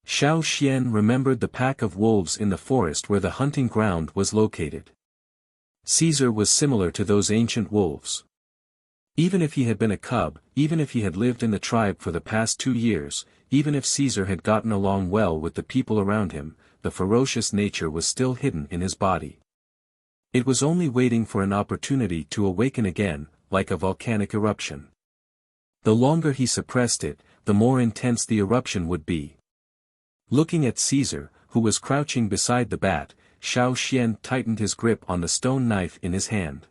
Xiao Xian remembered the pack of wolves in the forest where the hunting ground was located. Caesar was similar to those ancient wolves. Even if he had been a cub, even if he had lived in the tribe for the past 2 years, even if Caesar had gotten along well with the people around him, the ferocious nature was still hidden in his body. It was only waiting for an opportunity to awaken again, like a volcanic eruption. The longer he suppressed it, the more intense the eruption would be. Looking at Caesar, who was crouching beside the bat, Xiao Xian tightened his grip on the stone knife in his hand.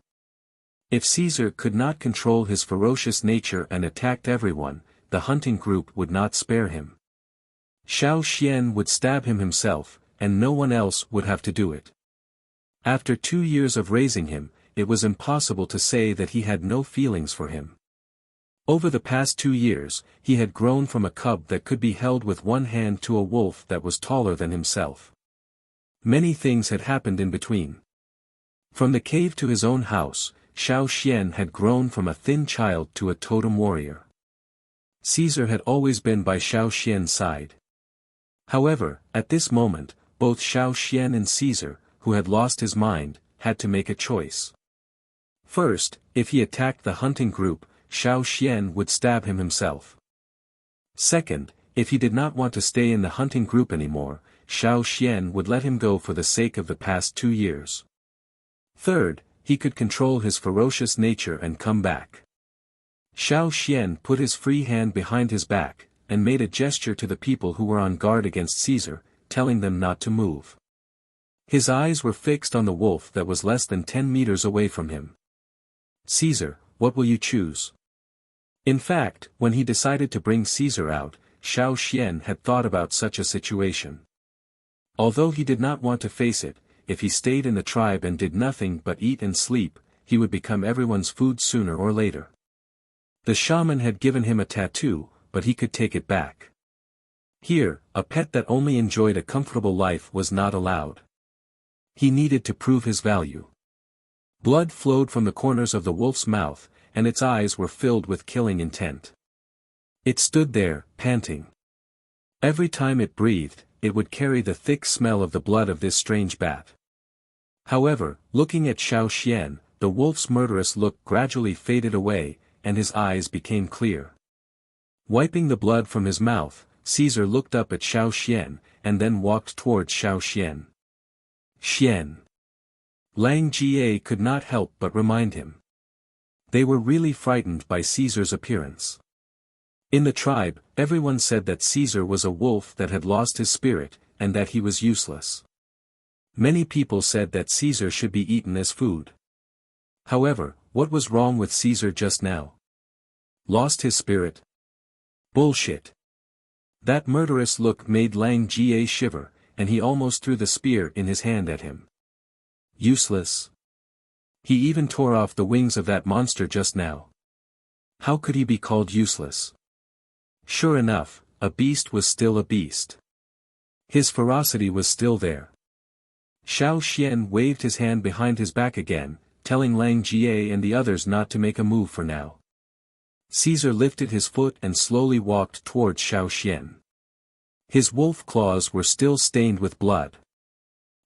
If Caesar could not control his ferocious nature and attacked everyone, the hunting group would not spare him. Xiao Xian would stab him himself, and no one else would have to do it. After 2 years of raising him, it was impossible to say that he had no feelings for him. Over the past 2 years, he had grown from a cub that could be held with one hand to a wolf that was taller than himself. Many things had happened in between. From the cave to his own house, Xiao Xian had grown from a thin child to a totem warrior. Caesar had always been by Xiao Xian's side. However, at this moment, both Xiao Xian and Caesar, who had lost his mind, had to make a choice. First, if he attacked the hunting group, Xiao Xian would stab him himself. Second, if he did not want to stay in the hunting group anymore, Xiao Xian would let him go for the sake of the past 2 years. Third, he could control his ferocious nature and come back. Xiao Xian put his free hand behind his back, and made a gesture to the people who were on guard against Caesar, telling them not to move. His eyes were fixed on the wolf that was less than 10 meters away from him. "Caesar, what will you choose?" In fact, when he decided to bring Caesar out, Xiao Xian had thought about such a situation. Although he did not want to face it, if he stayed in the tribe and did nothing but eat and sleep, he would become everyone's food sooner or later. The shaman had given him a tattoo, but he could take it back. Here, a pet that only enjoyed a comfortable life was not allowed. He needed to prove his value. Blood flowed from the corners of the wolf's mouth, and its eyes were filled with killing intent. It stood there, panting. Every time it breathed, it would carry the thick smell of the blood of this strange bat. However, looking at Xiao Xian, the wolf's murderous look gradually faded away, and his eyes became clear. Wiping the blood from his mouth, Caesar looked up at Xiao Xian, and then walked towards Xiao Xian. "Xian." Lang Jie could not help but remind him. They were really frightened by Caesar's appearance. In the tribe, everyone said that Caesar was a wolf that had lost his spirit, and that he was useless. Many people said that Caesar should be eaten as food. However, what was wrong with Caesar just now? Lost his spirit? Bullshit. That murderous look made Lang Jie shiver, and he almost threw the spear in his hand at him. Useless. He even tore off the wings of that monster just now. How could he be called useless? Sure enough, a beast was still a beast. His ferocity was still there. Xiao Xian waved his hand behind his back again, telling Lang Jie and the others not to make a move for now. Caesar lifted his foot and slowly walked towards Xiao Xian. His wolf claws were still stained with blood.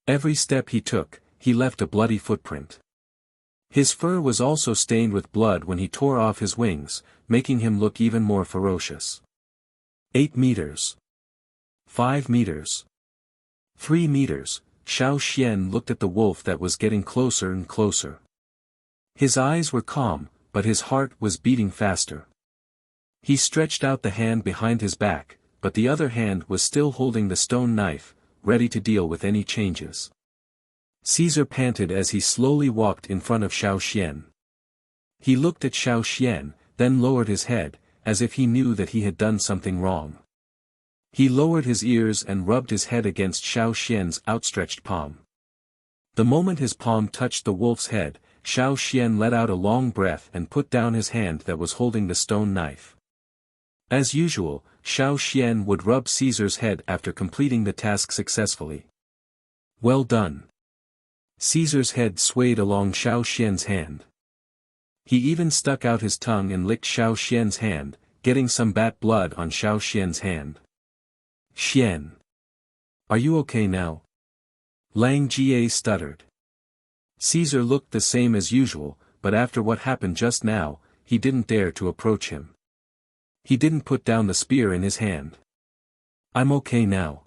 Every step he took, he left a bloody footprint. His fur was also stained with blood when he tore off his wings, making him look even more ferocious. 8 meters. 5 meters. 3 meters, Xiao Xian looked at the wolf that was getting closer and closer. His eyes were calm, but his heart was beating faster. He stretched out the hand behind his back, but the other hand was still holding the stone knife, ready to deal with any changes. Caesar panted as he slowly walked in front of Xiao Xian. He looked at Xiao Xian, then lowered his head, as if he knew that he had done something wrong. He lowered his ears and rubbed his head against Xiao Xian's outstretched palm. The moment his palm touched the wolf's head, Xiao Xian let out a long breath and put down his hand that was holding the stone knife. As usual, Xiao Xian would rub Caesar's head after completing the task successfully. Well done. Caesar's head swayed along Xiao Xian's hand. He even stuck out his tongue and licked Xiao Xian's hand, getting some bat blood on Xiao Xian's hand. "Xian. Are you okay now?" Lang Jie stuttered. Caesar looked the same as usual, but after what happened just now, he didn't dare to approach him. He didn't put down the spear in his hand. "I'm okay now."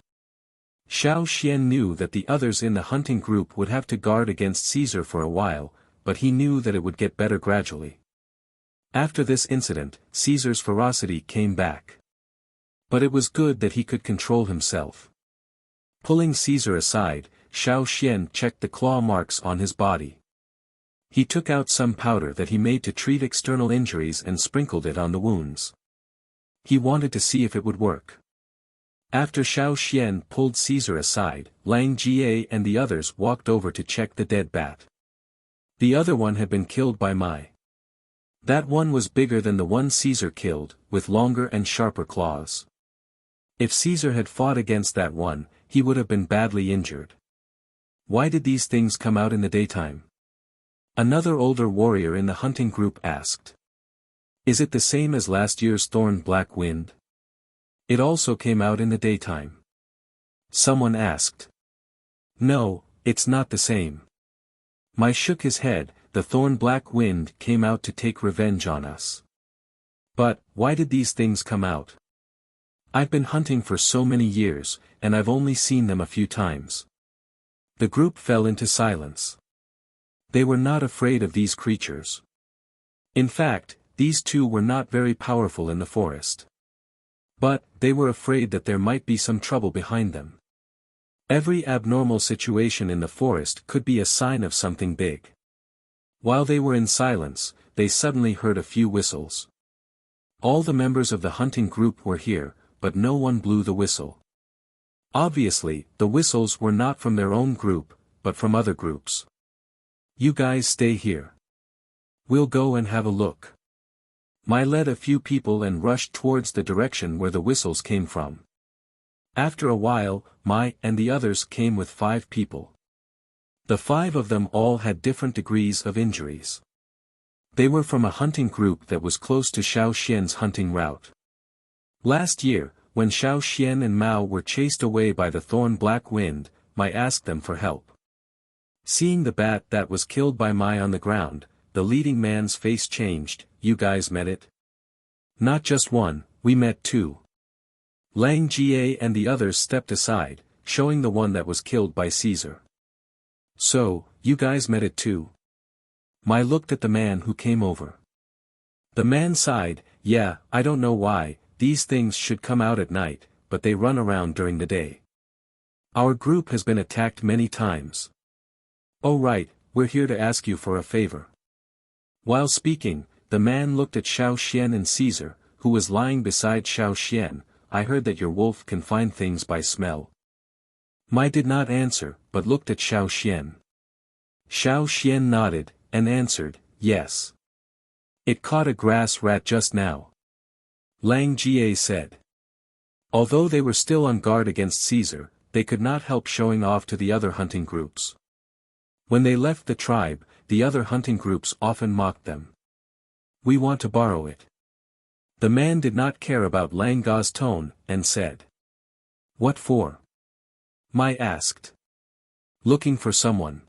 Xiao Xian knew that the others in the hunting group would have to guard against Caesar for a while, but he knew that it would get better gradually. After this incident, Caesar's ferocity came back. But it was good that he could control himself. Pulling Caesar aside, Xiao Xian checked the claw marks on his body. He took out some powder that he made to treat external injuries and sprinkled it on the wounds. He wanted to see if it would work. After Xiao Xian pulled Caesar aside, Lang Jie and the others walked over to check the dead bat. The other one had been killed by Mai. That one was bigger than the one Caesar killed, with longer and sharper claws. If Caesar had fought against that one, he would have been badly injured. Why did these things come out in the daytime? Another older warrior in the hunting group asked. Is it the same as last year's thorn black wind? It also came out in the daytime. Someone asked. No, It's not the same. Mai shook his head. The thorn-black wind came out to take revenge on us. But, why did these things come out? I've been hunting for so many years, and I've only seen them a few times. The group fell into silence. They were not afraid of these creatures. In fact, these two were not very powerful in the forest. But, they were afraid that there might be some trouble behind them. Every abnormal situation in the forest could be a sign of something big. While they were in silence, they suddenly heard a few whistles. All the members of the hunting group were here, but no one blew the whistle. Obviously, the whistles were not from their own group, but from other groups. You guys stay here. We'll go and have a look. Mai led a few people and rushed towards the direction where the whistles came from. After a while, Mai and the others came with 5 people. The 5 of them all had different degrees of injuries. They were from a hunting group that was close to Xiao Xian's hunting route. Last year, when Xiao Xian and Mao were chased away by the thorn-black wind, Mai asked them for help. Seeing the bat that was killed by Mai on the ground, the leading man's face changed. You guys met it? Not just one, we met 2. Lang Jie and the others stepped aside, showing the one that was killed by Caesar. So, you guys met it too? Mai looked at the man who came over. The man sighed. Yeah, I don't know why, these things should come out at night, but they run around during the day. Our group has been attacked many times. Oh right, we're here to ask you for a favor. While speaking, the man looked at Xiao Xian and Caesar, who was lying beside Xiao Xian. I heard that your wolf can find things by smell. Mai did not answer, but looked at Xiao Xian. Xiao Xian nodded, and answered, yes. It caught a grass rat just now. Lang Jie said. Although they were still on guard against Caesar, they could not help showing off to the other hunting groups. When they left the tribe, the other hunting groups often mocked them. We want to borrow it. The man did not care about Lang Ga's tone, and said. What for? Mai asked. Looking for someone.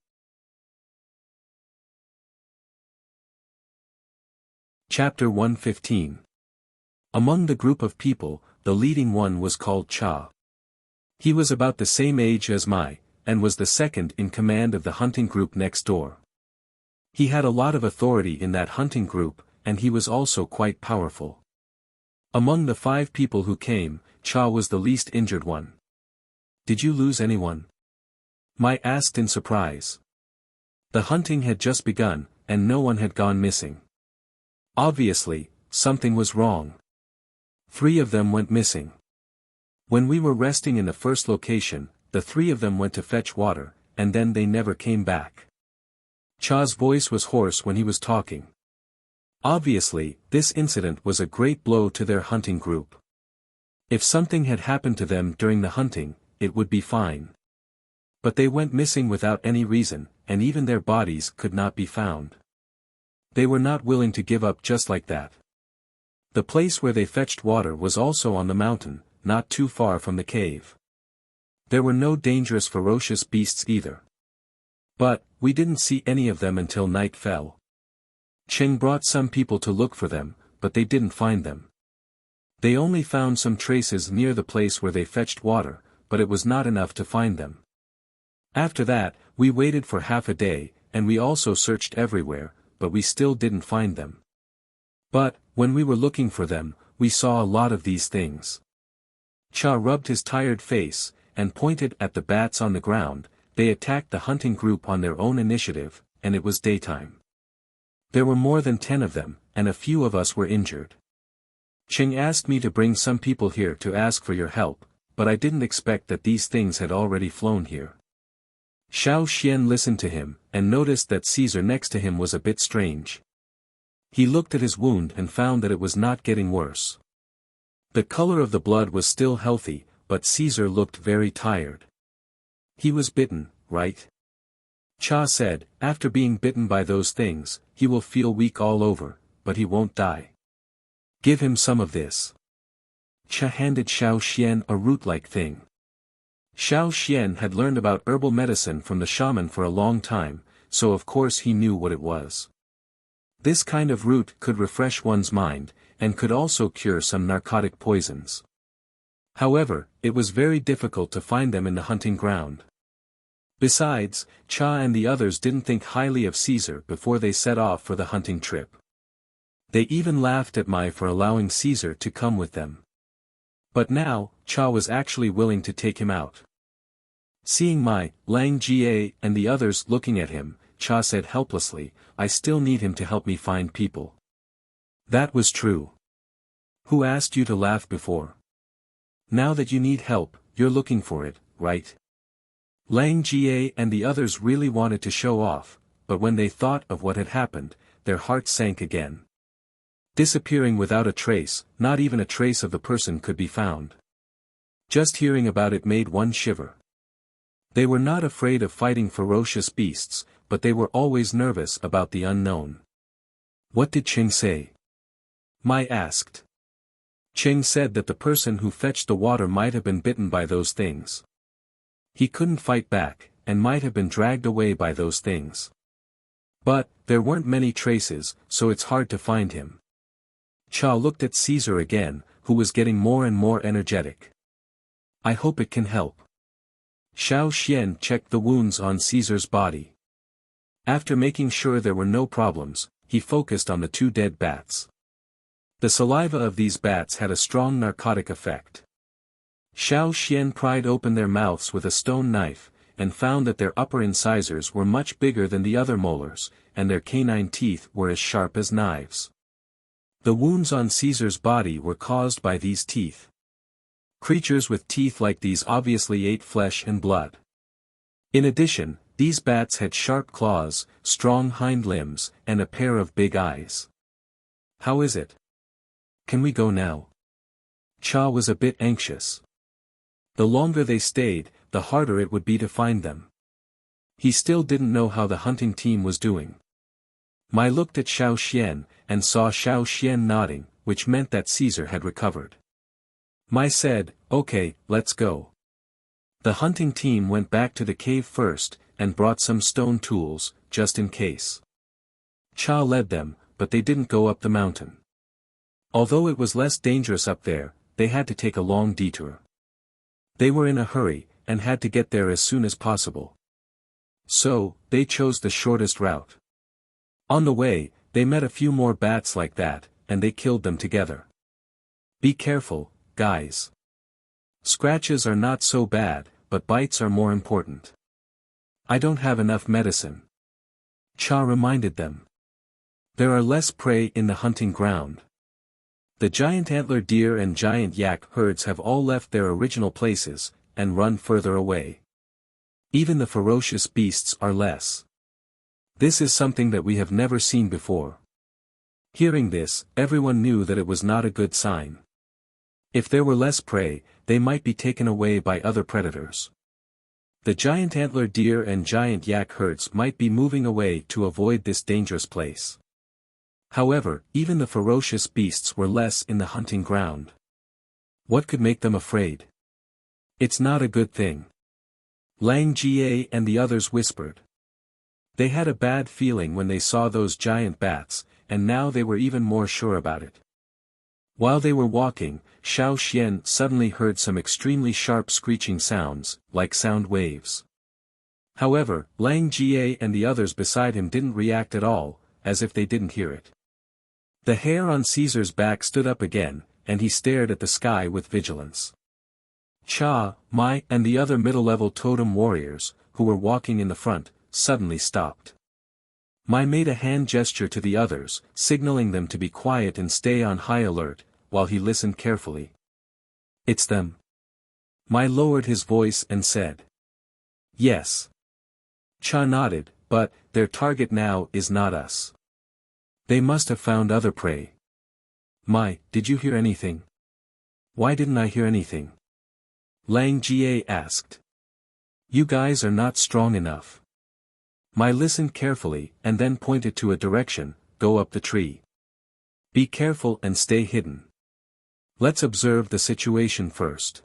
Chapter 115. Among the group of people, the leading one was called Cha. He was about the same age as Mai, and was the second in command of the hunting group next door. He had a lot of authority in that hunting group, and he was also quite powerful. Among the 5 people who came, Cha was the least injured one. Did you lose anyone? Mai asked in surprise. The hunting had just begun, and no one had gone missing. Obviously, something was wrong. 3 of them went missing. When we were resting in the first location, the 3 of them went to fetch water, and then they never came back. Cha's voice was hoarse when he was talking. Obviously, this incident was a great blow to their hunting group. If something had happened to them during the hunting, it would be fine. But they went missing without any reason, and even their bodies could not be found. They were not willing to give up just like that. The place where they fetched water was also on the mountain, not too far from the cave. There were no dangerous ferocious beasts either. But, we didn't see any of them until night fell. Cheng brought some people to look for them, but they didn't find them. They only found some traces near the place where they fetched water, but it was not enough to find them. After that, we waited for half a day, and we also searched everywhere, but we still didn't find them. But, when we were looking for them, we saw a lot of these things. Cha rubbed his tired face, and pointed at the bats on the ground. They attacked the hunting group on their own initiative, and it was daytime. There were more than 10 of them, and a few of us were injured. Cheng asked me to bring some people here to ask for your help, but I didn't expect that these things had already flown here. Xiao Xian listened to him, and noticed that Caesar next to him was a bit strange. He looked at his wound and found that it was not getting worse. The color of the blood was still healthy, but Caesar looked very tired. He was bitten, right? Cha said, after being bitten by those things, he will feel weak all over, but he won't die. Give him some of this. Cha handed Xiao Xian a root-like thing. Xiao Xian had learned about herbal medicine from the shaman for a long time, so of course he knew what it was. This kind of root could refresh one's mind, and could also cure some narcotic poisons. However, it was very difficult to find them in the hunting ground. Besides, Cha and the others didn't think highly of Caesar before they set off for the hunting trip. They even laughed at Mai for allowing Caesar to come with them. But now, Cha was actually willing to take him out. Seeing Mai, Lang Jie and the others looking at him, Cha said helplessly, "I still need him to help me find people." That was true. Who asked you to laugh before? Now that you need help, you're looking for it, right? Lang Jie and the others really wanted to show off, but when they thought of what had happened, their hearts sank again. Disappearing without a trace, not even a trace of the person could be found. Just hearing about it made one shiver. They were not afraid of fighting ferocious beasts, but they were always nervous about the unknown. What did Cheng say? Mai asked. Cheng said that the person who fetched the water might have been bitten by those things. He couldn't fight back, and might have been dragged away by those things. But, there weren't many traces, so it's hard to find him. Cha looked at Caesar again, who was getting more and more energetic. I hope it can help. Xiao Xian checked the wounds on Caesar's body. After making sure there were no problems, he focused on the 2 dead bats. The saliva of these bats had a strong narcotic effect. Xiao Xian pried open their mouths with a stone knife, and found that their upper incisors were much bigger than the other molars, and their canine teeth were as sharp as knives. The wounds on Caesar's body were caused by these teeth. Creatures with teeth like these obviously ate flesh and blood. In addition, these bats had sharp claws, strong hind limbs, and a pair of big eyes. How is it? Can we go now? Cha was a bit anxious. The longer they stayed, the harder it would be to find them. He still didn't know how the hunting team was doing. Mai looked at Xiao Xian, and saw Xiao Xian nodding, which meant that Caesar had recovered. Mai said, "Okay, let's go." The hunting team went back to the cave first, and brought some stone tools, just in case. Cha led them, but they didn't go up the mountain. Although it was less dangerous up there, they had to take a long detour. They were in a hurry, and had to get there as soon as possible. So, they chose the shortest route. On the way, they met a few more bats like that, and they killed them together. Be careful, guys. Scratches are not so bad, but bites are more important. I don't have enough medicine. Cha reminded them. There are less prey in the hunting ground. The giant antler deer and giant yak herds have all left their original places, and run further away. Even the ferocious beasts are less. This is something that we have never seen before. Hearing this, everyone knew that it was not a good sign. If there were less prey, they might be taken away by other predators. The giant antler deer and giant yak herds might be moving away to avoid this dangerous place. However, even the ferocious beasts were less in the hunting ground. What could make them afraid? It's not a good thing. Lang Jie and the others whispered. They had a bad feeling when they saw those giant bats, and now they were even more sure about it. While they were walking, Xiao Xian suddenly heard some extremely sharp screeching sounds, like sound waves. However, Lang Jie and the others beside him didn't react at all, as if they didn't hear it. The hair on Caesar's back stood up again, and he stared at the sky with vigilance. Cha, Mai, and the other middle-level totem warriors, who were walking in the front, suddenly stopped. Mai made a hand gesture to the others, signaling them to be quiet and stay on high alert, while he listened carefully. It's them. Mai lowered his voice and said. Yes. Cha nodded, but, their target now is not us. They must have found other prey. Mai, did you hear anything? Why didn't I hear anything? Lang Jie asked. You guys are not strong enough. Mai listened carefully, and then pointed to a direction, go up the tree. Be careful and stay hidden. Let's observe the situation first.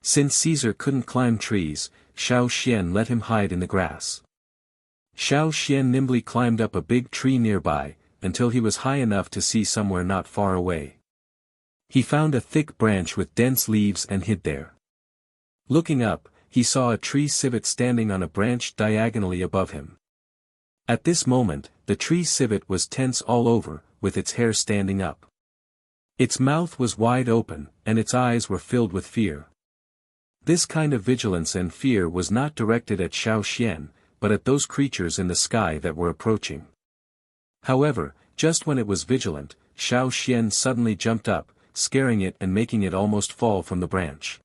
Since Caesar couldn't climb trees, Xiao Xian let him hide in the grass. Xiao Xian nimbly climbed up a big tree nearby, until he was high enough to see somewhere not far away. He found a thick branch with dense leaves and hid there. Looking up, he saw a tree civet standing on a branch diagonally above him. At this moment, the tree civet was tense all over, with its hair standing up. Its mouth was wide open, and its eyes were filled with fear. This kind of vigilance and fear was not directed at Xiao Xian, but at those creatures in the sky that were approaching. However, just when it was vigilant, Xiao Xian suddenly jumped up, scaring it and making it almost fall from the branch.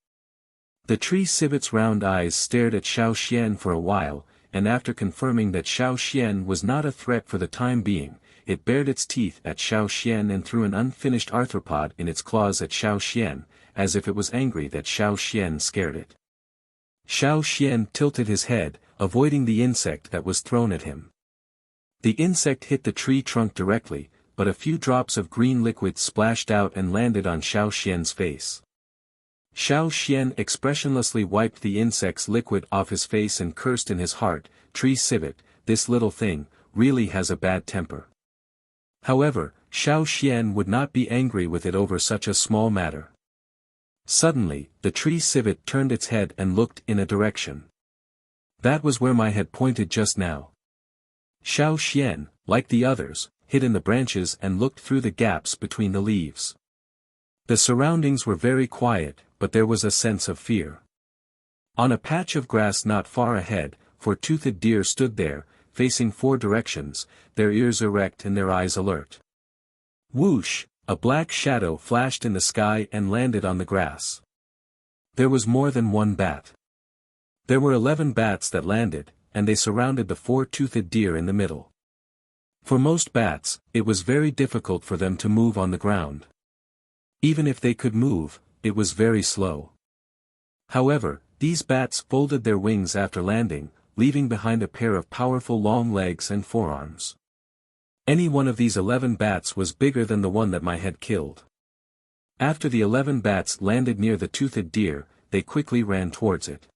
The tree civet's round eyes stared at Xiao Xian for a while, and after confirming that Xiao Xian was not a threat for the time being, it bared its teeth at Xiao Xian and threw an unfinished arthropod in its claws at Xiao Xian, as if it was angry that Xiao Xian scared it. Xiao Xian tilted his head, avoiding the insect that was thrown at him. The insect hit the tree trunk directly, but a few drops of green liquid splashed out and landed on Xiao Xian's face. Xiao Xian expressionlessly wiped the insect's liquid off his face and cursed in his heart, "Tree civet, this little thing, really has a bad temper." However, Xiao Xian would not be angry with it over such a small matter. Suddenly, the tree civet turned its head and looked in a direction. That was where my head pointed just now. Xiao Xian, like the others, hid in the branches and looked through the gaps between the leaves. The surroundings were very quiet, but there was a sense of fear. On a patch of grass not far ahead, four-toothed deer stood there, facing four directions, their ears erect and their eyes alert. Whoosh, a black shadow flashed in the sky and landed on the grass. There was more than one bat. There were 11 bats that landed, and they surrounded the four-toothed deer in the middle. For most bats, it was very difficult for them to move on the ground. Even if they could move, it was very slow. However, these bats folded their wings after landing, leaving behind a pair of powerful long legs and forearms. Any one of these 11 bats was bigger than the one that my head killed. After the 11 bats landed near the toothed deer, they quickly ran towards it.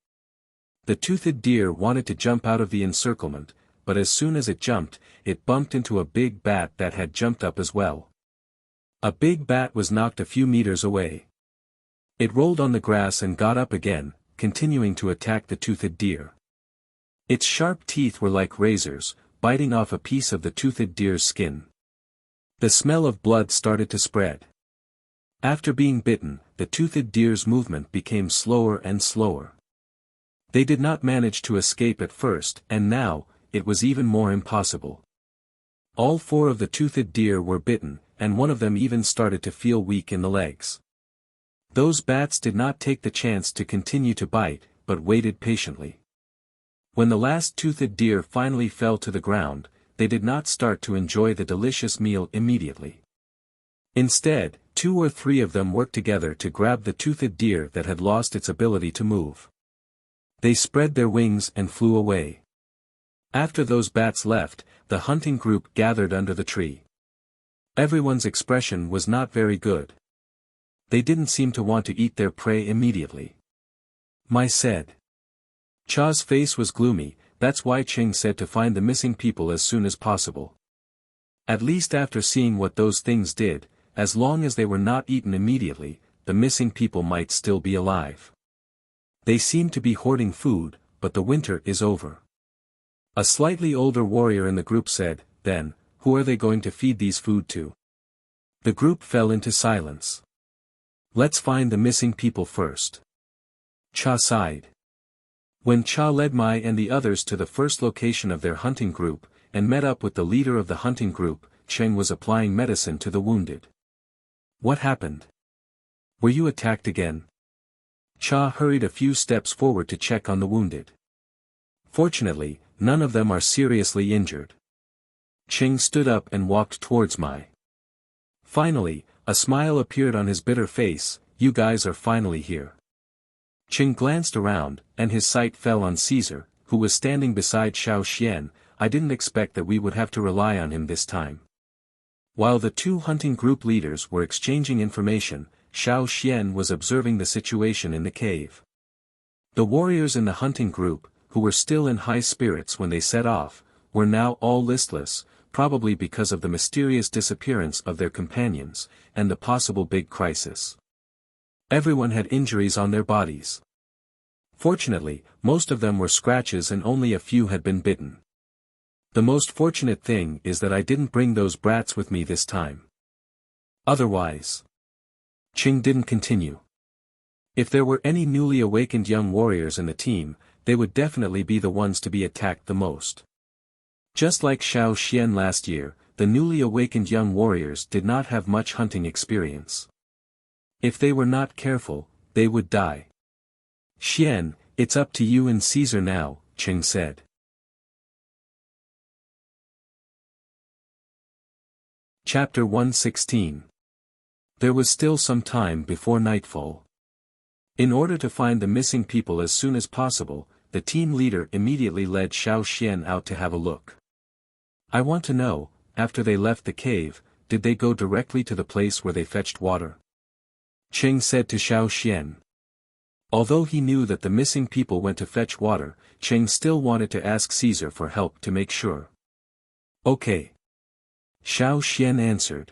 The toothed deer wanted to jump out of the encirclement, but as soon as it jumped, it bumped into a big bat that had jumped up as well. A big bat was knocked a few meters away. It rolled on the grass and got up again, continuing to attack the toothed deer. Its sharp teeth were like razors, biting off a piece of the toothed deer's skin. The smell of blood started to spread. After being bitten, the toothed deer's movement became slower and slower. They did not manage to escape at first, and now, it was even more impossible. All four of the toothed deer were bitten, and one of them even started to feel weak in the legs. Those bats did not take the chance to continue to bite, but waited patiently. When the last toothed deer finally fell to the ground, they did not start to enjoy the delicious meal immediately. Instead, 2 or 3 of them worked together to grab the toothed deer that had lost its ability to move. They spread their wings and flew away. After those bats left, the hunting group gathered under the tree. Everyone's expression was not very good. They didn't seem to want to eat their prey immediately. Mai said. Cha's face was gloomy. That's why Ching said to find the missing people as soon as possible. At least after seeing what those things did, as long as they were not eaten immediately, the missing people might still be alive. They seem to be hoarding food, but the winter is over. A slightly older warrior in the group said, "Then, who are they going to feed these food to?" The group fell into silence. "Let's find the missing people first." Cha sighed. When Cha led Mai and the others to the first location of their hunting group, and met up with the leader of the hunting group, Cheng was applying medicine to the wounded. "What happened? Were you attacked again?" Cha hurried a few steps forward to check on the wounded. "Fortunately, none of them are seriously injured." Cheng stood up and walked towards Mai. Finally, a smile appeared on his bitter face. "You guys are finally here." Cheng glanced around, and his sight fell on Caesar, who was standing beside Xiao Xian. "I didn't expect that we would have to rely on him this time." While the 2 hunting group leaders were exchanging information, Xiao Xian was observing the situation in the cave. The warriors in the hunting group, who were still in high spirits when they set off, were now all listless, probably because of the mysterious disappearance of their companions, and the possible big crisis. Everyone had injuries on their bodies. Fortunately, most of them were scratches and only a few had been bitten. The most fortunate thing is that I didn't bring those brats with me this time. Otherwise. Qing didn't continue. If there were any newly awakened young warriors in the team, they would definitely be the ones to be attacked the most. Just like Xiao Xian last year, the newly awakened young warriors did not have much hunting experience. If they were not careful, they would die. Xian, it's up to you and Caesar now, Qing said. Chapter 116. There was still some time before nightfall. In order to find the missing people as soon as possible, the team leader immediately led Xiao Xian out to have a look. I want to know, after they left the cave, did they go directly to the place where they fetched water? Qing said to Xiao Xian. Although he knew that the missing people went to fetch water, Qing still wanted to ask Caesar for help to make sure. Okay. Xiao Xian answered.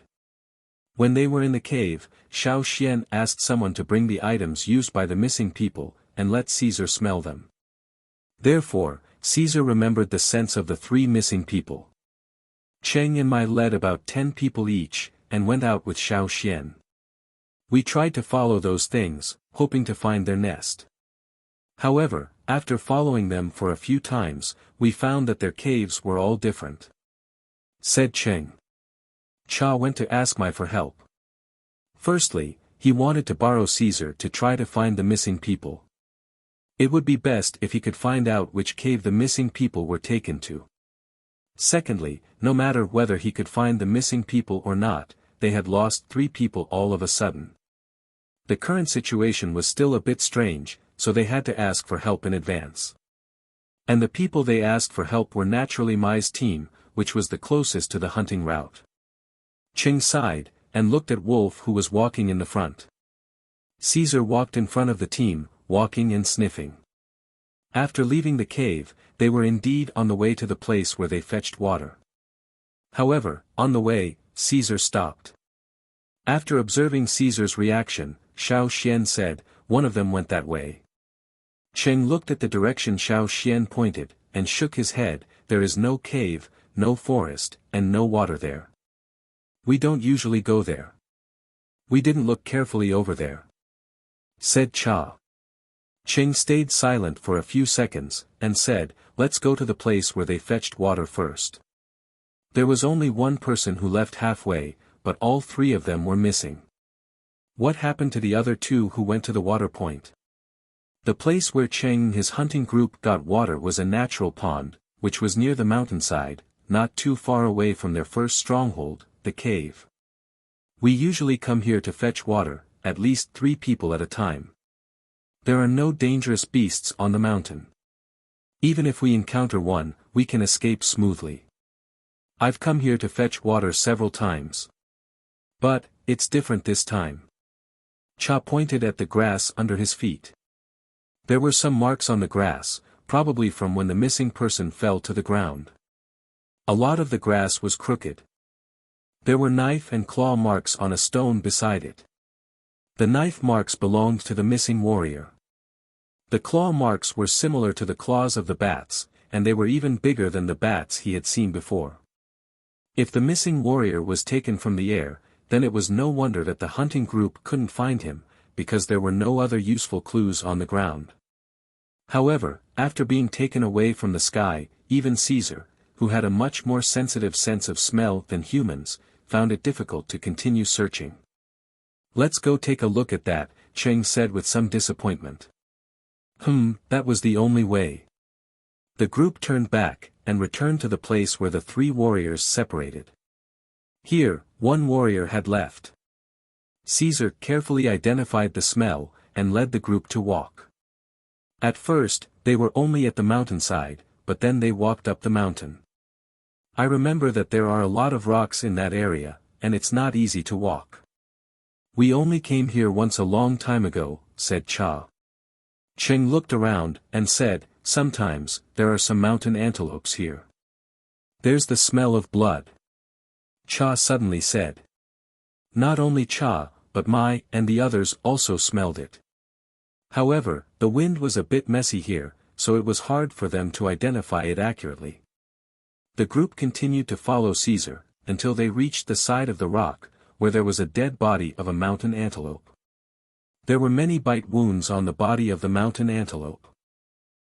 When they were in the cave, Xiao Xian asked someone to bring the items used by the missing people, and let Caesar smell them. Therefore, Caesar remembered the scents of the 3 missing people. Cheng and I led about 10 people each, and went out with Xiao Xian. We tried to follow those things, hoping to find their nest. However, after following them for a few times, we found that their caves were all different. Said Cheng. Cha went to ask Mai for help. Firstly, he wanted to borrow Caesar to try to find the missing people. It would be best if he could find out which cave the missing people were taken to. Secondly, no matter whether he could find the missing people or not, they had lost 3 people all of a sudden. The current situation was still a bit strange, so they had to ask for help in advance. And the people they asked for help were naturally Mai's team, which was the closest to the hunting route. Qing sighed, and looked at Wolf who was walking in the front. Caesar walked in front of the team, walking and sniffing. After leaving the cave, they were indeed on the way to the place where they fetched water. However, on the way, Caesar stopped. After observing Caesar's reaction, Xiao Xian said, "One of them went that way." Qing looked at the direction Xiao Xian pointed, and shook his head. "There is no cave, no forest, and no water there. We don't usually go there. We didn't look carefully over there," said Cha. Qing stayed silent for a few seconds, and said, "Let's go to the place where they fetched water first." There was only one person who left halfway, but all 3 of them were missing. What happened to the other 2 who went to the water point? The place where Cheng and his hunting group got water was a natural pond, which was near the mountainside, not too far away from their first stronghold, the cave. We usually come here to fetch water, at least 3 people at a time. There are no dangerous beasts on the mountain. Even if we encounter one, we can escape smoothly. I've come here to fetch water several times. But, it's different this time. Cha pointed at the grass under his feet. There were some marks on the grass, probably from when the missing person fell to the ground. A lot of the grass was crooked. There were knife and claw marks on a stone beside it. The knife marks belonged to the missing warrior. The claw marks were similar to the claws of the bats, and they were even bigger than the bats he had seen before. If the missing warrior was taken from the air, then it was no wonder that the hunting group couldn't find him, because there were no other useful clues on the ground. However, after being taken away from the sky, even Caesar, who had a much more sensitive sense of smell than humans, found it difficult to continue searching. "Let's go take a look at that," Cheng said with some disappointment. That was the only way. The group turned back, and returned to the place where the 3 warriors separated. Here, one warrior had left. Caesar carefully identified the smell, and led the group to walk. At first, they were only at the mountainside, but then they walked up the mountain. I remember that there are a lot of rocks in that area, and it's not easy to walk. We only came here once a long time ago, said Cha. Cheng looked around, and said, "Sometimes, there are some mountain antelopes here. There's the smell of blood." Cha suddenly said. Not only Cha, but Mai and the others also smelled it. However, the wind was a bit messy here, so it was hard for them to identify it accurately. The group continued to follow Caesar, until they reached the side of the rock, where there was a dead body of a mountain antelope. There were many bite wounds on the body of the mountain antelope.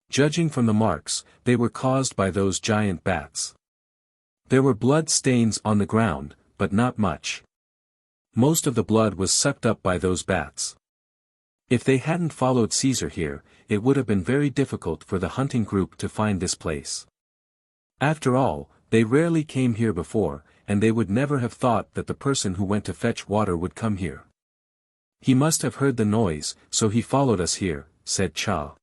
Judging from the marks, they were caused by those giant bats. There were blood stains on the ground, but not much. Most of the blood was sucked up by those bats. If they hadn't followed Caesar here, it would have been very difficult for the hunting group to find this place. After all, they rarely came here before, and they would never have thought that the person who went to fetch water would come here. "He must have heard the noise, so he followed us here," said Cha.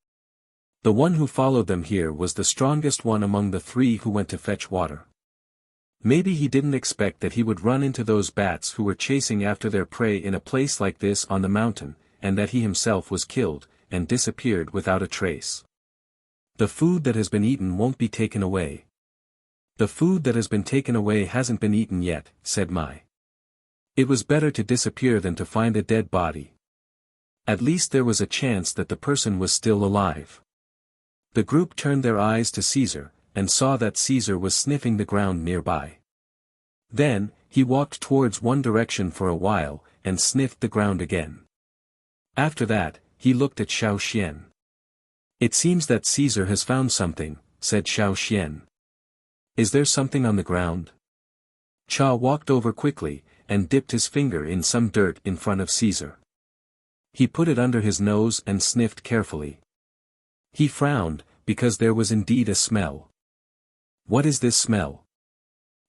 The one who followed them here was the strongest one among the three who went to fetch water. Maybe he didn't expect that he would run into those bats who were chasing after their prey in a place like this on the mountain, and that he himself was killed, and disappeared without a trace. "The food that has been eaten won't be taken away." "The food that has been taken away hasn't been eaten yet," said Mai. "It was better to disappear than to find a dead body. At least there was a chance that the person was still alive." The group turned their eyes to Caesar, and saw that Caesar was sniffing the ground nearby. Then, he walked towards one direction for a while, and sniffed the ground again. After that, he looked at Xiao Xian. "It seems that Caesar has found something," said Xiao Xian. "Is there something on the ground?" Cha walked over quickly, and dipped his finger in some dirt in front of Caesar. He put it under his nose and sniffed carefully. He frowned, because there was indeed a smell. "What is this smell?"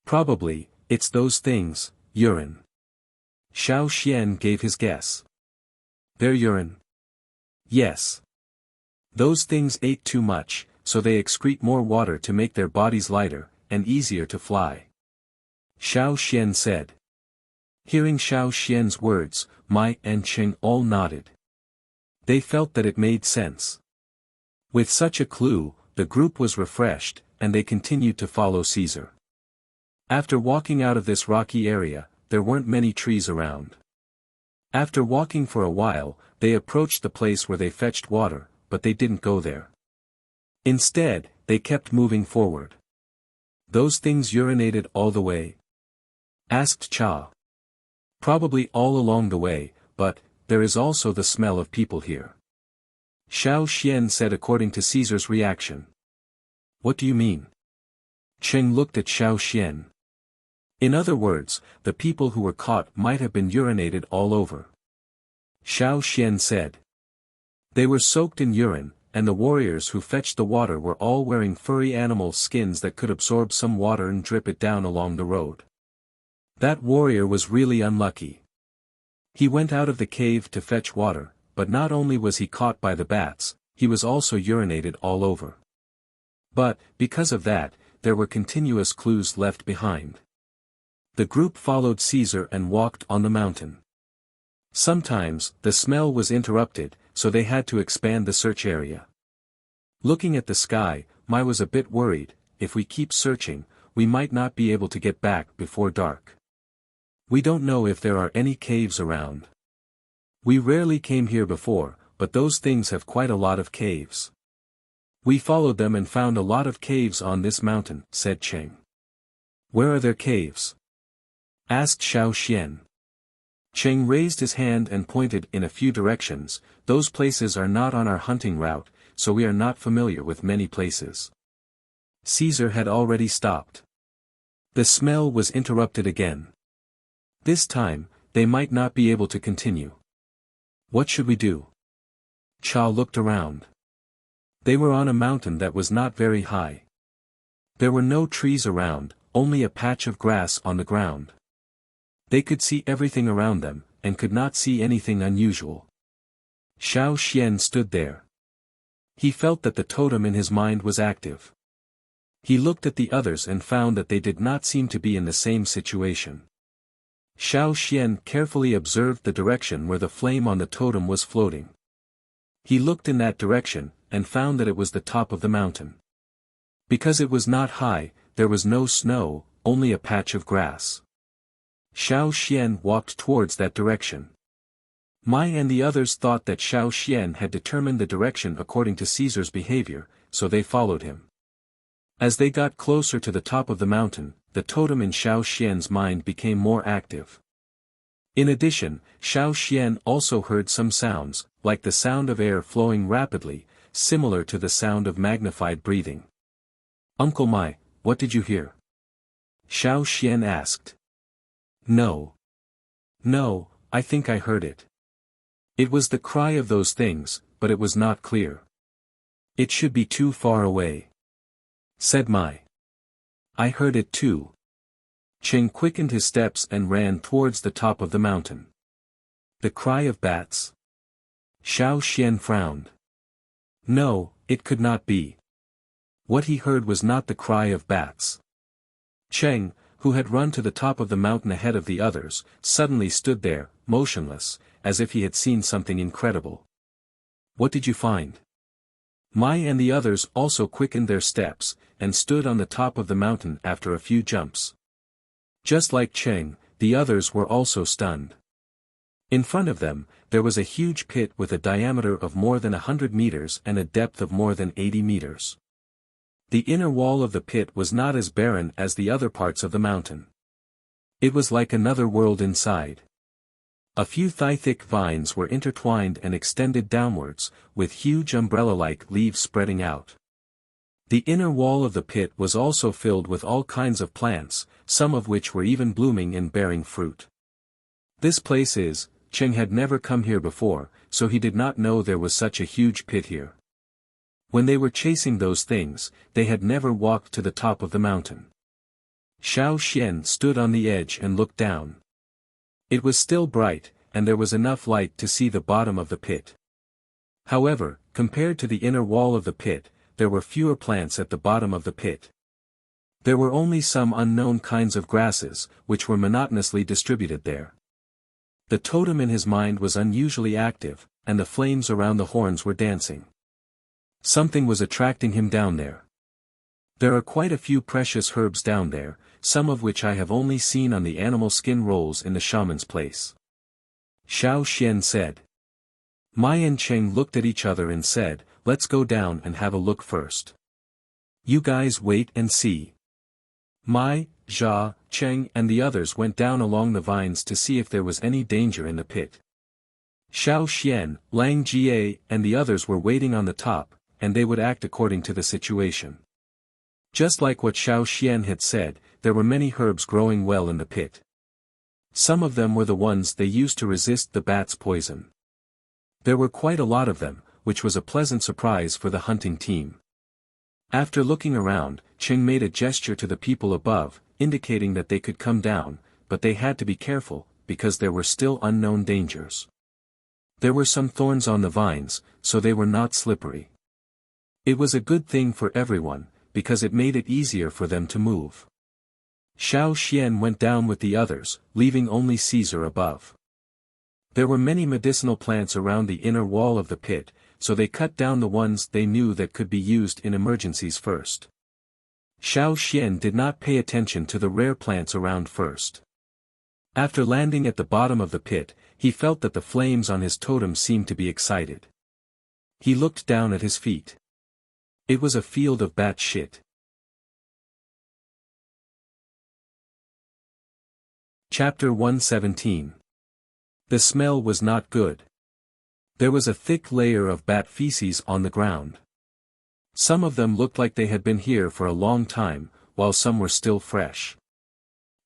"Probably, it's those things, urine." Xiao Xian gave his guess. "Their urine?" "Yes. Those things ate too much, so they excrete more water to make their bodies lighter, and easier to fly," Xiao Xian said. Hearing Xiao Xian's words, Mai and Cheng all nodded. They felt that it made sense. With such a clue, the group was refreshed, and they continued to follow Caesar. After walking out of this rocky area, there weren't many trees around. After walking for a while, they approached the place where they fetched water, but they didn't go there. Instead, they kept moving forward. "Those things urinated all the way?" asked Cha. "Probably all along the way, but there is also the smell of people here," Xiao Xian said according to Caesar's reaction. "What do you mean?" Cheng looked at Xiao Xian. "In other words, the people who were caught might have been urinated all over," Xiao Xian said. "They were soaked in urine, and the warriors who fetched the water were all wearing furry animal skins that could absorb some water and drip it down along the road. That warrior was really unlucky. He went out of the cave to fetch water, but not only was he caught by the bats, he was also urinated all over. But, because of that, there were continuous clues left behind." The group followed Caesar and walked on the mountain. Sometimes, the smell was interrupted, so they had to expand the search area. Looking at the sky, Mai was a bit worried. "If we keep searching, we might not be able to get back before dark. We don't know if there are any caves around. We rarely came here before, but those things have quite a lot of caves." "We followed them and found a lot of caves on this mountain," said Cheng. "Where are their caves?" asked Xiao Xian. Cheng raised his hand and pointed in a few directions. "Those places are not on our hunting route, so we are not familiar with many places." Caesar had already stopped. The smell was interrupted again. This time, they might not be able to continue. "What should we do?" Cha looked around. They were on a mountain that was not very high. There were no trees around, only a patch of grass on the ground. They could see everything around them, and could not see anything unusual. Xiao Xian stood there. He felt that the totem in his mind was active. He looked at the others and found that they did not seem to be in the same situation. Xiao Xian carefully observed the direction where the flame on the totem was floating. He looked in that direction, and found that it was the top of the mountain. Because it was not high, there was no snow, only a patch of grass. Xiao Xian walked towards that direction. Mai and the others thought that Xiao Xian had determined the direction according to Caesar's behavior, so they followed him. As they got closer to the top of the mountain, the totem in Xiao Xian's mind became more active. In addition, Xiao Xian also heard some sounds, like the sound of air flowing rapidly, similar to the sound of magnified breathing. "Uncle Mai, what did you hear?" Xiao Xian asked. No, I think I heard it. It was the cry of those things, but it was not clear. It should be too far away," said Mai. "I heard it too." Cheng quickened his steps and ran towards the top of the mountain. The cry of bats? Xiao Xian frowned. No, it could not be. What he heard was not the cry of bats. Cheng, who had run to the top of the mountain ahead of the others, suddenly stood there, motionless, as if he had seen something incredible. "What did you find?" Mai and the others also quickened their steps, and stood on the top of the mountain after a few jumps. Just like Cheng, the others were also stunned. In front of them, there was a huge pit with a diameter of more than 100 meters and a depth of more than 80 meters. The inner wall of the pit was not as barren as the other parts of the mountain. It was like another world inside. A few thigh-thick vines were intertwined and extended downwards, with huge umbrella-like leaves spreading out. The inner wall of the pit was also filled with all kinds of plants, some of which were even blooming and bearing fruit. Cheng had never come here before, so he did not know there was such a huge pit here. When they were chasing those things, they had never walked to the top of the mountain. Xiao Xian stood on the edge and looked down. It was still bright, and there was enough light to see the bottom of the pit. However, compared to the inner wall of the pit, there were fewer plants at the bottom of the pit. There were only some unknown kinds of grasses, which were monotonously distributed there. The totem in his mind was unusually active, and the flames around the horns were dancing. Something was attracting him down there. There are quite a few precious herbs down there, some of which I have only seen on the animal skin rolls in the shaman's place. Xiao Xian said. Mai and Cheng looked at each other and said, "Let's go down and have a look first." "You guys wait and see." Mai, Jia, Cheng and the others went down along the vines to see if there was any danger in the pit. Xiao Xian, Lang Jie and the others were waiting on the top, and they would act according to the situation. Just like what Xiao Xian had said, there were many herbs growing well in the pit. Some of them were the ones they used to resist the bat's poison. There were quite a lot of them, which was a pleasant surprise for the hunting team. After looking around, Cheng made a gesture to the people above, indicating that they could come down, but they had to be careful, because there were still unknown dangers. There were some thorns on the vines, so they were not slippery. It was a good thing for everyone, because it made it easier for them to move. Xiao Xian went down with the others, leaving only Caesar above. There were many medicinal plants around the inner wall of the pit, so they cut down the ones they knew that could be used in emergencies first. Xiao Xian did not pay attention to the rare plants around first. After landing at the bottom of the pit, he felt that the flames on his totem seemed to be excited. He looked down at his feet. It was a field of bat shit. Chapter 117. The smell was not good. There was a thick layer of bat feces on the ground. Some of them looked like they had been here for a long time, while some were still fresh.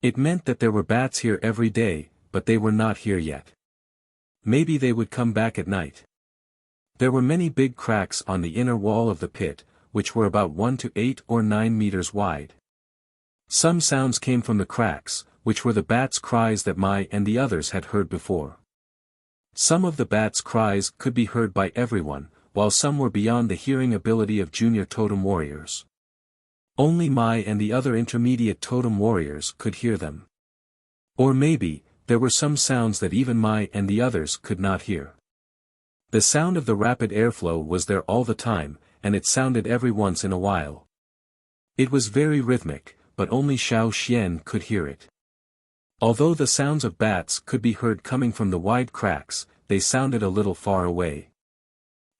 It meant that there were bats here every day, but they were not here yet. Maybe they would come back at night. There were many big cracks on the inner wall of the pit, which were about 1 to 8 or 9 meters wide. Some sounds came from the cracks, which were the bats' cries that Mai and the others had heard before. Some of the bats' cries could be heard by everyone, while some were beyond the hearing ability of junior totem warriors. Only Mai and the other intermediate totem warriors could hear them. Or maybe, there were some sounds that even Mai and the others could not hear. The sound of the rapid airflow was there all the time, and it sounded every once in a while. It was very rhythmic, but only Xiao Xian could hear it. Although the sounds of bats could be heard coming from the wide cracks, they sounded a little far away.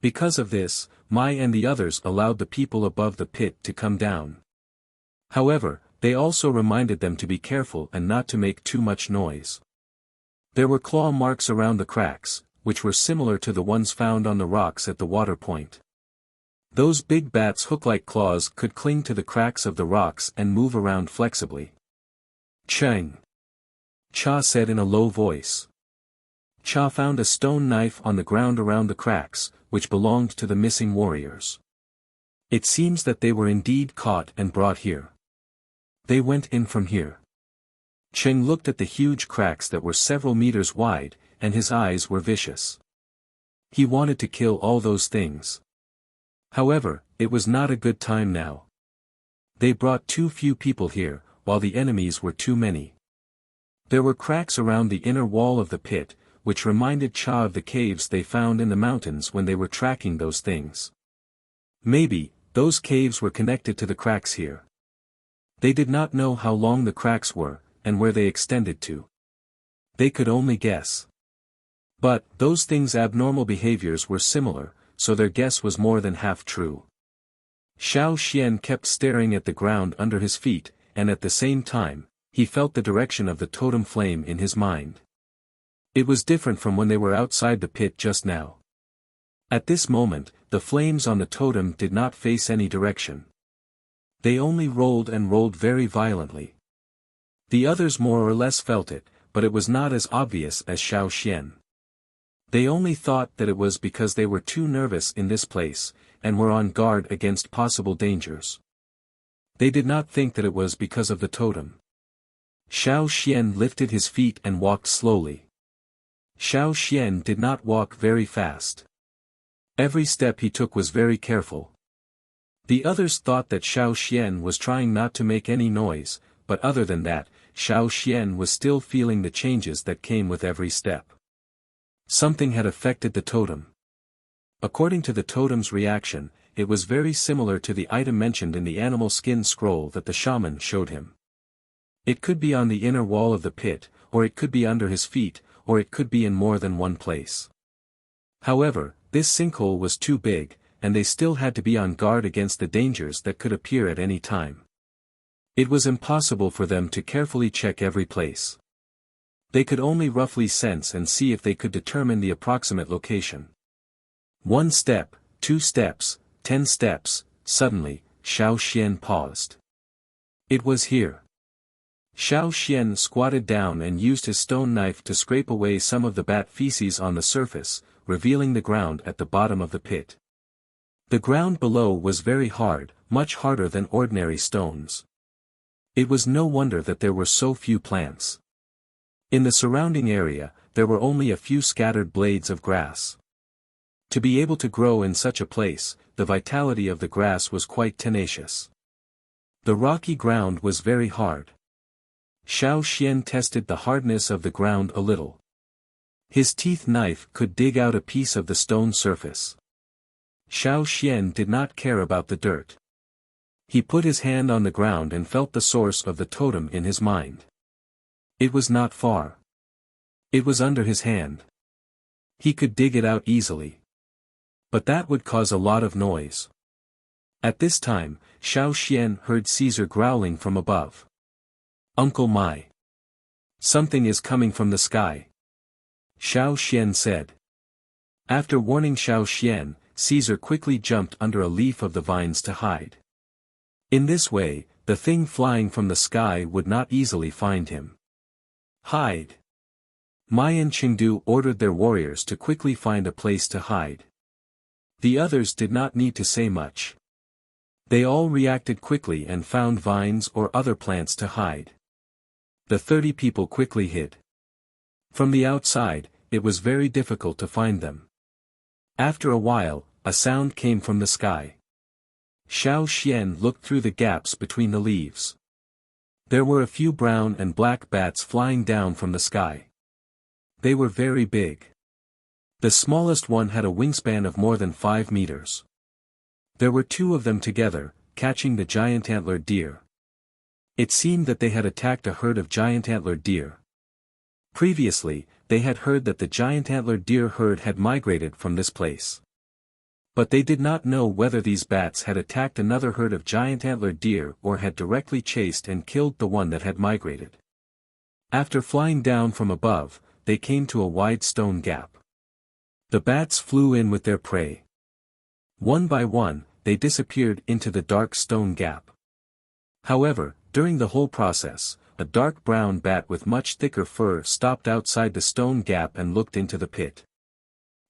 Because of this, Mai and the others allowed the people above the pit to come down. However, they also reminded them to be careful and not to make too much noise. There were claw marks around the cracks, which were similar to the ones found on the rocks at the water point. Those big bats' hook-like claws could cling to the cracks of the rocks and move around flexibly. Cheng! Cha said in a low voice. Cha found a stone knife on the ground around the cracks, which belonged to the missing warriors. It seems that they were indeed caught and brought here. They went in from here. Cheng looked at the huge cracks that were several meters wide, and his eyes were vicious. He wanted to kill all those things. However, it was not a good time now. They brought too few people here, while the enemies were too many. There were cracks around the inner wall of the pit, which reminded Cha of the caves they found in the mountains when they were tracking those things. Maybe, those caves were connected to the cracks here. They did not know how long the cracks were, and where they extended to. They could only guess. But, those things' abnormal behaviors were similar, so their guess was more than half true. Xiao Xian kept staring at the ground under his feet, and at the same time, he felt the direction of the totem flame in his mind. It was different from when they were outside the pit just now. At this moment, the flames on the totem did not face any direction. They only rolled and rolled very violently. The others more or less felt it, but it was not as obvious as Xiao Xian. They only thought that it was because they were too nervous in this place, and were on guard against possible dangers. They did not think that it was because of the totem. Xiao Xian lifted his feet and walked slowly. Xiao Xian did not walk very fast. Every step he took was very careful. The others thought that Xiao Xian was trying not to make any noise, but other than that, Xiao Xian was still feeling the changes that came with every step. Something had affected the totem. According to the totem's reaction, it was very similar to the item mentioned in the animal skin scroll that the shaman showed him. It could be on the inner wall of the pit, or it could be under his feet, or it could be in more than one place. However, this sinkhole was too big, and they still had to be on guard against the dangers that could appear at any time. It was impossible for them to carefully check every place. They could only roughly sense and see if they could determine the approximate location. 1 step, 2 steps, 10 steps, suddenly, Xiao Xian paused. It was here. Xiao Xian squatted down and used his stone knife to scrape away some of the bat feces on the surface, revealing the ground at the bottom of the pit. The ground below was very hard, much harder than ordinary stones. It was no wonder that there were so few plants. In the surrounding area, there were only a few scattered blades of grass. To be able to grow in such a place, the vitality of the grass was quite tenacious. The rocky ground was very hard. Xiao Xian tested the hardness of the ground a little. His teeth knife could dig out a piece of the stone surface. Xiao Xian did not care about the dirt. He put his hand on the ground and felt the source of the totem in his mind. It was not far. It was under his hand. He could dig it out easily. But that would cause a lot of noise. At this time, Xiao Xian heard Caesar growling from above. "Uncle Mai. Something is coming from the sky," Xiao Xian said. After warning Xiao Xian, Caesar quickly jumped under a leaf of the vines to hide. In this way, the thing flying from the sky would not easily find him. Hide. Mai and Chengdu ordered their warriors to quickly find a place to hide. The others did not need to say much. They all reacted quickly and found vines or other plants to hide. The 30 people quickly hid. From the outside, it was very difficult to find them. After a while, a sound came from the sky. Xiao Xian looked through the gaps between the leaves. There were a few brown and black bats flying down from the sky. They were very big. The smallest one had a wingspan of more than 5 meters. There were 2 of them together, catching the giant antlered deer. It seemed that they had attacked a herd of giant antlered deer. Previously, they had heard that the giant antlered deer herd had migrated from this place. But they did not know whether these bats had attacked another herd of giant antlered deer or had directly chased and killed the one that had migrated. After flying down from above, they came to a wide stone gap. The bats flew in with their prey. One by one, they disappeared into the dark stone gap. However, during the whole process, a dark brown bat with much thicker fur stopped outside the stone gap and looked into the pit.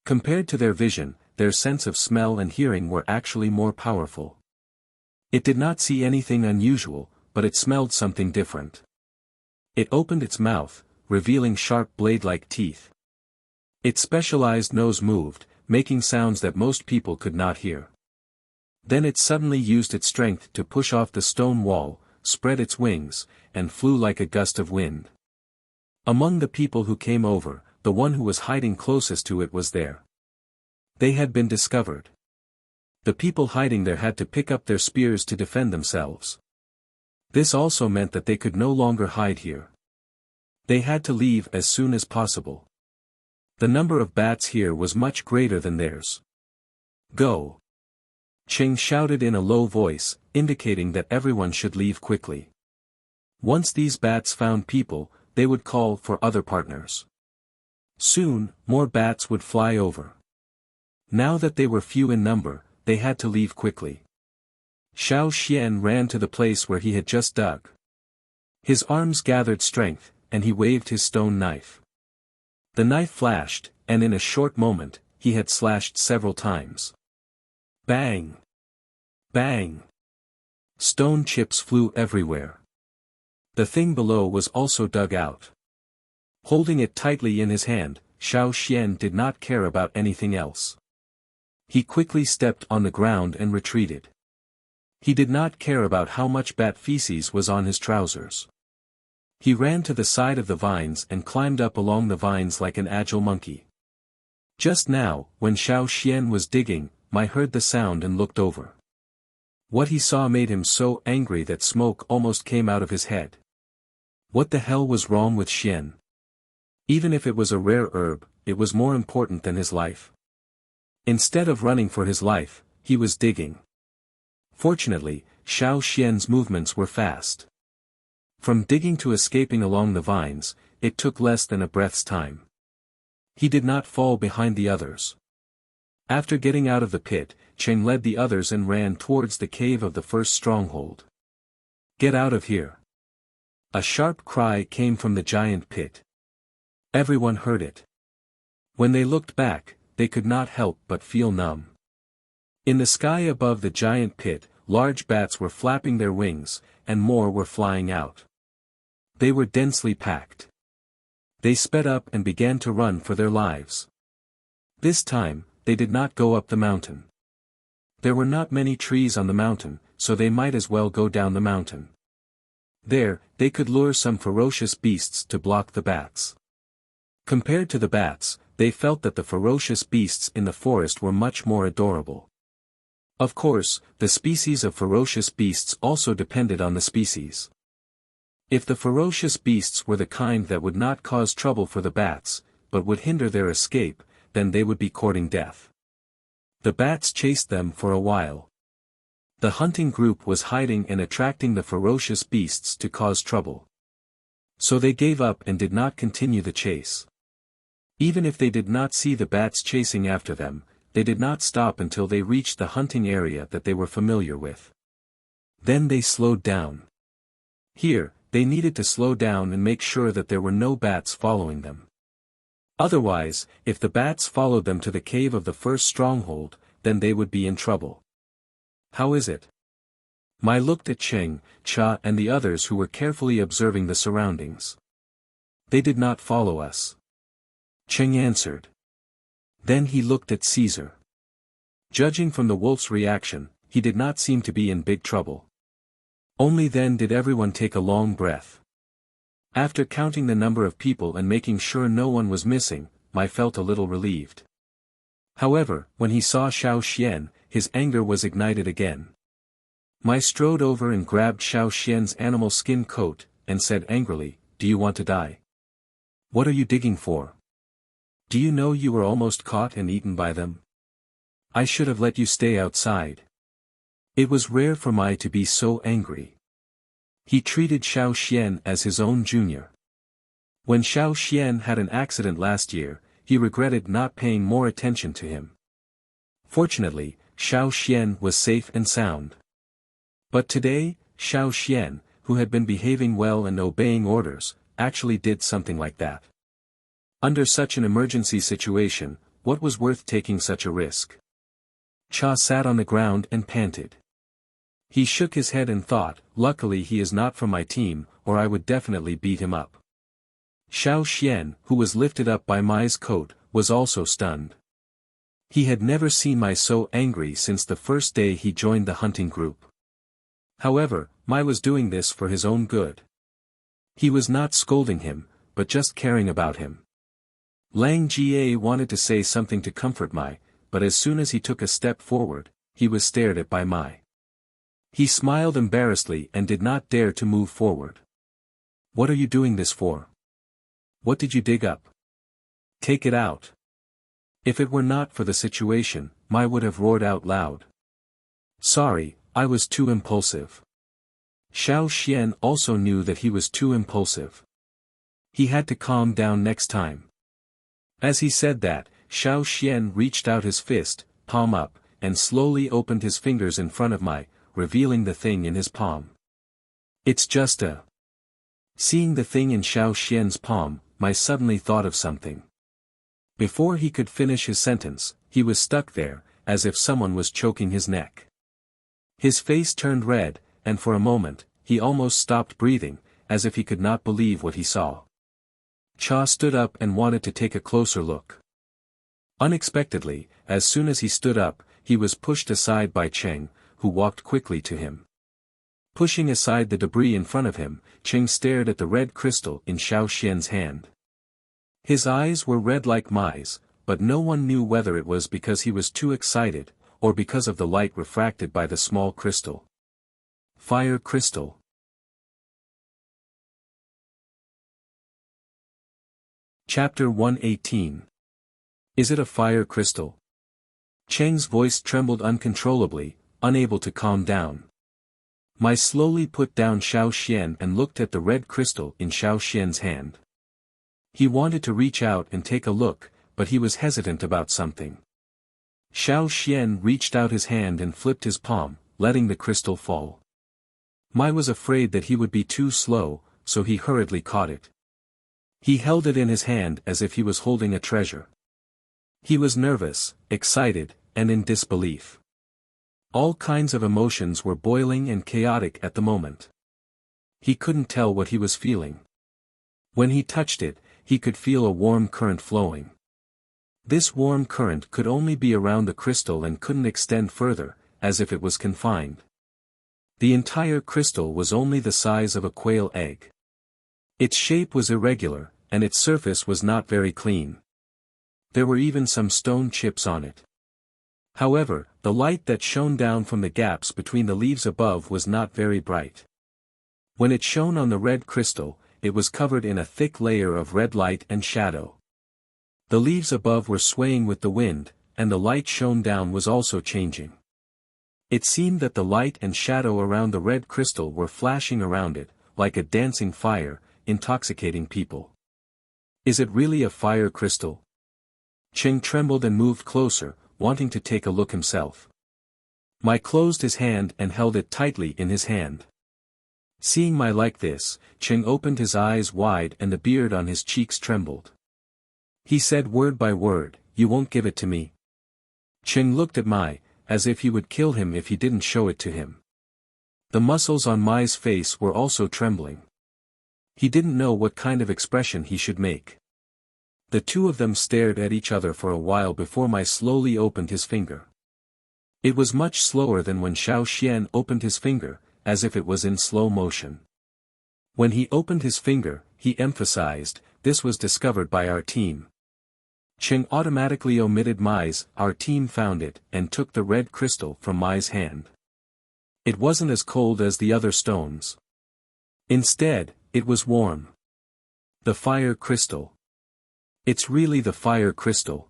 Compared to their vision, their sense of smell and hearing were actually more powerful. It did not see anything unusual, but it smelled something different. It opened its mouth, revealing sharp blade-like teeth. Its specialized nose moved, making sounds that most people could not hear. Then it suddenly used its strength to push off the stone wall, spread its wings, and flew like a gust of wind. Among the people who came over, the one who was hiding closest to it was there. They had been discovered. The people hiding there had to pick up their spears to defend themselves. This also meant that they could no longer hide here. They had to leave as soon as possible. The number of bats here was much greater than theirs. Go! Cheng shouted in a low voice, indicating that everyone should leave quickly. Once these bats found people, they would call for other partners. Soon, more bats would fly over. Now that they were few in number, they had to leave quickly. Xiao Xian ran to the place where he had just dug. His arms gathered strength, and he waved his stone knife. The knife flashed, and in a short moment, he had slashed several times. Bang! Bang! Stone chips flew everywhere. The thing below was also dug out. Holding it tightly in his hand, Xiao Xian did not care about anything else. He quickly stepped on the ground and retreated. He did not care about how much bat feces was on his trousers. He ran to the side of the vines and climbed up along the vines like an agile monkey. Just now, when Xiao Xian was digging, Mai heard the sound and looked over. What he saw made him so angry that smoke almost came out of his head. What the hell was wrong with Xian? Even if it was a rare herb, it was more important than his life. Instead of running for his life, he was digging. Fortunately, Xiao Xian's movements were fast. From digging to escaping along the vines, it took less than a breath's time. He did not fall behind the others. After getting out of the pit, Cheng led the others and ran towards the cave of the first stronghold. Get out of here! A sharp cry came from the giant pit. Everyone heard it. When they looked back, they could not help but feel numb. In the sky above the giant pit, large bats were flapping their wings, and more were flying out. They were densely packed. They sped up and began to run for their lives. This time, they did not go up the mountain. There were not many trees on the mountain, so they might as well go down the mountain. There, they could lure some ferocious beasts to block the bats. Compared to the bats, they felt that the ferocious beasts in the forest were much more adorable. Of course, the species of ferocious beasts also depended on the species. If the ferocious beasts were the kind that would not cause trouble for the bats, but would hinder their escape, then they would be courting death. The bats chased them for a while. The hunting group was hiding and attracting the ferocious beasts to cause trouble. So they gave up and did not continue the chase. Even if they did not see the bats chasing after them, they did not stop until they reached the hunting area that they were familiar with. Then they slowed down. Here, they needed to slow down and make sure that there were no bats following them. Otherwise, if the bats followed them to the cave of the first stronghold, then they would be in trouble. How is it? Mai looked at Cheng, Cha and the others who were carefully observing the surroundings. They did not follow us. Cheng answered. Then he looked at Caesar. Judging from the wolf's reaction, he did not seem to be in big trouble. Only then did everyone take a long breath. After counting the number of people and making sure no one was missing, Mai felt a little relieved. However, when he saw Xiao Xian, his anger was ignited again. Mai strode over and grabbed Xiao Xian's animal skin coat, and said angrily, "Do you want to die? What are you digging for? Do you know you were almost caught and eaten by them? I should have let you stay outside." It was rare for Mai to be so angry. He treated Xiao Xian as his own junior. When Xiao Xian had an accident last year, he regretted not paying more attention to him. Fortunately, Xiao Xian was safe and sound. But today, Xiao Xian, who had been behaving well and obeying orders, actually did something like that. Under such an emergency situation, what was worth taking such a risk? Cha sat on the ground and panted. He shook his head and thought, luckily he is not from my team, or I would definitely beat him up. Xiao Xian, who was lifted up by Mai's coat, was also stunned. He had never seen Mai so angry since the first day he joined the hunting group. However, Mai was doing this for his own good. He was not scolding him, but just caring about him. Lang Jie wanted to say something to comfort Mai, but as soon as he took a step forward, he was stared at by Mai. He smiled embarrassedly and did not dare to move forward. "What are you doing this for? What did you dig up? Take it out." If it were not for the situation, Mai would have roared out loud. "Sorry, I was too impulsive." Xiao Xian also knew that he was too impulsive. He had to calm down next time. As he said that, Xiao Xian reached out his fist, palm up, and slowly opened his fingers in front of Mai, revealing the thing in his palm. "It's just a..." Seeing the thing in Xiao Xian's palm, Mai suddenly thought of something. Before he could finish his sentence, he was stuck there, as if someone was choking his neck. His face turned red, and for a moment, he almost stopped breathing, as if he could not believe what he saw. Cha stood up and wanted to take a closer look. Unexpectedly, as soon as he stood up, he was pushed aside by Cheng, who walked quickly to him. Pushing aside the debris in front of him, Cheng stared at the red crystal in Xiao Xian's hand. His eyes were red like Mai's, but no one knew whether it was because he was too excited, or because of the light refracted by the small crystal. Fire crystal. Chapter 118. Is it a fire crystal? Cheng's voice trembled uncontrollably, unable to calm down. Mai slowly put down Xiao Xian and looked at the red crystal in Xiao Xian's hand. He wanted to reach out and take a look, but he was hesitant about something. Xiao Xian reached out his hand and flipped his palm, letting the crystal fall. Mai was afraid that he would be too slow, so he hurriedly caught it. He held it in his hand as if he was holding a treasure. He was nervous, excited, and in disbelief. All kinds of emotions were boiling and chaotic at the moment. He couldn't tell what he was feeling. When he touched it, he could feel a warm current flowing. This warm current could only be around the crystal and couldn't extend further, as if it was confined. The entire crystal was only the size of a quail egg. Its shape was irregular, and its surface was not very clean. There were even some stone chips on it. However, the light that shone down from the gaps between the leaves above was not very bright. When it shone on the red crystal, it was covered in a thick layer of red light and shadow. The leaves above were swaying with the wind, and the light shone down was also changing. It seemed that the light and shadow around the red crystal were flashing around it, like a dancing fire, intoxicating people. Is it really a fire crystal? Cheng trembled and moved closer, wanting to take a look himself. Mai closed his hand and held it tightly in his hand. Seeing Mai like this, Cheng opened his eyes wide and the beard on his cheeks trembled. He said word by word, "You won't give it to me?" Cheng looked at Mai, as if he would kill him if he didn't show it to him. The muscles on Mai's face were also trembling. He didn't know what kind of expression he should make. The two of them stared at each other for a while before Mai slowly opened his finger. It was much slower than when Xiao Xian opened his finger, as if it was in slow motion. When he opened his finger, he emphasized, "This was discovered by our team." Cheng automatically omitted Mai's. Our team found it, and took the red crystal from Mai's hand. It wasn't as cold as the other stones. Instead, it was warm. The fire crystal. It's really the fire crystal.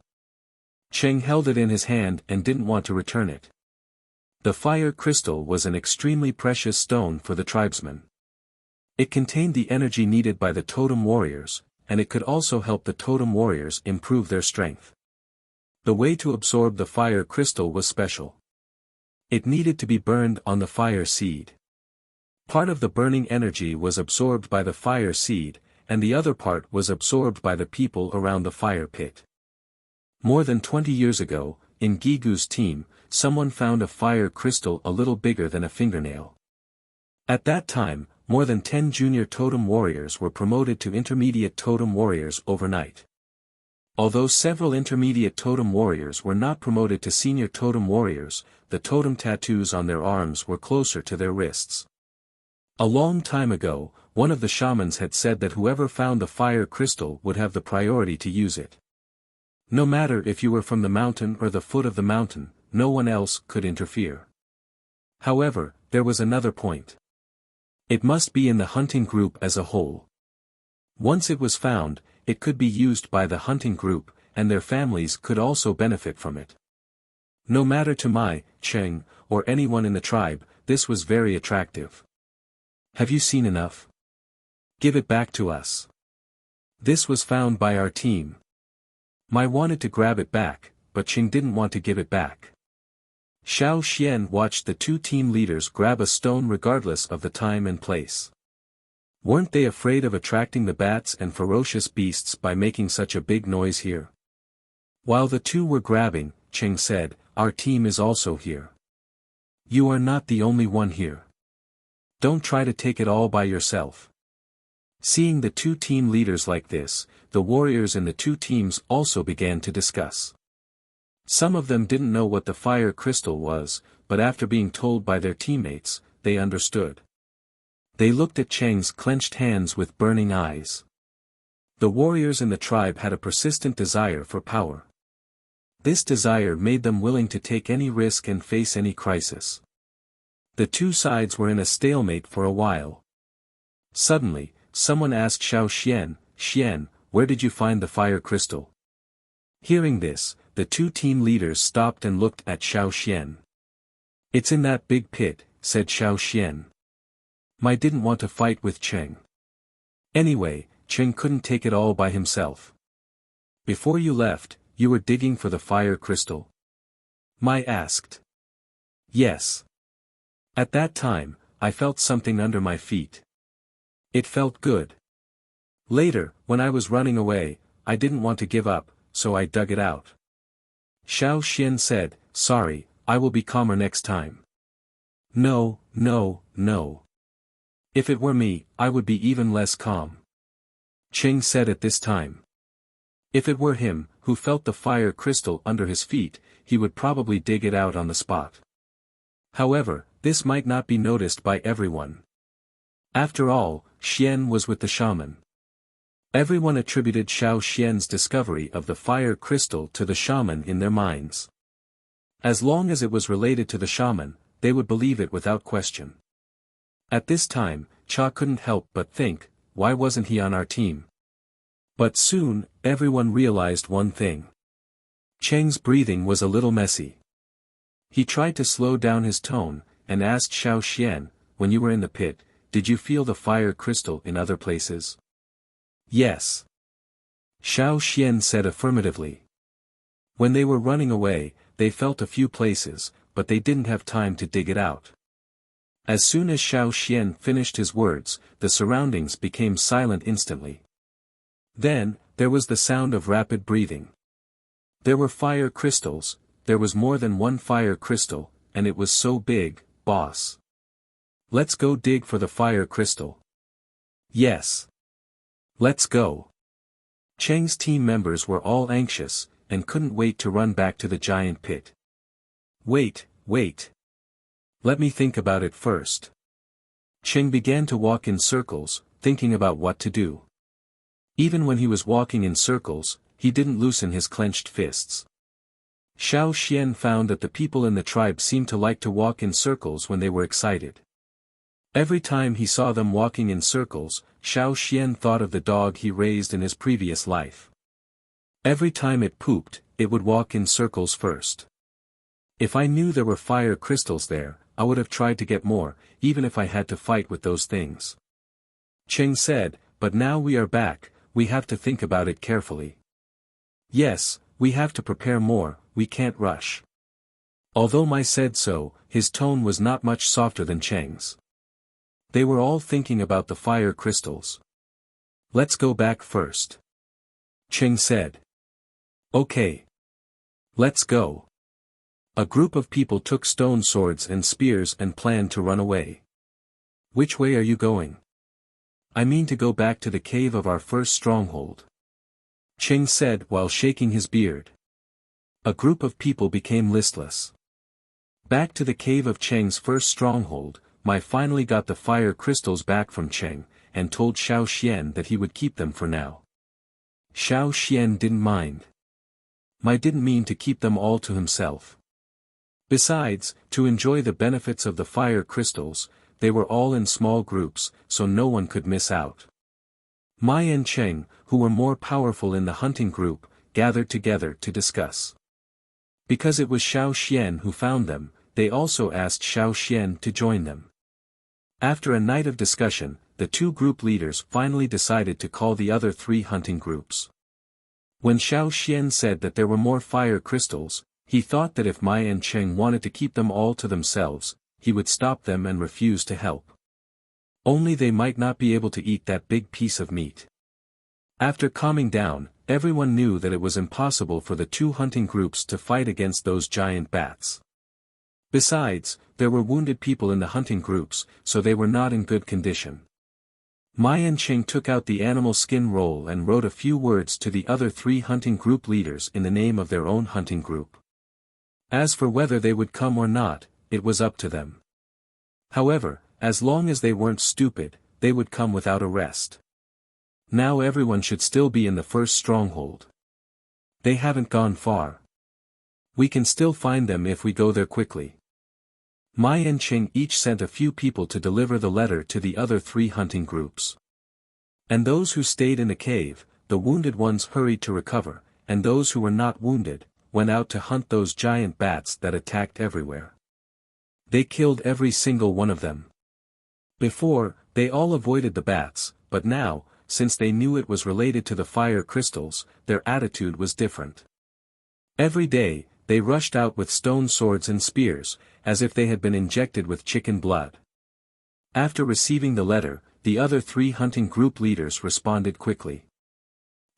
Cheng held it in his hand and didn't want to return it. The fire crystal was an extremely precious stone for the tribesmen. It contained the energy needed by the totem warriors, and it could also help the totem warriors improve their strength. The way to absorb the fire crystal was special. It needed to be burned on the fire seed. Part of the burning energy was absorbed by the fire seed, and the other part was absorbed by the people around the fire pit. More than 20 years ago, in Gigu's team, someone found a fire crystal a little bigger than a fingernail. At that time, more than 10 junior totem warriors were promoted to intermediate totem warriors overnight. Although several intermediate totem warriors were not promoted to senior totem warriors, the totem tattoos on their arms were closer to their wrists. A long time ago, one of the shamans had said that whoever found the fire crystal would have the priority to use it. No matter if you were from the mountain or the foot of the mountain, no one else could interfere. However, there was another point. It must be in the hunting group as a whole. Once it was found, it could be used by the hunting group, and their families could also benefit from it. No matter to Mai, Cheng, or anyone in the tribe, this was very attractive. Have you seen enough? Give it back to us. This was found by our team. Mai wanted to grab it back, but Cheng didn't want to give it back. Xiao Xian watched the two team leaders grab a stone regardless of the time and place. Weren't they afraid of attracting the bats and ferocious beasts by making such a big noise here? While the two were grabbing, Cheng said, "Our team is also here. You are not the only one here. Don't try to take it all by yourself." Seeing the two team leaders like this, the warriors in the two teams also began to discuss. Some of them didn't know what the fire crystal was, but after being told by their teammates, they understood. They looked at Cheng's clenched hands with burning eyes. The warriors in the tribe had a persistent desire for power. This desire made them willing to take any risk and face any crisis. The two sides were in a stalemate for a while. Suddenly, someone asked Xiao Xian, "Xian, where did you find the fire crystal?" Hearing this, the two team leaders stopped and looked at Xiao Xian. "It's in that big pit," said Xiao Xian. Mai didn't want to fight with Cheng. Anyway, Cheng couldn't take it all by himself. "Before you left, you were digging for the fire crystal?" Mai asked. "Yes. At that time, I felt something under my feet. It felt good. Later, when I was running away, I didn't want to give up, so I dug it out." Xiao Xian said, "Sorry, I will be calmer next time." "No, no, no. If it were me, I would be even less calm," Cheng said at this time. If it were him, who felt the fire crystal under his feet, he would probably dig it out on the spot. However, this might not be noticed by everyone. After all, Xian was with the shaman. Everyone attributed Xiao Xian's discovery of the fire crystal to the shaman in their minds. As long as it was related to the shaman, they would believe it without question. At this time, Cha couldn't help but think, why wasn't he on our team? But soon, everyone realized one thing. Cheng's breathing was a little messy. He tried to slow down his tone, and asked Xiao Xian, "When you were in the pit, did you feel the fire crystal in other places?" "Yes." Xiao Xian said affirmatively. When they were running away, they felt a few places, but they didn't have time to dig it out. As soon as Xiao Xian finished his words, the surroundings became silent instantly. Then, there was the sound of rapid breathing. There were fire crystals, there was more than one fire crystal, and it was so big, boss. "Let's go dig for the fire crystal." "Yes. Let's go." Cheng's team members were all anxious, and couldn't wait to run back to the giant pit. Wait. Let me think about it first." Cheng began to walk in circles, thinking about what to do. Even when he was walking in circles, he didn't loosen his clenched fists. Xiao Xian found that the people in the tribe seemed to like to walk in circles when they were excited. Every time he saw them walking in circles, Xiao Xian thought of the dog he raised in his previous life. Every time it pooped, it would walk in circles first. If I knew there were fire crystals there, I would have tried to get more, even if I had to fight with those things. Cheng said, but now we are back, we have to think about it carefully. Yes, we have to prepare more, we can't rush. Although Mai said so, his tone was not much softer than Cheng's. They were all thinking about the fire crystals. Let's go back first. Cheng said. Okay. Let's go. A group of people took stone swords and spears and planned to run away. Which way are you going? I mean to go back to the cave of our first stronghold. Cheng said while shaking his beard. A group of people became listless. Back to the cave of Cheng's first stronghold, Mai finally got the fire crystals back from Cheng, and told Xiao Xian that he would keep them for now. Xiao Xian didn't mind. Mai didn't mean to keep them all to himself. Besides, to enjoy the benefits of the fire crystals, they were all in small groups, so no one could miss out. Mai and Cheng, who were more powerful in the hunting group, gathered together to discuss. Because it was Xiao Xian who found them, they also asked Xiao Xian to join them. After a night of discussion, the two group leaders finally decided to call the other three hunting groups. When Xiao Xian said that there were more fire crystals, he thought that if Mai and Cheng wanted to keep them all to themselves, he would stop them and refuse to help. Only they might not be able to eat that big piece of meat. After calming down, everyone knew that it was impossible for the two hunting groups to fight against those giant bats. Besides, there were wounded people in the hunting groups, so they were not in good condition. Mai and Cheng took out the animal skin roll and wrote a few words to the other three hunting group leaders in the name of their own hunting group. As for whether they would come or not, it was up to them. However, as long as they weren't stupid, they would come without arrest. Now everyone should still be in the first stronghold. They haven't gone far. We can still find them if we go there quickly. Mai and Cheng each sent a few people to deliver the letter to the other three hunting groups. And those who stayed in the cave, the wounded ones hurried to recover, and those who were not wounded, went out to hunt those giant bats that attacked everywhere. They killed every single one of them. Before, they all avoided the bats, but now, since they knew it was related to the fire crystals, their attitude was different. Every day, they rushed out with stone swords and spears, as if they had been injected with chicken blood. After receiving the letter, the other three hunting group leaders responded quickly.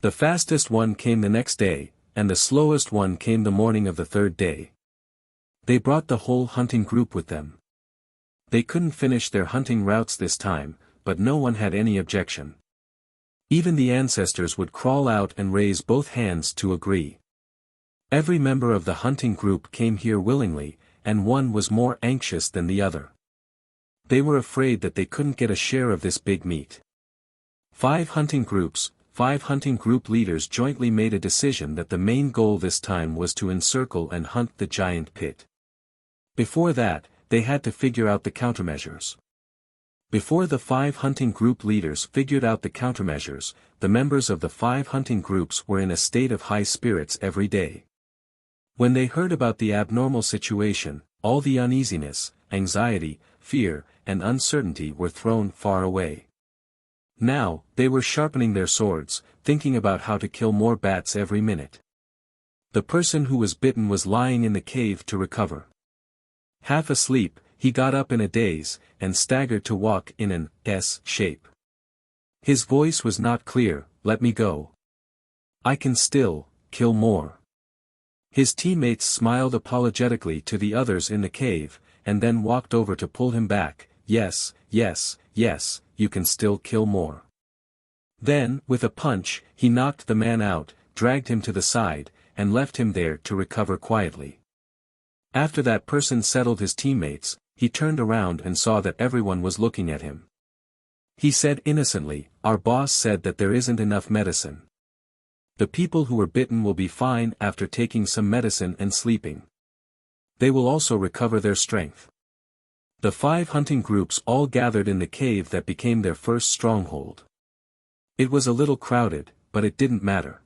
The fastest one came the next day, and the slowest one came the morning of the third day. They brought the whole hunting group with them. They couldn't finish their hunting routes this time, but no one had any objection. Even the ancestors would crawl out and raise both hands to agree. Every member of the hunting group came here willingly, and one was more anxious than the other. They were afraid that they couldn't get a share of this big meat. 5 hunting group leaders jointly made a decision that the main goal this time was to encircle and hunt the giant pit. Before that, they had to figure out the countermeasures. Before the 5 hunting group leaders figured out the countermeasures, the members of the 5 hunting groups were in a state of high spirits every day. When they heard about the abnormal situation, all the uneasiness, anxiety, fear, and uncertainty were thrown far away. Now, they were sharpening their swords, thinking about how to kill more bats every minute. The person who was bitten was lying in the cave to recover. Half asleep, he got up in a daze, and staggered to walk in an S shape. His voice was not clear, "Let me go. I can still kill more." His teammates smiled apologetically to the others in the cave, and then walked over to pull him back. Yes, yes, yes, you can still kill more. Then, with a punch, he knocked the man out, dragged him to the side, and left him there to recover quietly. After that person settled his teammates, he turned around and saw that everyone was looking at him. He said innocently, "Our boss said that there isn't enough medicine. The people who were bitten will be fine after taking some medicine and sleeping. They will also recover their strength. The 5 hunting groups all gathered in the cave that became their first stronghold. It was a little crowded, but it didn't matter.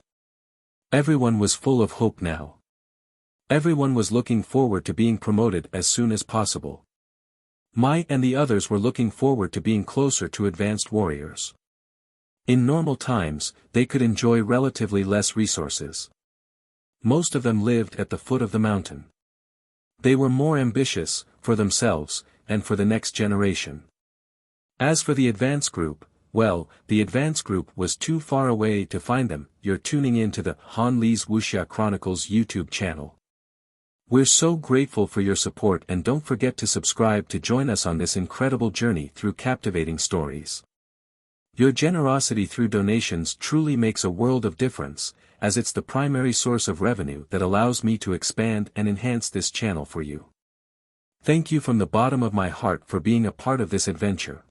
Everyone was full of hope now. Everyone was looking forward to being promoted as soon as possible. Mai and the others were looking forward to being closer to advanced warriors. In normal times, they could enjoy relatively less resources. Most of them lived at the foot of the mountain. They were more ambitious, for themselves, and for the next generation. As for the advanced group, well, the advanced group was too far away to find them. You're tuning in to the Han Li's Wuxia Chronicles YouTube channel. We're so grateful for your support, and don't forget to subscribe to join us on this incredible journey through captivating stories. Your generosity through donations truly makes a world of difference, as it's the primary source of revenue that allows me to expand and enhance this channel for you. Thank you from the bottom of my heart for being a part of this adventure.